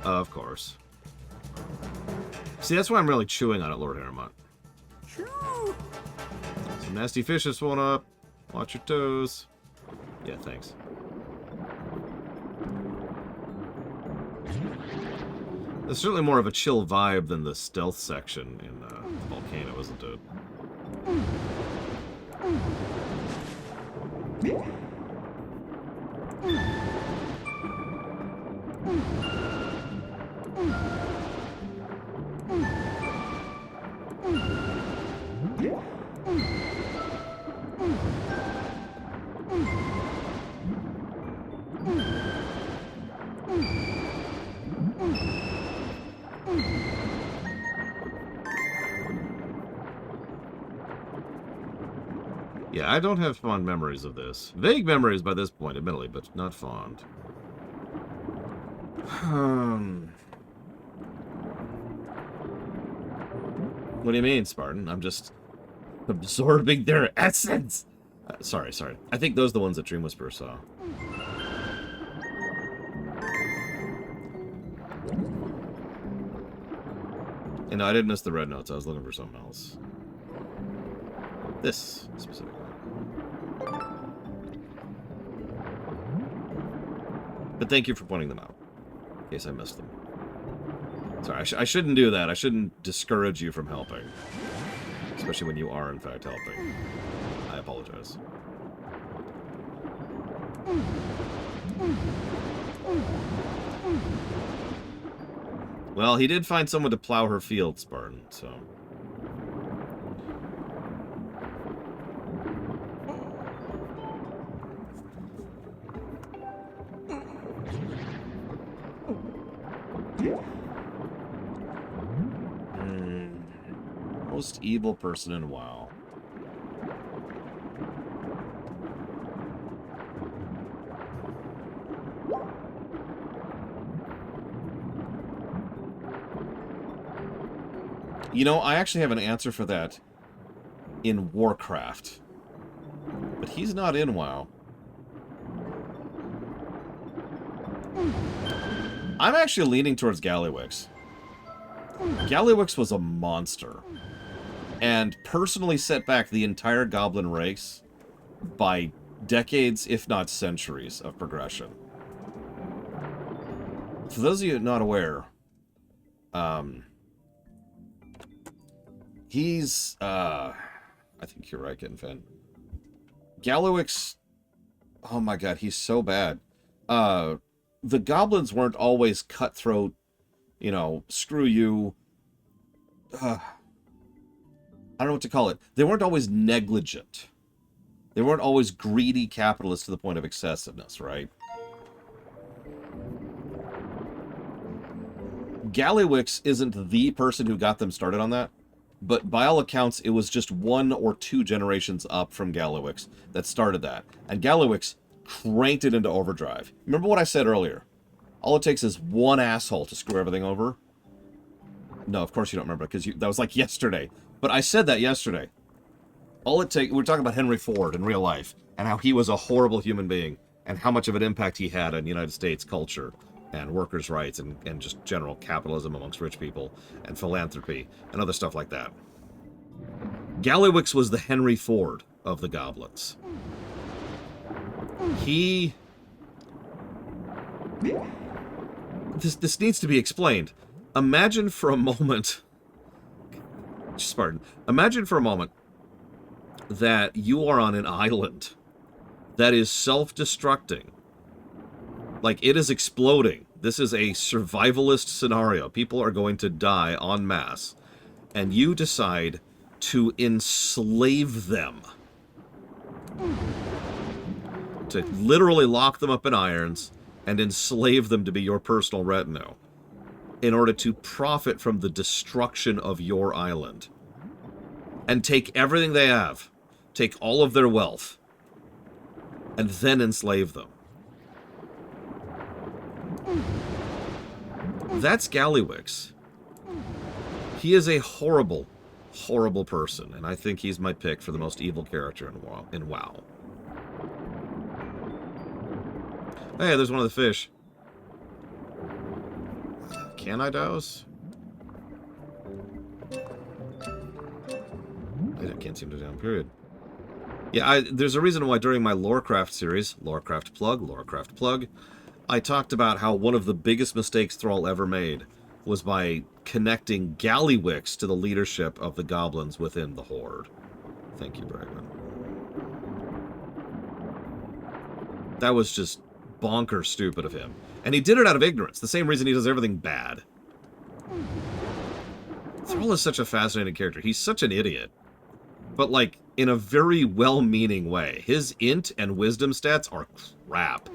Of course. See, that's why I'm really chewing on it, Lord Haremont. Some nasty fish just swollen up. Watch your toes. Yeah, thanks. There's certainly more of a chill vibe than the stealth section in Volcano, isn't it? Yeah, I don't have fond memories of this. Vague memories by this point, admittedly, but not fond. What do you mean, Spartan? I'm just absorbing their essence! Sorry. I think those are the ones that Dream Whisperer saw. And no, I didn't miss the red notes. I was looking for something else. This, specifically. But thank you for pointing them out, in case I missed them. Sorry, I shouldn't do that. I shouldn't discourage you from helping. Especially when you are, in fact, helping. I apologize. Well, he did find someone to plow her field, Spartan, so... Most evil person in WoW. You know, I actually have an answer for that in Warcraft. But he's not in WoW. I'm actually leaning towards Gallywix. Gallywix was a monster. And personally set back the entire Goblin race by decades, if not centuries, of progression. For those of you not aware, he's, I think you're right, Getting Fan. Gallywix, oh my god, he's so bad. The Goblins weren't always cutthroat, you know, screw you, I don't know what to call it. They weren't always negligent. They weren't always greedy capitalists to the point of excessiveness, right? Gallywix isn't the person who got them started on that, but by all accounts, it was just 1 or 2 generations up from Gallywix that started that. And Gallywix cranked it into overdrive. Remember what I said earlier? All it takes is one asshole to screw everything over. No, of course you don't remember, because that was like yesterday. But I said that yesterday. All it takes... We're talking about Henry Ford in real life, and how he was a horrible human being. and how much of an impact he had on United States culture and workers' rights and just general capitalism amongst rich people and philanthropy and other stuff like that. Gallywix was the Henry Ford of the goblins. This needs to be explained. Imagine for a moment... Imagine for a moment that you are on an island that is self-destructing. Like, it is exploding. This is a survivalist scenario. People are going to die en masse. And you decide to enslave them. To literally lock them up in irons and enslave them to be your personal retinue in order to profit from the destruction of your island. And take everything they have. Take all of their wealth. And then enslave them. That's Gallywix. He is a horrible, horrible person, and I think he's my pick for the most evil character in WoW. Hey, there's one of the fish. Can I douse? I can't seem to down, period. Yeah, there's a reason why during my Lorecraft series, Lorecraft plug, I talked about how one of the biggest mistakes Thrall ever made was by connecting Gallywix to the leadership of the goblins within the Horde. Thank you, Bregman. That was just bonkers stupid of him. And he did it out of ignorance, the same reason he does everything bad. Thrall is such a fascinating character. He's such an idiot. But, like, in a very well-meaning way. His int and wisdom stats are crap.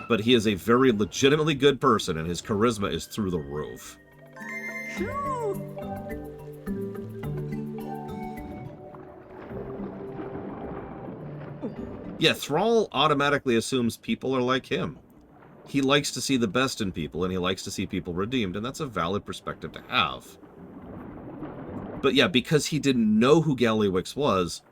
But he is a very legitimately good person, and his charisma is through the roof. Yeah, Thrall automatically assumes people are like him. He likes to see the best in people, and he likes to see people redeemed, and that's a valid perspective to have. But yeah, because he didn't know who Gallywix was,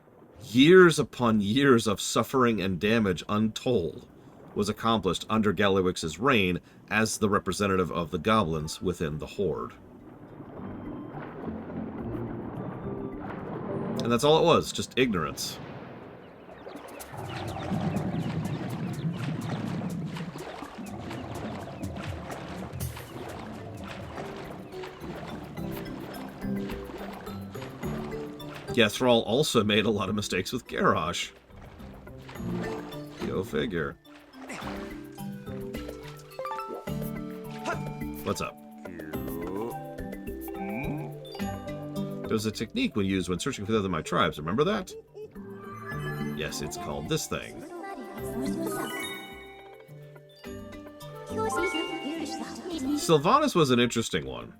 years upon years of suffering and damage untold was accomplished under Gallywix's reign as the representative of the goblins within the Horde. And that's all it was, just ignorance. Yeah, Thrall also made a lot of mistakes with Garrosh. Go figure. What's up? There's a technique we use when searching for the other my tribes. Remember that? Yes, it's called this thing. Sylvanas was an interesting one.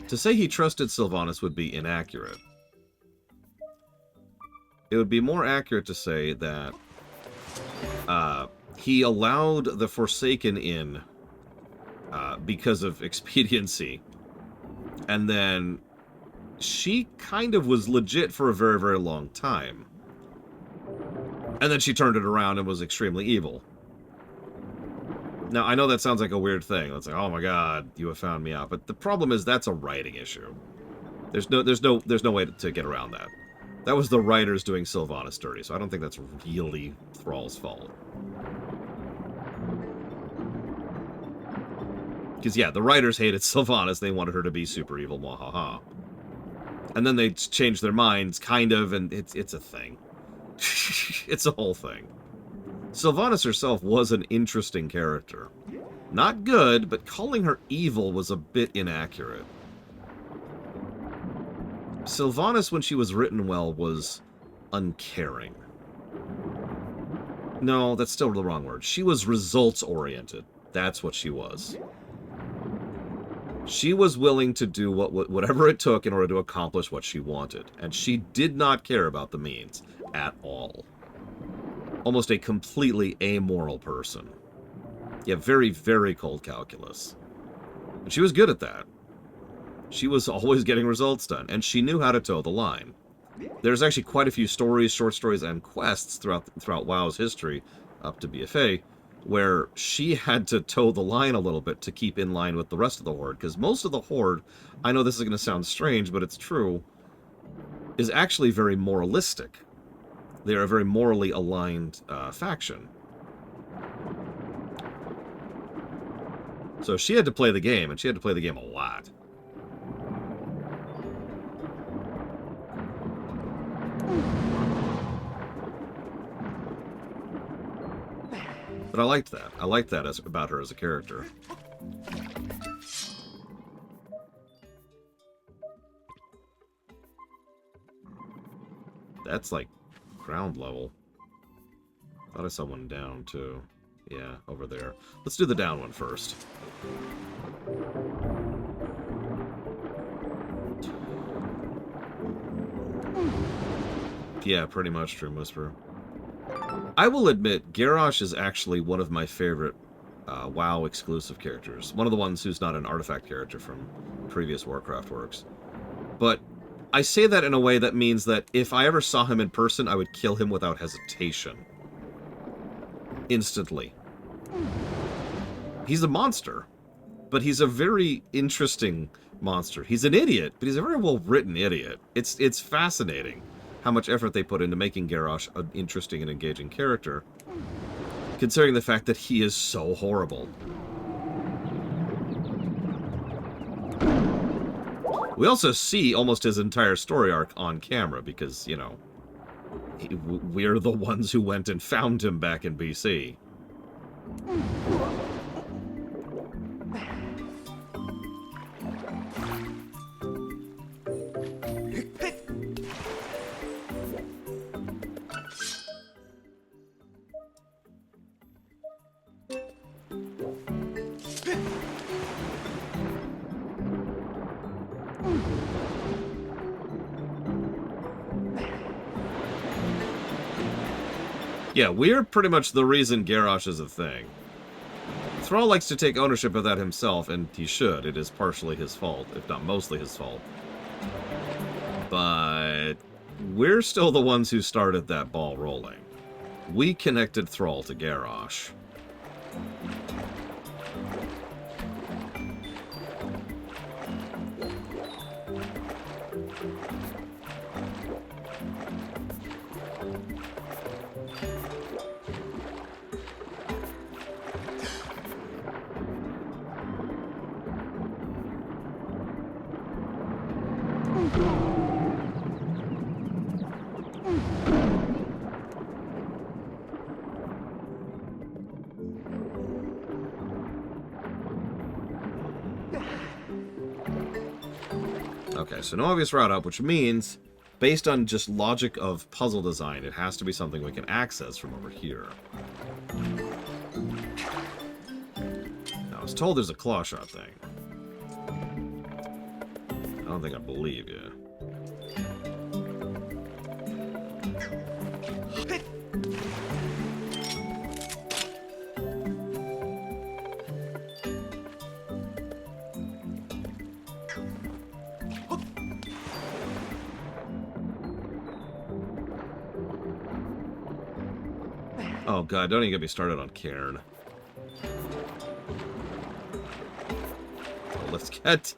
To say he trusted Sylvanas would be inaccurate. It would be more accurate to say that he allowed the Forsaken in because of expediency. And then she kind of was legit for a very, very long time. And then she turned it around and was extremely evil. Now, I know that sounds like a weird thing. It's like, oh my god, you have found me out. But the problem is that's a writing issue. There's no way to get around that. That was the writers doing Sylvanas dirty, so I don't think that's really Thrall's fault. Because, yeah, the writers hated Sylvanas. They wanted her to be super evil, mwahaha. And then they changed their minds, kind of, and it's a thing. It's a whole thing. Sylvanas herself was an interesting character. Not good, but calling her evil was a bit inaccurate. Sylvanas, when she was written well, was uncaring. No, that's still the wrong word. She was results-oriented. That's what she was. She was willing to do whatever it took in order to accomplish what she wanted. And she did not care about the means at all. Almost a completely amoral person. Yeah, very, very cold calculus. And she was good at that. She was always getting results done, and she knew how to toe the line. there's actually quite a few stories, short stories, and quests throughout WoW's history, up to BFA, where she had to toe the line a little bit to keep in line with the rest of the Horde, because most of the Horde, I know this is going to sound strange, but it's true, is actually very moralistic. They are a very morally aligned faction. So she had to play the game, and she had to play the game a lot. But I liked that. I liked that about her as a character. That's like ground level. Thought I saw one down too. Yeah, over there. Let's do the down one first. Yeah, pretty much, Dream Whisperer. I will admit, Garrosh is actually one of my favorite WoW exclusive characters. One of the ones who's not an artifact character from previous Warcraft works. But I say that in a way that means that if I ever saw him in person, I would kill him without hesitation. Instantly. He's a monster, but he's a very interesting monster. He's an idiot, but he's a very well-written idiot. It's fascinating how much effort they put into making Garrosh an interesting and engaging character, considering the fact that he is so horrible. We also see almost his entire story arc on camera because, you know, we're the ones who went and found him back in BC. Yeah, we're pretty much the reason Garrosh is a thing. Thrall likes to take ownership of that himself, and he should. It is partially his fault, if not mostly his fault. But we're still the ones who started that ball rolling. We connected Thrall to Garrosh. Okay, so no obvious route up, which means, based on just logic of puzzle design, it has to be something we can access from over here. Now, I was told there's a claw shot thing. I don't think I believe you. Oh god, don't even get me started on Cairn. Oh, let's get...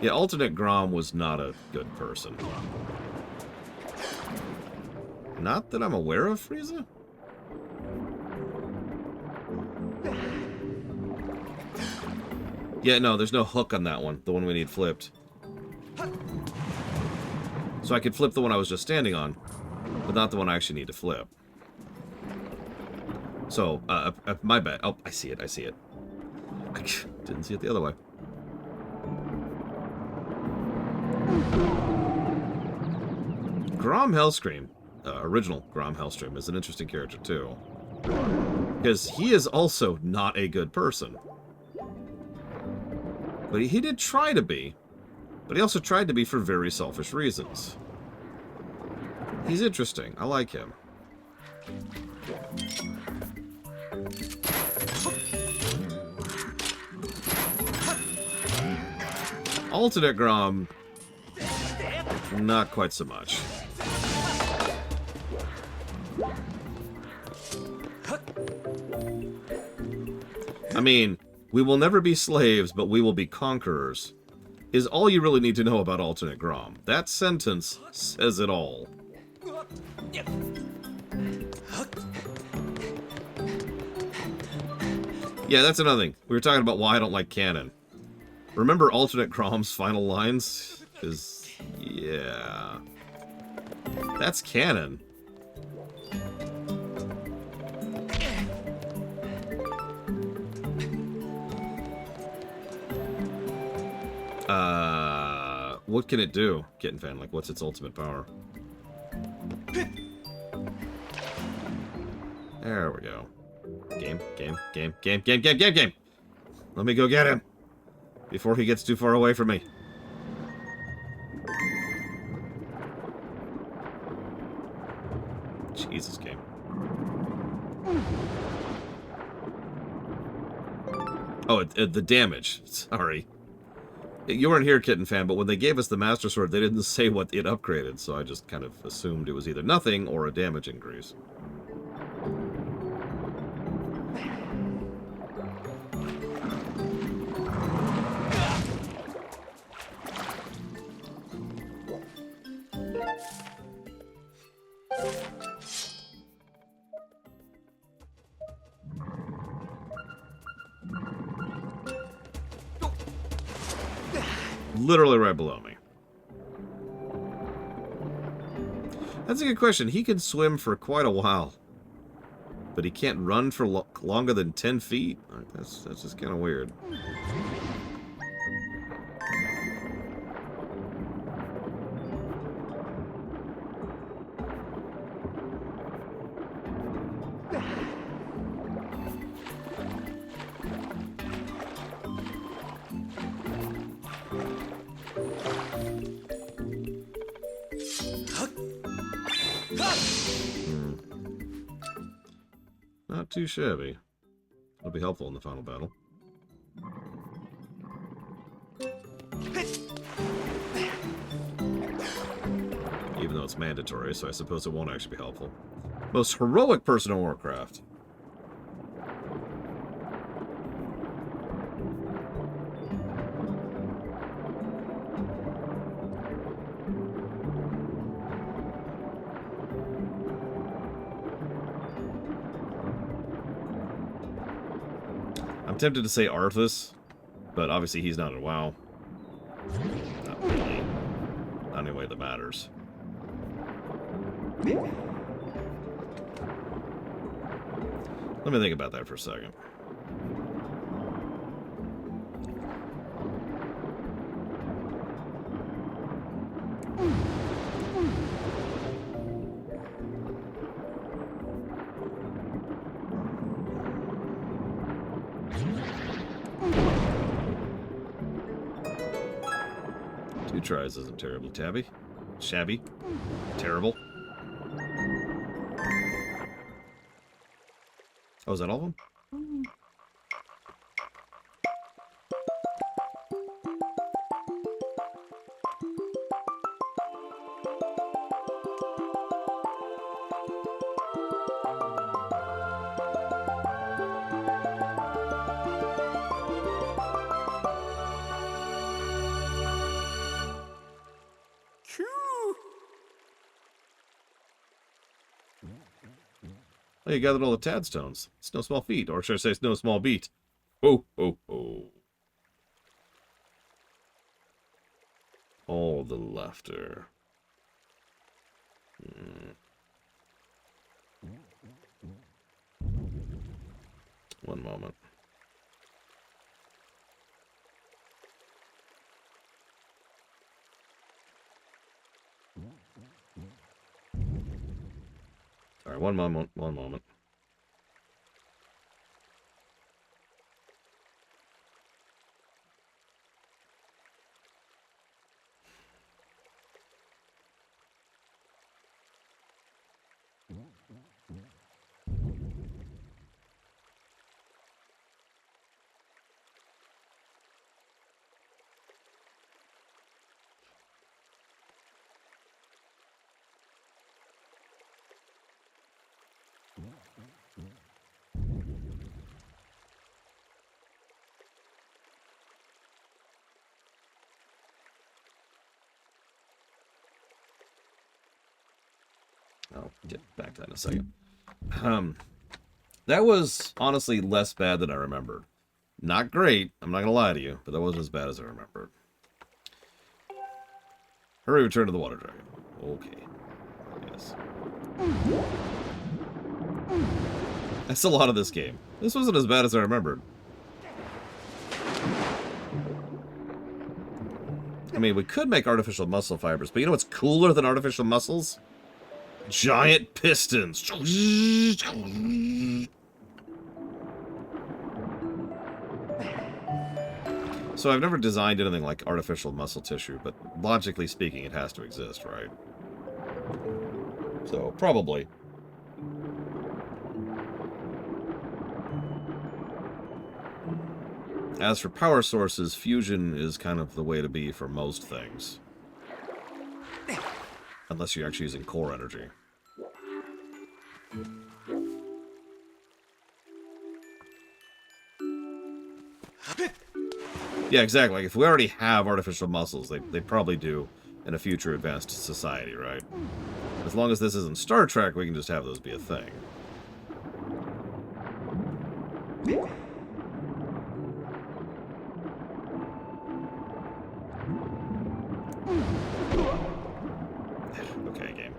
Yeah, alternate Grom was not a good person. Not that I'm aware of, Frieza? Yeah, no, there's no hook on that one. The one we need flipped. So I could flip the one I was just standing on, but not the one I actually need to flip. So, my bad. Oh, I see it, I see it. I didn't see it the other way. Grom Hellscream, original Grom Hellscream, is an interesting character too. Because he is also not a good person. But he did try to be. But he also tried to be for very selfish reasons. He's interesting. I like him. Alternate Grom, not quite so much. I mean, we will never be slaves, but we will be conquerors, is all you really need to know about Alternate Grom. That sentence says it all. Yeah, that's another thing. We were talking about why I don't like canon. Remember Alternate Grom's final lines? Because, yeah. That's canon. What can it do? Kitten Fan, like, what's its ultimate power? There we go. Game. Let me go get him before he gets too far away from me. Jesus, game. Oh, the damage. Sorry. You weren't here, Kitten Fan, but when they gave us the Master Sword, they didn't say what it upgraded, so I just kind of assumed it was either nothing or a damage increase. Literally right below me. That's a good question. He can swim for quite a while, but he can't run for longer than 10 feet? That's just kind of weird. Not too shabby. It'll be helpful in the final battle. Even though it's mandatory, so I suppose it won't actually be helpful. Most heroic person in Warcraft. I'm tempted to say Arthas, but obviously he's not in WoW. Not really. Not in any way that matters. Let me think about that for a second. Two tries isn't terribly shabby. Terrible. Oh, is that all of them? Oh, you gathered all the Tadstones. It's no small feat, or should I say it's no small beat. Oh, oh, oh. All the laughter. One moment. Sorry, one moment. I'll get back to that in a second. That was honestly less bad than I remembered. Not great, I'm not gonna lie to you, but that wasn't as bad as I remembered. Hurry, return to the water dragon. Okay. Yes. That's a lot of this game. This wasn't as bad as I remembered. I mean, we could make artificial muscle fibers, but you know what's cooler than artificial muscles? Giant pistons. So I've never designed anything like artificial muscle tissue, but logically speaking, it has to exist, right? So, probably. As for power sources, fusion is kind of the way to be for most things. Unless you're actually using core energy. Yeah, exactly. Like, if we already have artificial muscles, they probably do in a future advanced society, right? As long as this isn't Star Trek, we can just have those be a thing. Okay, game.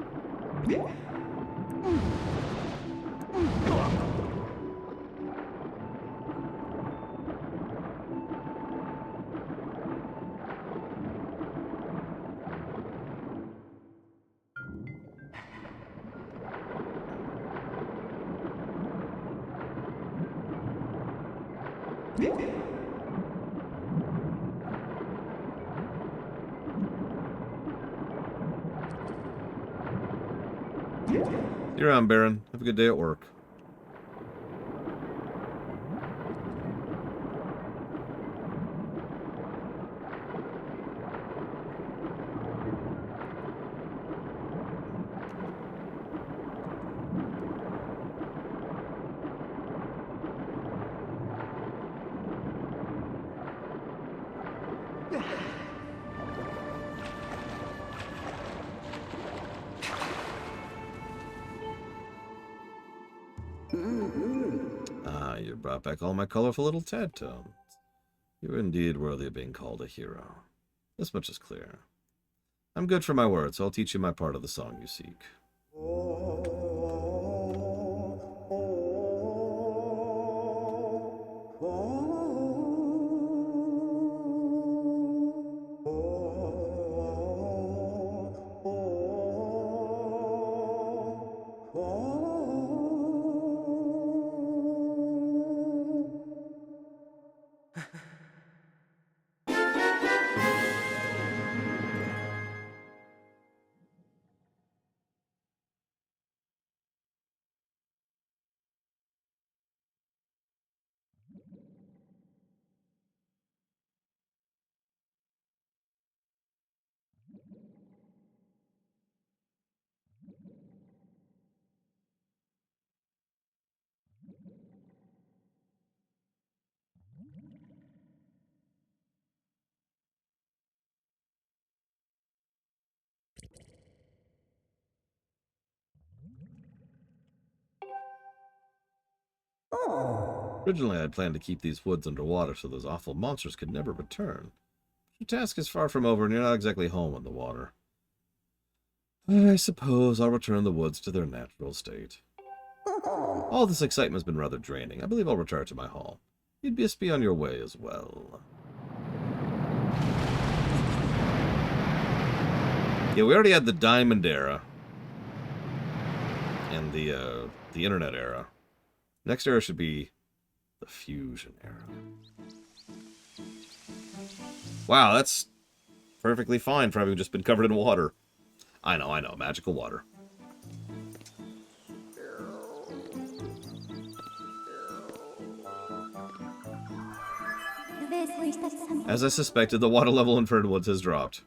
You're on, Baron. Have a good day at work. Ah, you brought back all my colorful little Tadtones. You're indeed worthy of being called a hero. This much is clear. I'm good for my word, so I'll teach you my part of the song you seek. Originally, I'd planned to keep these woods underwater so those awful monsters could never return. Your task is far from over, and you're not exactly home in the water. I suppose I'll return the woods to their natural state. All this excitement's been rather draining. I believe I'll retire to my hall. You'd best be on your way as well. Yeah, we already had the Diamond Era. And the Internet Era. Next era should be the Fusion Era. Wow, that's perfectly fine for having just been covered in water. I know, magical water. As I suspected, the water level in Faron Woods has dropped.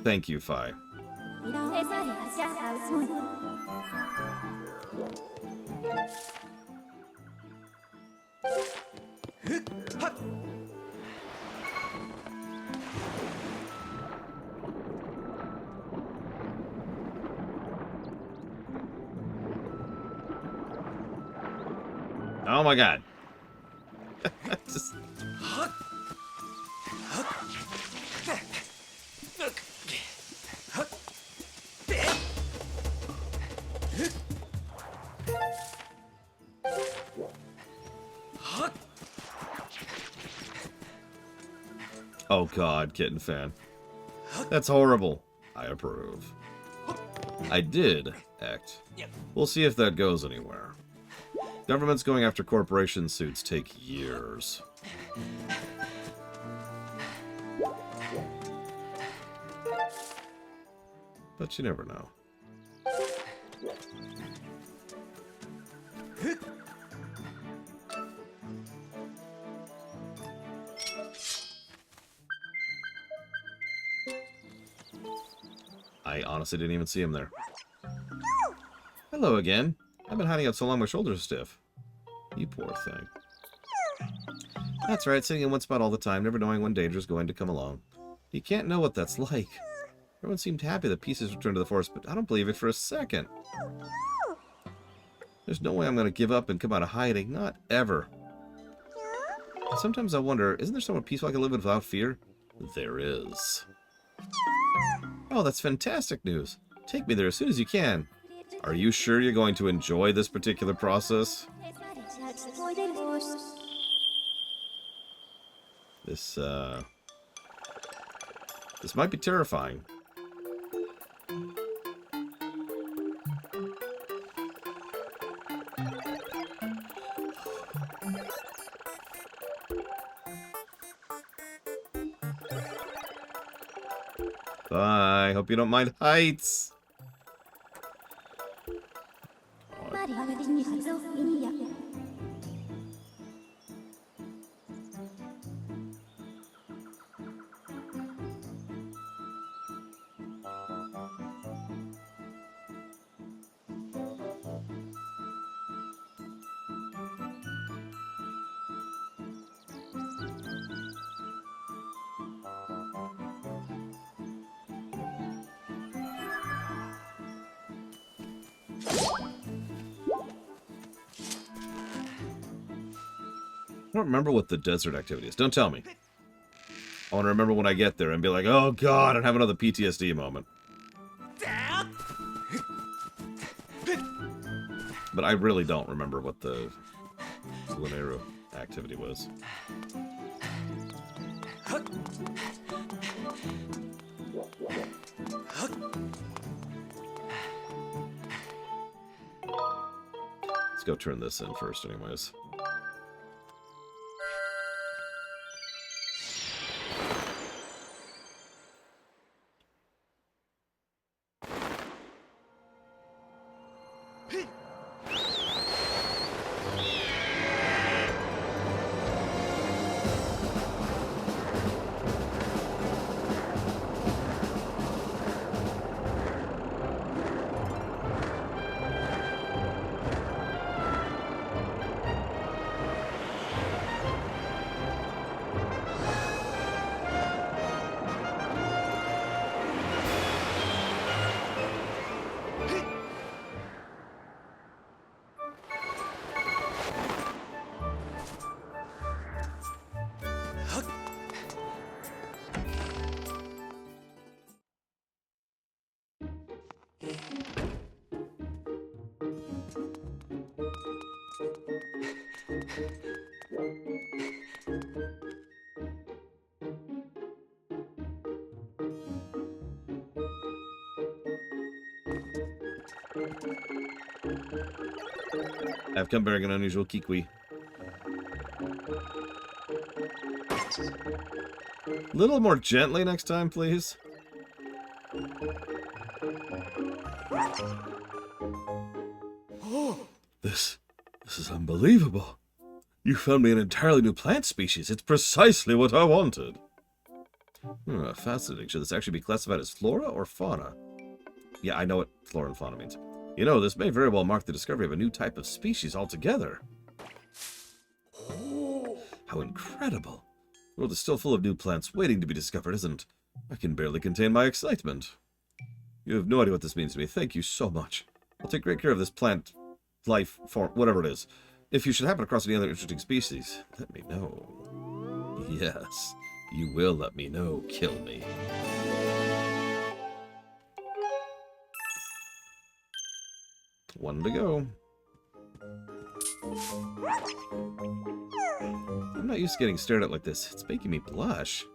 Thank you, Fi. Oh my god. Just... Oh god, kitten fan. That's horrible. I approve. I did act. We'll see if that goes anywhere. Governments going after corporation suits take years. But you never know. I honestly didn't even see him there. Hello again. I've been hiding out so long my shoulders are stiff. You poor thing. That's right, sitting in one spot all the time, never knowing when danger is going to come along. You can't know what that's like. Everyone seemed happy that pieces returned to the forest, but I don't believe it for a second. There's no way I'm going to give up and come out of hiding. Not ever. Sometimes I wonder, isn't there somewhere peaceful I can live in without fear? There is. Oh, that's fantastic news. Take me there as soon as you can. Are you sure you're going to enjoy this particular process? This might be terrifying. Bye. Hope you don't mind heights. I don't remember what the desert activity is. Don't tell me. I want to remember when I get there and be like, oh god, and have another PTSD moment. But I really don't remember what the Lineru activity was. Let's go turn this in first anyways. I've come bearing an unusual kikwi. A little more gently next time, please. Oh, this is unbelievable. You found me an entirely new plant species. It's precisely what I wanted. Fascinating. Should this actually be classified as flora or fauna? Yeah, I know what flora and fauna means. You know, this may very well mark the discovery of a new type of species altogether. Oh, how incredible. The world is still full of new plants waiting to be discovered, isn't it? I can barely contain my excitement. You have no idea what this means to me. Thank you so much. I'll take great care of this plant, life, form, whatever it is. If you should happen across any other interesting species, let me know. Yes, you will let me know. Kill me. One to go. I'm not used to getting stared at like this. It's making me blush.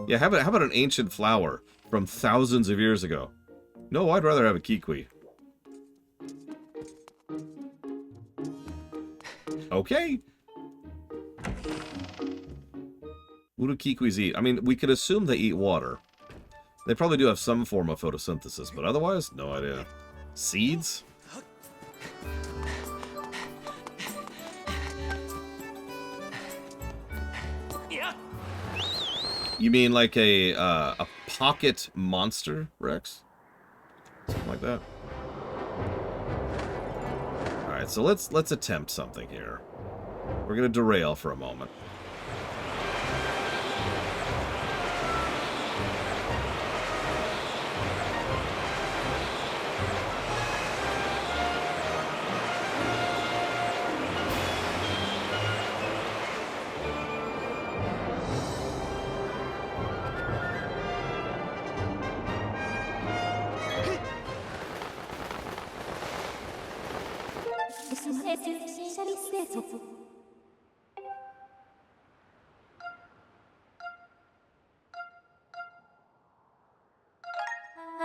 Yeah, how about an ancient flower from thousands of years ago? No, I'd rather have a kiwi. Okay. What do kiwis eat? I mean, we could assume they eat water. They probably do have some form of photosynthesis, but otherwise, no idea. Seeds? You mean like a pocket monster, Rex? Something like that. All right, so let's attempt something here. We're gonna derail for a moment.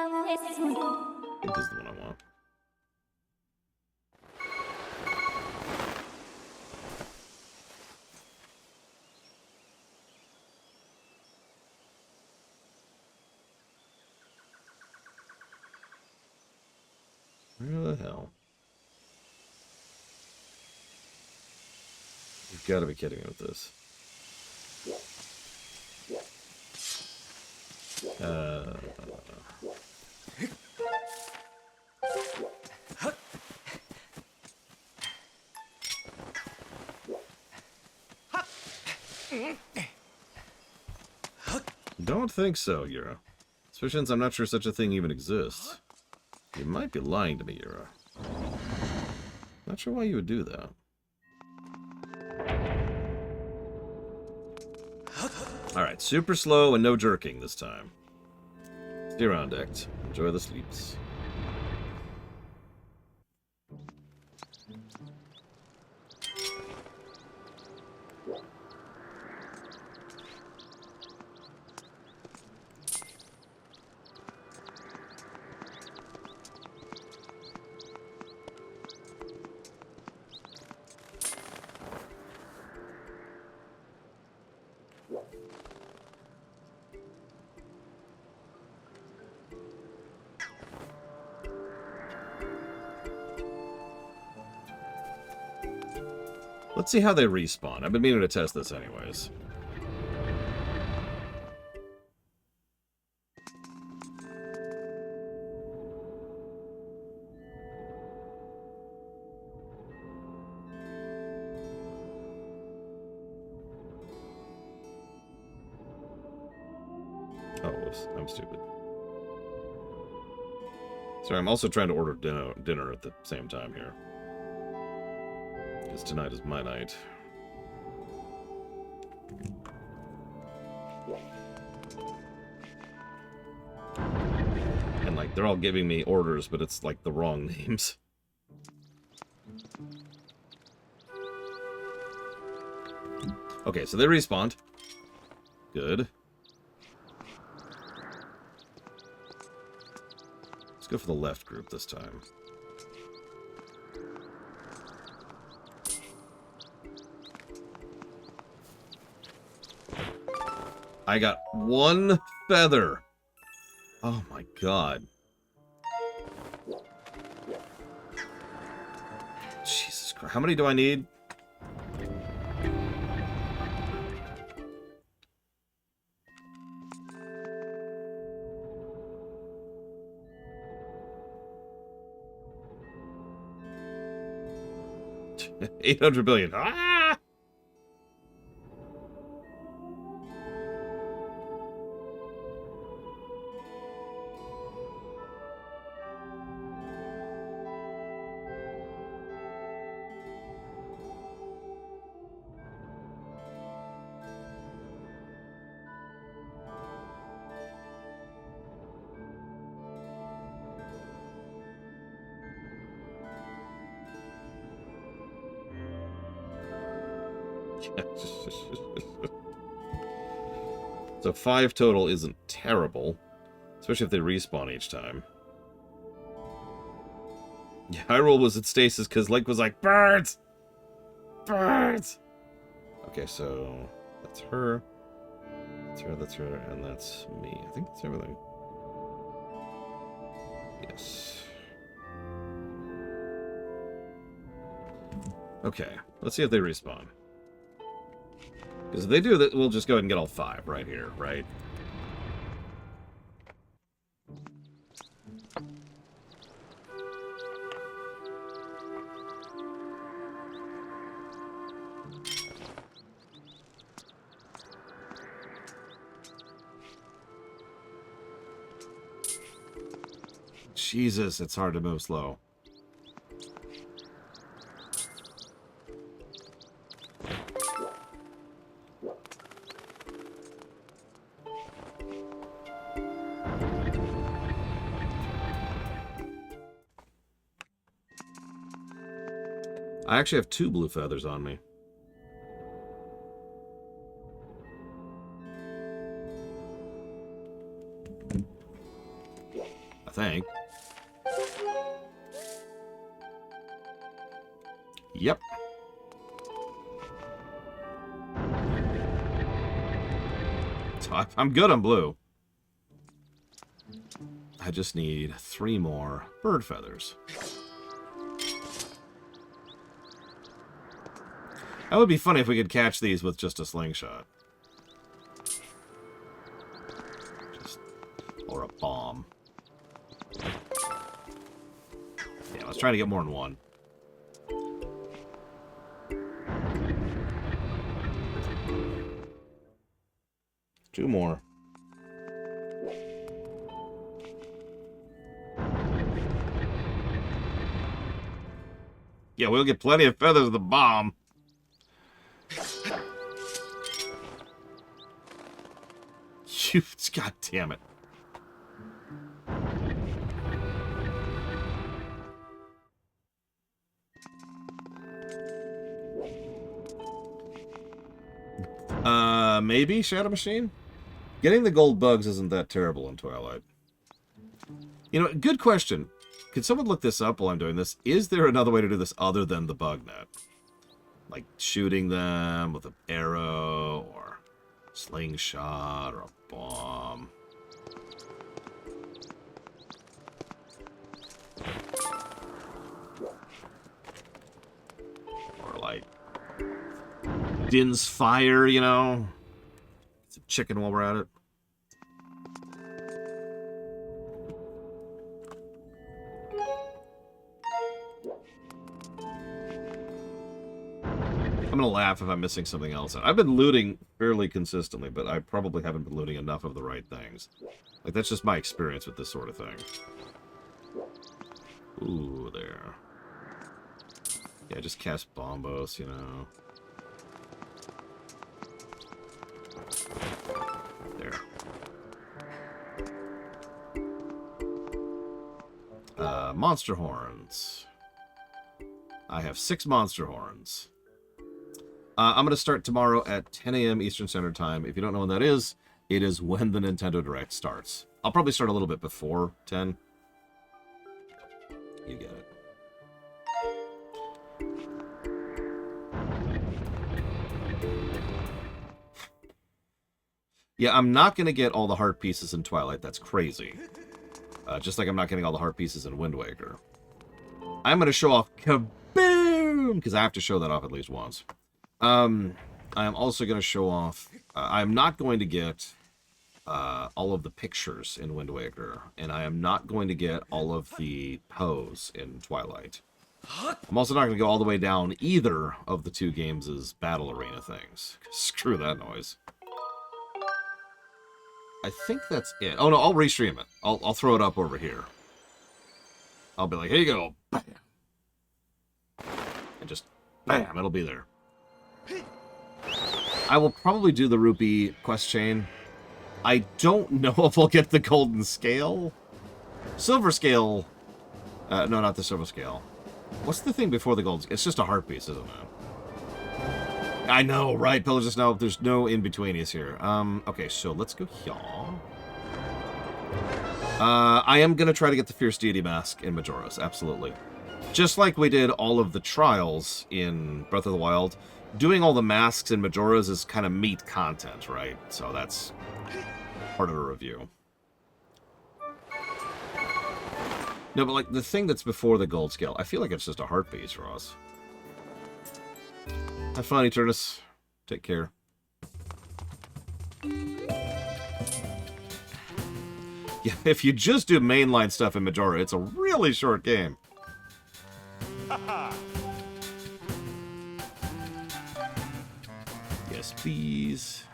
I think this is the one I want. Where the hell? You've got to be kidding me with this. Don't think so, Yura. Especially since I'm not sure such a thing even exists. You might be lying to me, Yura. Not sure why you would do that. Alright, super slow and no jerking this time. Steer on deck. Enjoy the sleeps. Let's see how they respawn. I've been meaning to test this anyways. Oh, whoops. I'm stupid. Sorry, I'm also trying to order dinner at the same time here. Because tonight is my night. And, like, they're all giving me orders, but it's, like, the wrong names. Okay, so they respawned. Good. Let's go for the left group this time. I got one feather. Oh my god. Jesus Christ. How many do I need? $800 billion. Ah! So 5 total isn't terrible, especially if they respawn each time. Yeah, Hyrule was at stasis because Link was like, birds! Birds! Okay, so that's her. That's her, and that's me. I think that's everything. Yes. Okay, let's see if they respawn. Because if they do, that we'll just go ahead and get all 5 right here, right? Jesus, it's hard to move slow. I actually have 2 blue feathers on me. I think. Yep. So I'm good on blue. I just need 3 more bird feathers. That would be funny if we could catch these with just a slingshot. Or a bomb. Yeah, I was trying to get more than 1. Two more. Yeah, we'll get plenty of feathers of the bomb. You, God damn it. Maybe Shadow Machine? Getting the gold bugs isn't that terrible in Twilight. You know, good question. Could someone look this up while I'm doing this? Is there another way to do this other than the bug net? Like shooting them with an arrow, or slingshot, or a bomb. Or like Din's fire, you know? Some chicken while we're at it. I'm gonna laugh if I'm missing something else. I've been looting fairly consistently, but I probably haven't been looting enough of the right things. Like, that's just my experience with this sort of thing. Ooh, there. Yeah, just cast Bombos, you know. There. Monster horns. I have 6 monster horns. I'm going to start tomorrow at 10 a.m. Eastern Standard Time. If you don't know when that is, it is when the Nintendo Direct starts. I'll probably start a little bit before 10. You get it. Yeah, I'm not going to get all the heart pieces in Twilight. That's crazy. Just like I'm not getting all the heart pieces in Wind Waker. I'm going to show off Kaboom! Because I have to show that off at least once. I am also going to show off... I'm not going to get all of the pictures in Wind Waker. And I am not going to get all of the pose in Twilight. I'm also not going to go all the way down either of the 2 games' battle arena things. Screw that noise. I think that's it. Oh, no, I'll restream it. I'll throw it up over here. I'll be like, here you go. Bam. And just, bam, it'll be there. I will probably do the Rupee quest chain. I don't know if I'll get the golden scale. Silver scale. No, not the silver scale. What's the thing before the gold? It's just a heart piece, isn't it? I know, right? Pillagers, no, there's no in-betweenies here. Okay, so let's go here. I am going to try to get the Fierce Deity Mask in Majora's, absolutely. Just like we did all of the trials in Breath of the Wild, doing all the masks in Majora's is kind of meat content, right? So that's part of a review. No, but like the thing that's before the gold scale, I feel like it's just a heartbeat for us. Have fun, Eternus. Take care. Yeah, if you just do mainline stuff in Majora, it's a really short game. Yes, please.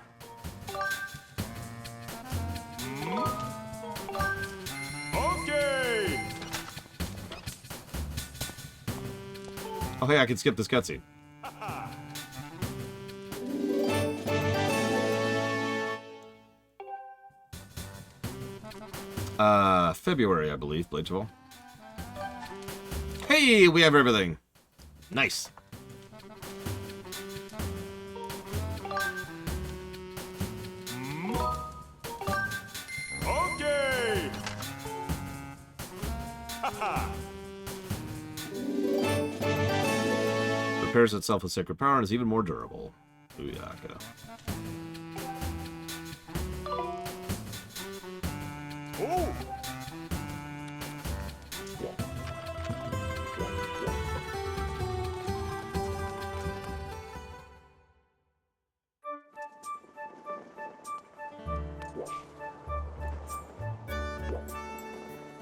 Okay. Oh, hey, I can skip this cutscene. February, I believe, Bladeville. Hey, we have everything. Nice. Okay. Repairs itself with sacred power and is even more durable. Booyaka. Oh.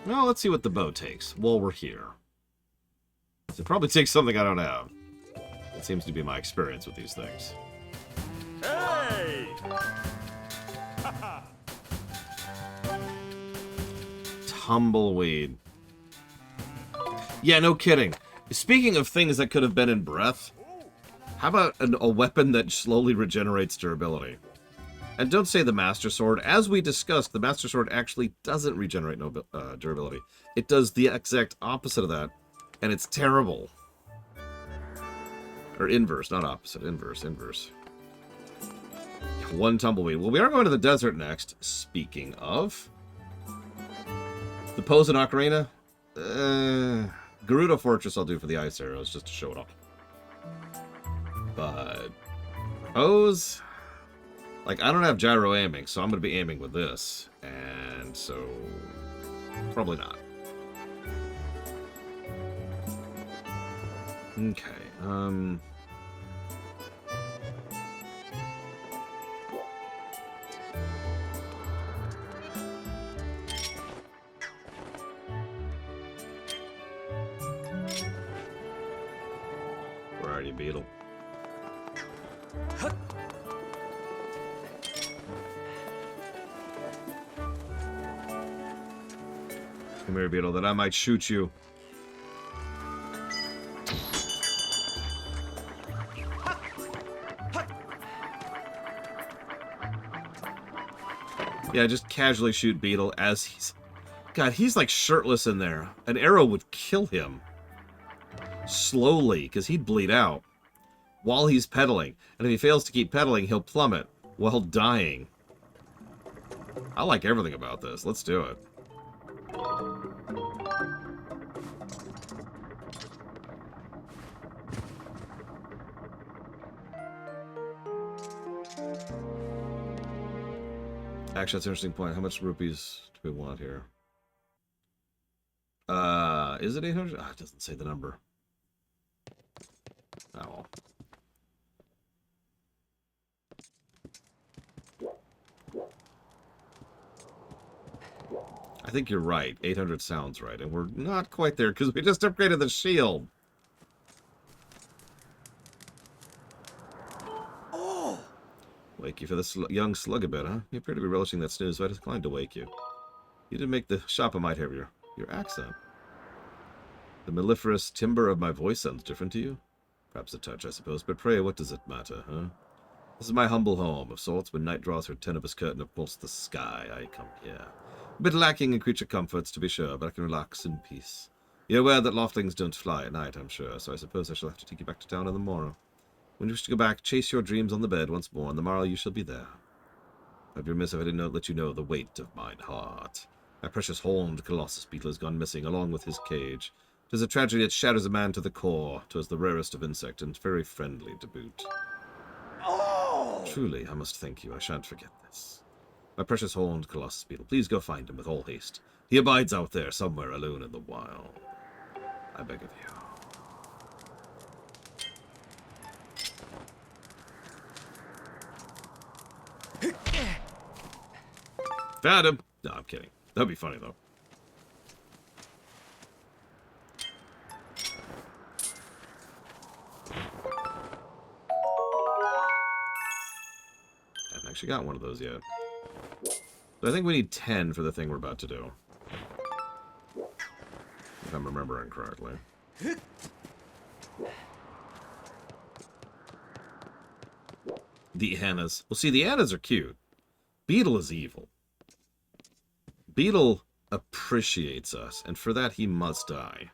Well, let's see what the bow takes while we're here. It probably takes something I don't have. It seems to be my experience with these things. Hey. Tumbleweed. Yeah, no kidding. Speaking of things that could have been in Breath, how about a weapon that slowly regenerates durability? And don't say the Master Sword. As we discussed, the Master Sword actually doesn't regenerate durability. It does the exact opposite of that, and it's terrible. Or inverse, not opposite. Inverse. One tumbleweed. Well, we are going to the desert next. Speaking of... the pose in Ocarina? Gerudo Fortress I'll do for the ice arrows, just to show it off. But... pose... like, I don't have gyro aiming, so I'm going to be aiming with this. And so... probably not. Okay, where are you, Beetle? Come here, Beetle, that I might shoot you. Yeah, just casually shoot Beetle as he's... God, he's like shirtless in there. An arrow would kill him. Slowly, because he'd bleed out. While he's pedaling. And if he fails to keep pedaling, he'll plummet while dying. I like everything about this. Let's do it. Actually, that's an interesting point. How much rupees do we want here? Is it 800? Ah, it doesn't say the number. Oh, well. I think you're right. 800 sounds right. And we're not quite there because we just upgraded the shield. Oh. Wake you for this young slug a bit, huh? You appear to be relishing that snooze, so I declined to wake you. You did make the shop a mite heavier. Your accent. The mellifluous timbre of my voice sounds different to you? Perhaps a touch, I suppose, but pray, what does it matter, huh? This is my humble home. Of sorts, when night draws her tenebrous curtain across the sky, I come here. A bit lacking in creature comforts, to be sure, but I can relax in peace. You're aware that loftlings don't fly at night, I'm sure, so I suppose I shall have to take you back to town in the morrow. When you wish to go back, chase your dreams on the bed once more, and the morrow you shall be there. I'd be remiss if I did not let you know the weight of mine heart. My precious horned colossus beetle has gone missing, along with his cage. 'Tis a tragedy that shatters a man to the core. 'Twas the rarest of insect, and very friendly to boot. Oh! Truly, I must thank you. I shan't forget this. My precious horned colossus beetle, please go find him with all haste. He abides out there, somewhere alone in the wild. I beg of you. Found him! No, I'm kidding. That'd be funny, though. I haven't actually got one of those yet. So I think we need 10 for the thing we're about to do. If I'm remembering correctly. The Annas. Well, see, the Annas are cute. Beetle is evil. Beetle appreciates us, and for that he must die.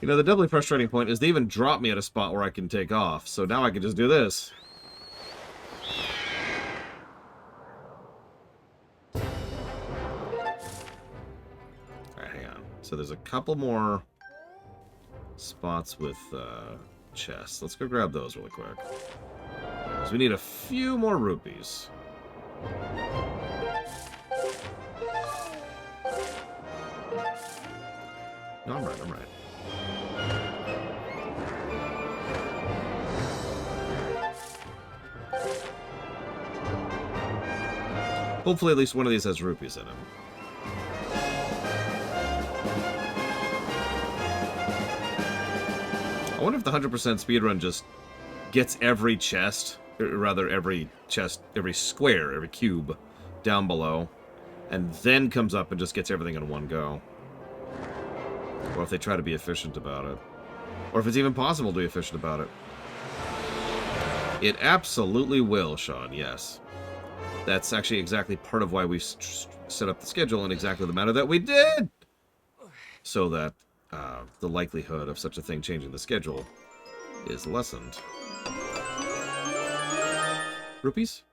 You know, the doubly frustrating point is they even drop me at a spot where I can take off, so now I can just do this. Alright, hang on. So there's a couple more spots with chests. Let's go grab those really quick. So we need a few more rupees. No, I'm right, I'm right. Hopefully at least one of these has rupees in it. I wonder if the 100% speedrun just gets every chest, or rather every chest, every square, every cube down below, and then comes up and just gets everything in one go. Or if they try to be efficient about it. Or if it's even possible to be efficient about it. It absolutely will, Sean, yes. That's actually exactly part of why we set up the schedule in exactly the manner that we did! So that the likelihood of such a thing changing the schedule is lessened. Rupees?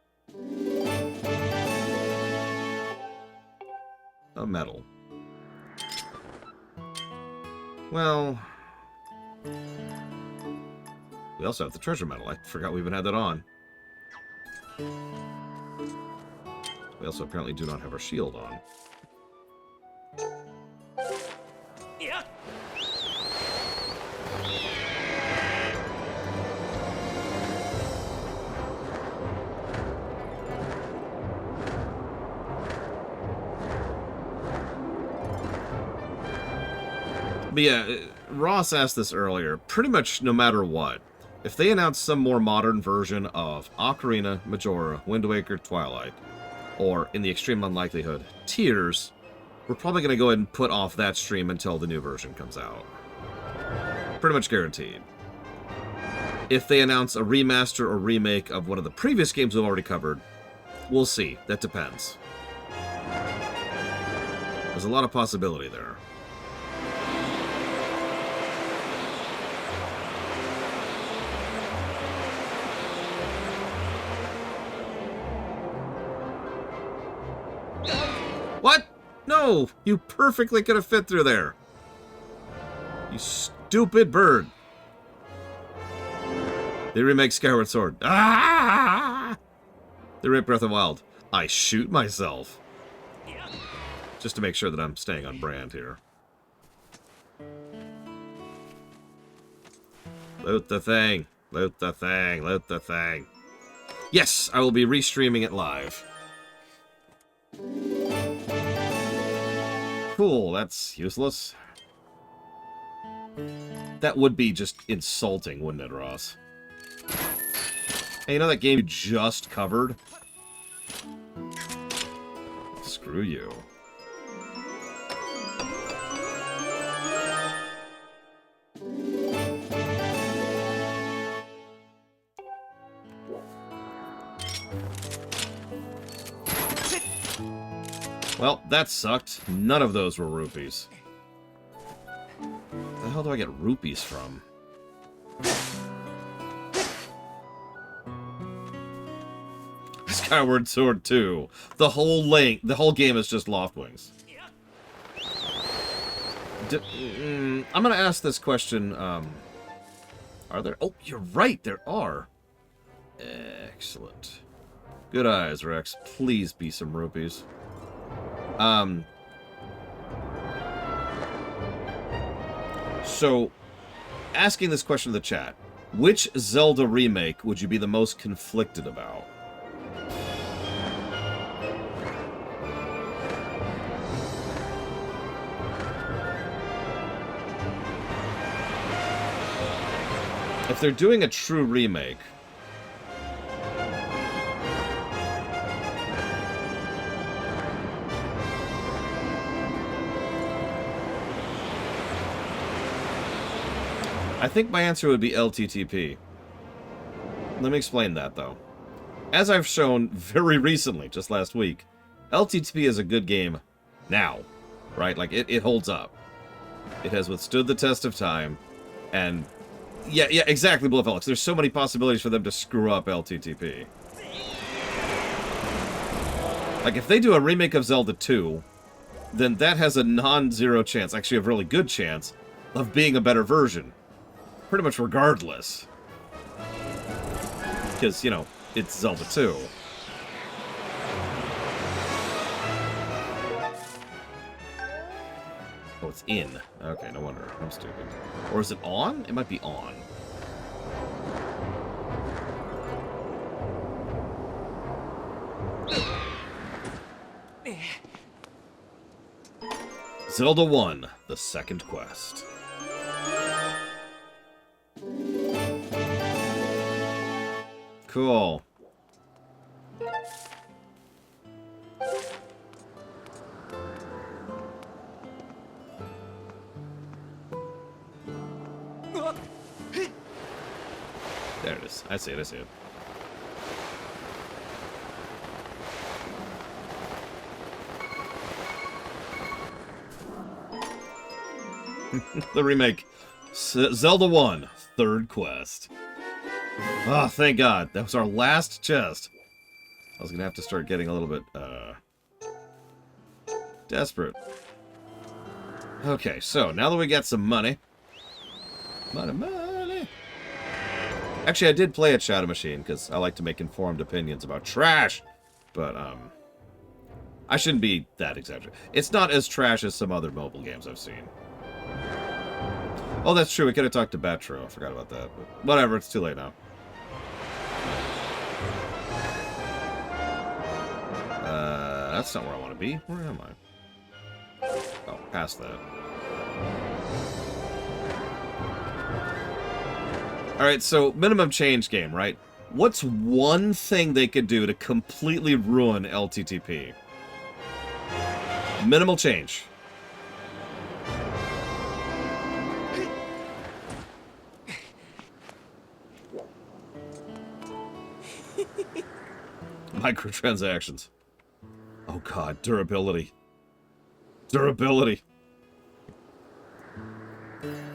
A medal. Well... we also have the treasure medal. I forgot we even had that on. We also apparently do not have our shield on. Yeah. But yeah, Ross asked this earlier. Pretty much no matter what, if they announce some more modern version of Ocarina, Majora, Wind Waker, Twilight, or, in the extreme unlikelihood, Tears, we're probably going to go ahead and put off that stream until the new version comes out. Pretty much guaranteed. If they announce a remaster or remake of one of the previous games we've already covered, we'll see. That depends. There's a lot of possibility there. What? No! You perfectly could have fit through there. You stupid bird. They remake Skyward Sword. Ah! They remake Breath of the Wild. I shoot myself. Just to make sure that I'm staying on brand here. Loot the thing. Loot the thing. Loot the thing. Yes! I will be restreaming it live. cool. That's useless. That would be just insulting, wouldn't it, Ross? Hey, you know that game you just covered? Screw you. Well, that sucked. None of those were rupees. Where the hell do I get rupees from? Skyward Sword 2. The whole game is just Loft Wings. I'm gonna ask this question, are there... Oh, you're right, there are. Excellent. Good eyes, Rex. Please be some rupees. So, asking this question to the chat, which Zelda remake would you be the most conflicted about? If they're doing a true remake... I think my answer would be LTTP. Let me explain that, though. As I've shown very recently, just last week, LTTP is a good game now, right? Like, it holds up. It has withstood the test of time, and... Yeah, exactly, Bluffellix. There's so many possibilities for them to screw up LTTP. Like, if they do a remake of Zelda 2, then that has a non-zero chance, actually a really good chance, of being a better version. Pretty much regardless. Because, you know, it's Zelda 2. Oh, it's in. Okay, no wonder. I'm stupid. Or is it on? It might be on. Zelda 1, the second quest. Cool. There it is. I see it, I see it. The remake. Zelda 1, third quest. Oh, thank God. That was our last chest. I was going to have to start getting a little bit, desperate. Okay, so now that we got some money. Money. Actually, I did play at Shadow Machine, because I like to make informed opinions about trash. But, I shouldn't be that exaggerated. It's not as trash as some other mobile games I've seen. Oh, that's true. We could have talked to Batro. I forgot about that. But whatever, it's too late now. That's not where I want to be. Where am I? Oh, past that. Alright, so minimum change game, right? What's one thing they could do to completely ruin LTTP? Minimal change. Microtransactions. Oh god, durability. Durability.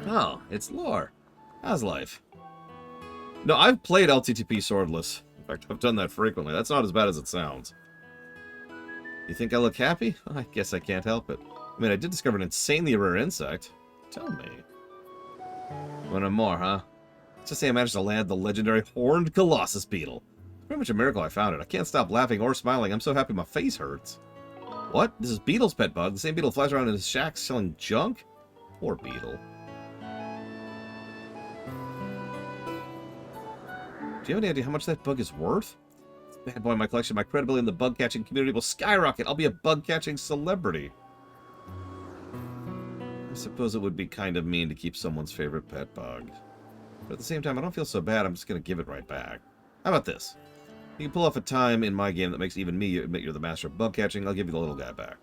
Oh, it's lore. How's life? No, I've played LTTP swordless. In fact, I've done that frequently. That's not as bad as it sounds. You think I look happy? I guess I can't help it. I mean, I did discover an insanely rare insect. Tell me. One more, huh? Let's just say I managed to land the legendary horned colossus beetle. It's pretty much a miracle I found it. I can't stop laughing or smiling. I'm so happy my face hurts. What? This is Beetle's pet bug. The same beetle flies around in his shack selling junk? Poor Beetle. Do you have any idea how much that bug is worth? Bad boy in my collection. My credibility in the bug-catching community will skyrocket. I'll be a bug-catching celebrity. I suppose it would be kind of mean to keep someone's favorite pet bug. But at the same time, I don't feel so bad. I'm just going to give it right back. How about this? You can pull off a time in my game that makes even me admit you're the master of bug catching. I'll give you the little guy back.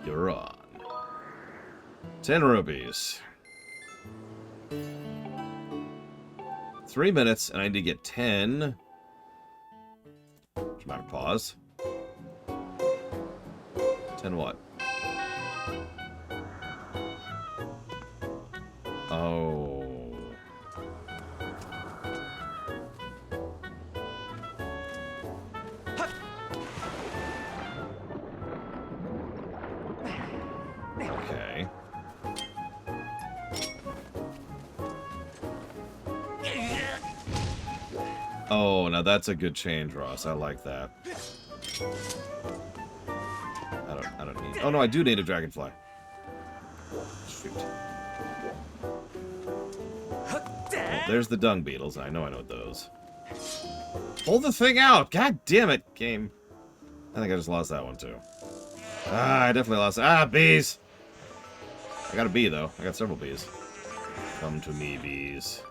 You're on. 10 rupees. 3 minutes, and I need to get 10. Dramatic pause. 10 what? Oh. Okay. Oh, now that's a good change, Ross. I like that. I don't need... Oh, no, I do need a dragonfly. Shoot. Oh, there's the dung beetles. I know those. Pull the thing out! God damn it, game. I think I just lost that one, too. Ah, I definitely lost... Ah, bees! I got a bee, though. I got several bees. Come to me, bees.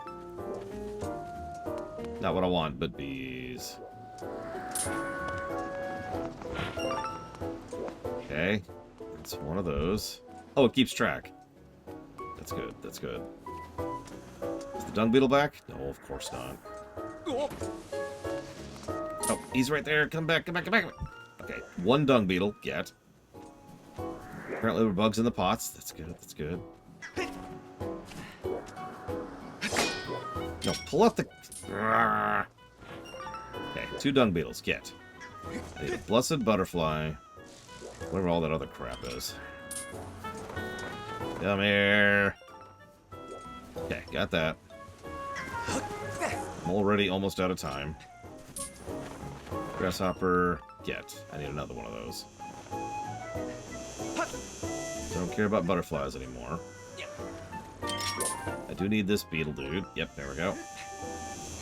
Not what I want, but bees. Okay. That's one of those. Oh, it keeps track. That's good. That's good. Is the dung beetle back? No, of course not. Oh, he's right there. Come back, come back, come back. Okay, one dung beetle. Get. Apparently there were bugs in the pots. That's good. That's good. No, pull up the... Okay, 2 dung beetles. Get. I need a blessed butterfly. Whatever all that other crap is. Come here. Okay, got that. I'm already almost out of time. Grasshopper. Get. I need another one of those. Don't care about butterflies anymore. I do need this beetle dude. Yep, there we go.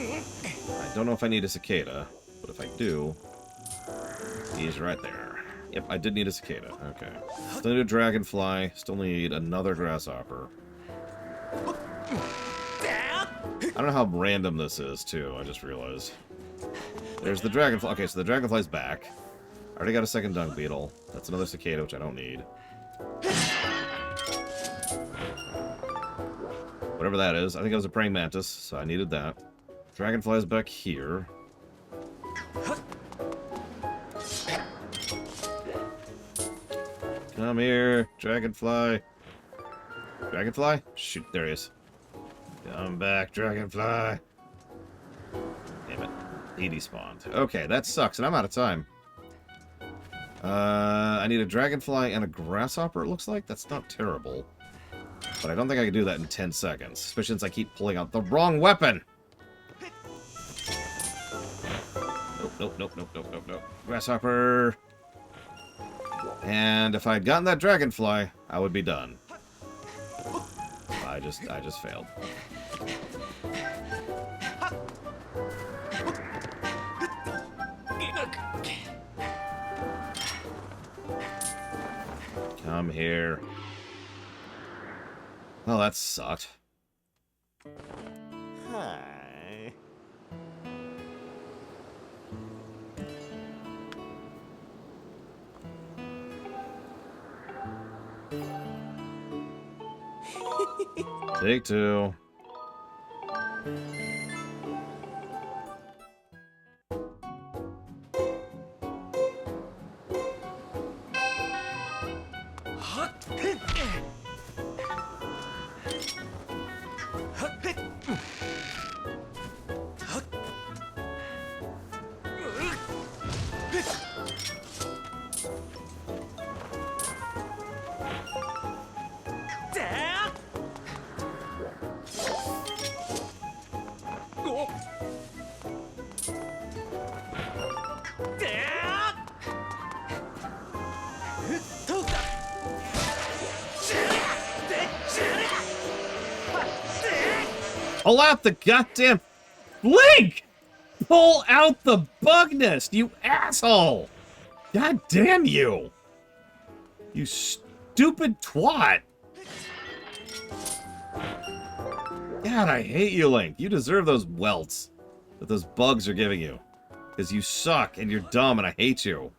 I don't know if I need a cicada, but if I do, he's right there. Yep, I did need a cicada. Okay. Still need a dragonfly. Still need another grasshopper. I don't know how random this is, too. I just realized. There's the dragonfly. Okay, so the dragonfly's back. I already got a second dung beetle. That's another cicada, which I don't need. Whatever that is. I think it was a praying mantis, so I needed that. Dragonfly's back here. Come here, dragonfly. Dragonfly? Shoot, there he is. Come back, dragonfly. Damn it. He despawned. Okay, that sucks, and I'm out of time. I need a dragonfly and a grasshopper, it looks like. That's not terrible. But I don't think I can do that in 10 seconds. Especially since I keep pulling out the wrong weapon! Nope, nope, nope, nope, nope, nope. Grasshopper! And if I had gotten that dragonfly, I would be done. I just failed. Come here. Well, that sucked. Hi. Take 2. Pull out the goddamn... Link! Pull out the bug nest, you asshole! God damn you! You stupid twat! God, I hate you, Link. You deserve those welts that those bugs are giving you. Because you suck, and you're dumb, and I hate you.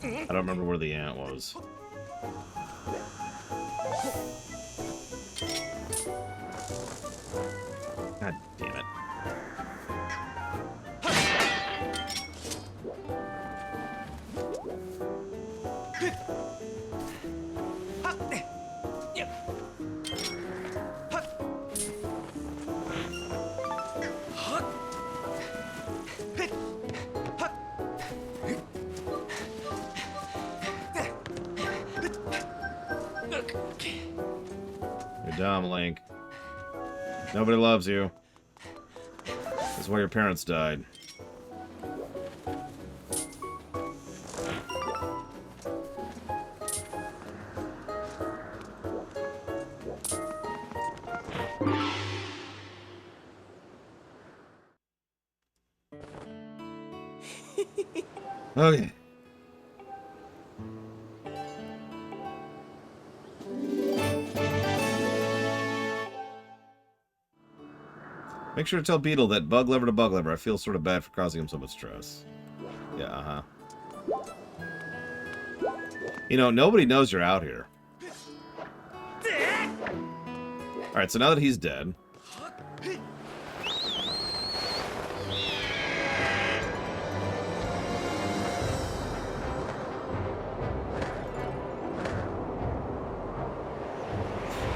I don't remember where the ant was. God damn it. You're dumb, Link. Nobody loves you. That's why your parents died. Okay. Make sure to tell Beetle that bug lever to bug lever. I feel sort of bad for causing him so much stress. Yeah, uh-huh. You know, nobody knows you're out here. Alright, so now that he's dead...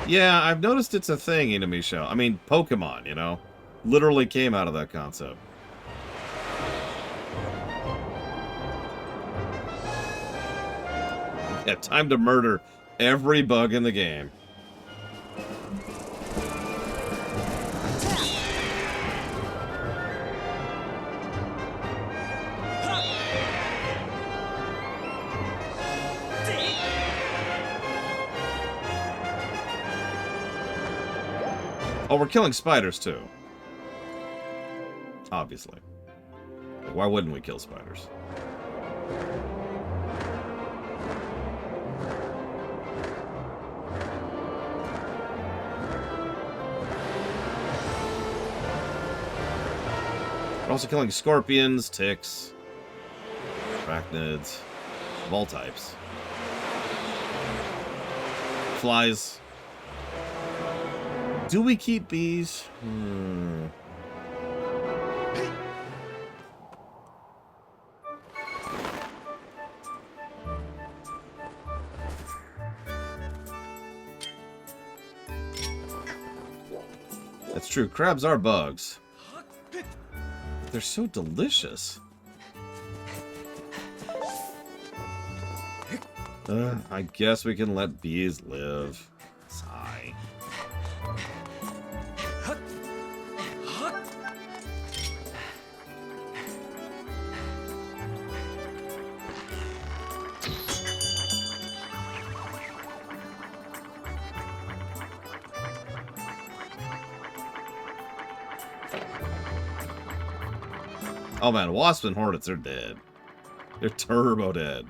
Yeah, I've noticed it's a thing, Enemy Show. I mean, Pokemon, you know? Literally came out of that concept. Yeah, time to murder every bug in the game. Oh, we're killing spiders, too. Obviously. Why wouldn't we kill spiders? We're also killing scorpions, ticks, arachnids, of all types. Flies. Do we keep bees? That's true. Crabs are bugs. They're so delicious. I guess we can let bees live. Sigh. Oh man, wasps and hornets are dead. They're turbo dead.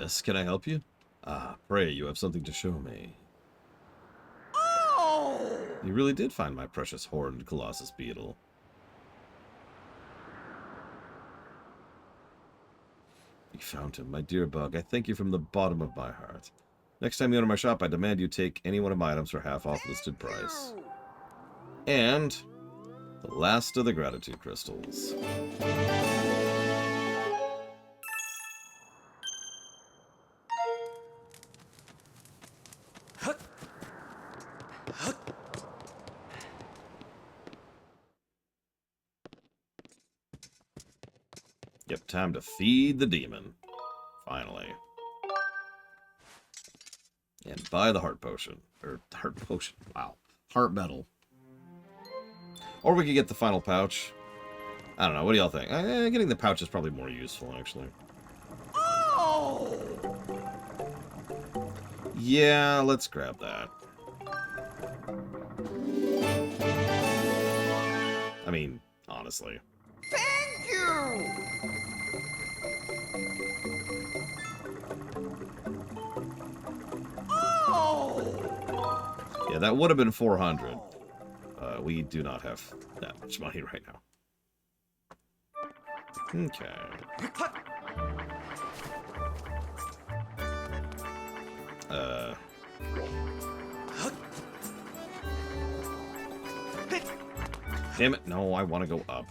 Yes, can I help you? Ah, pray you have something to show me. Oh! You really did find my precious horned Colossus beetle. You found him, my dear bug. I thank you from the bottom of my heart. Next time you enter my shop, I demand you take any one of my items for half off listed price. And the last of the gratitude crystals. Yep, time to feed the demon. Finally. And buy the heart potion. Or, heart potion. Wow. Heart metal. Or we could get the final pouch. I don't know. What do y'all think? Getting the pouch is probably more useful, actually. Oh! Yeah, let's grab that. I mean, honestly. Thank you! Oh! Yeah, that would have been 400. We do not have that much money right now. Okay. Damn it. No, I want to go up.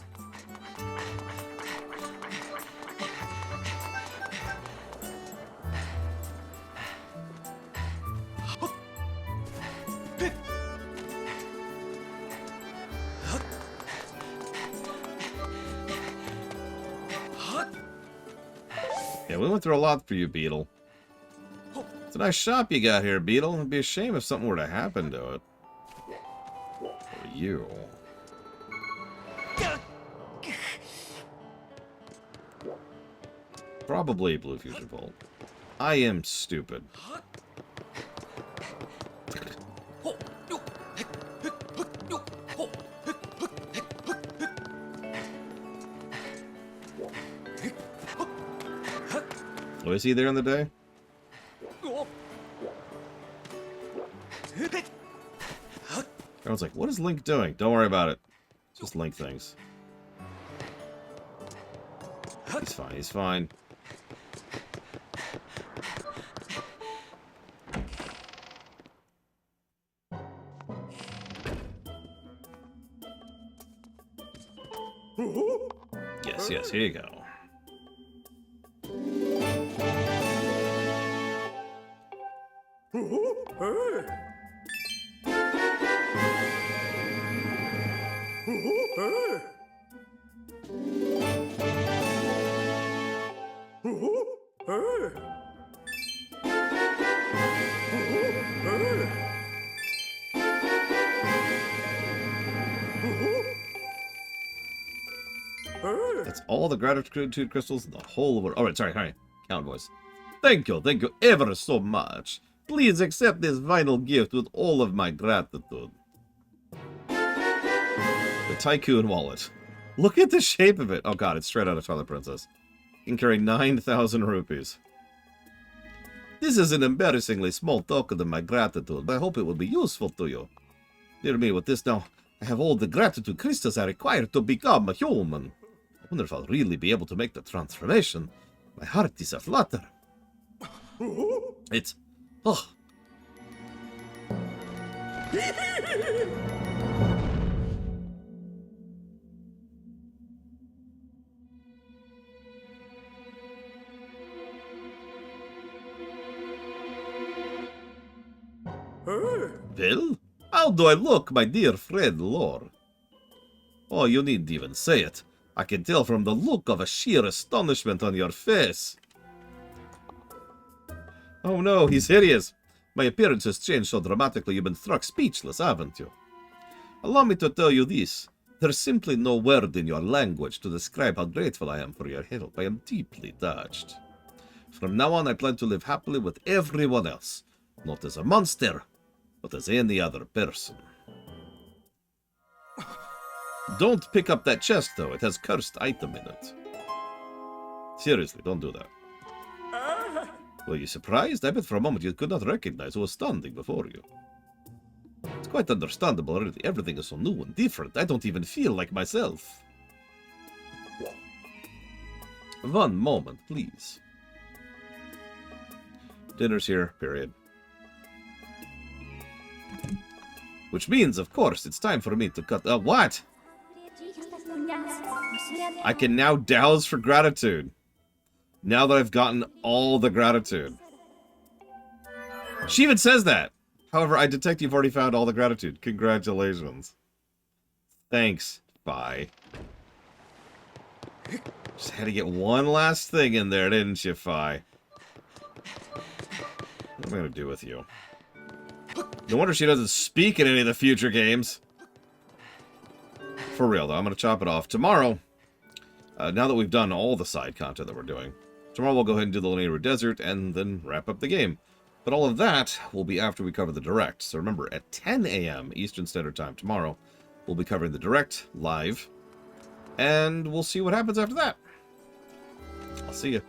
Yeah, we went through a lot for you, Beetle. It's a nice shop you got here, Beetle. It'd be a shame if something were to happen to it. For you. Probably Blue Fusion Bolt. I am stupid. Oh, is he there in the day? Everyone's like, what is Link doing? Don't worry about it. Just Link things. He's fine, he's fine. Yes, yes, here you go. That's all the gratitude crystals in the whole world. Alright, sorry. Count voice. Thank you ever so much. Please accept this final gift with all of my gratitude. The Tycoon wallet. Look at the shape of it. Oh god, it's straight out of Twilight Princess. You can carry 9,000 rupees. This is an embarrassingly small token of my gratitude, but I hope it will be useful to you. Dear me, with this now, I have all the gratitude crystals I require to become a human. I wonder if I'll really be able to make the transformation. My heart is aflutter. It's... oh. Well, how do I look, my dear friend Lore? Oh, you needn't even say it. I can tell from the look of a sheer astonishment on your face. Oh no, he's hideous. My appearance has changed so dramatically you've been struck speechless, haven't you? Allow me to tell you this. There's simply no word in your language to describe how grateful I am for your help. I am deeply touched. From now on, I plan to live happily with everyone else. Not as a monster, but as any other person. Don't pick up that chest, though. It has cursed item in it. Seriously, don't do that. Were you surprised? I bet for a moment you could not recognize who was standing before you. It's quite understandable, really. Everything is so new and different. I don't even feel like myself. One moment, please. Dinner's here, period. Which means, of course, it's time for me to cut... what? I can now douse for gratitude. Now that I've gotten all the gratitude. She even says that. However, I detect you've already found all the gratitude. Congratulations. Thanks. Bye. Just had to get one last thing in there, didn't you, Fi? What am I going to do with you? No wonder she doesn't speak in any of the future games. For real, though, I'm going to chop it off. Tomorrow, now that we've done all the side content that we're doing, tomorrow we'll go ahead and do the Linear Desert and then wrap up the game. But all of that will be after we cover the Direct. So remember, at 10 a.m. Eastern Standard Time tomorrow, we'll be covering the Direct live. And we'll see what happens after that. I'll see you.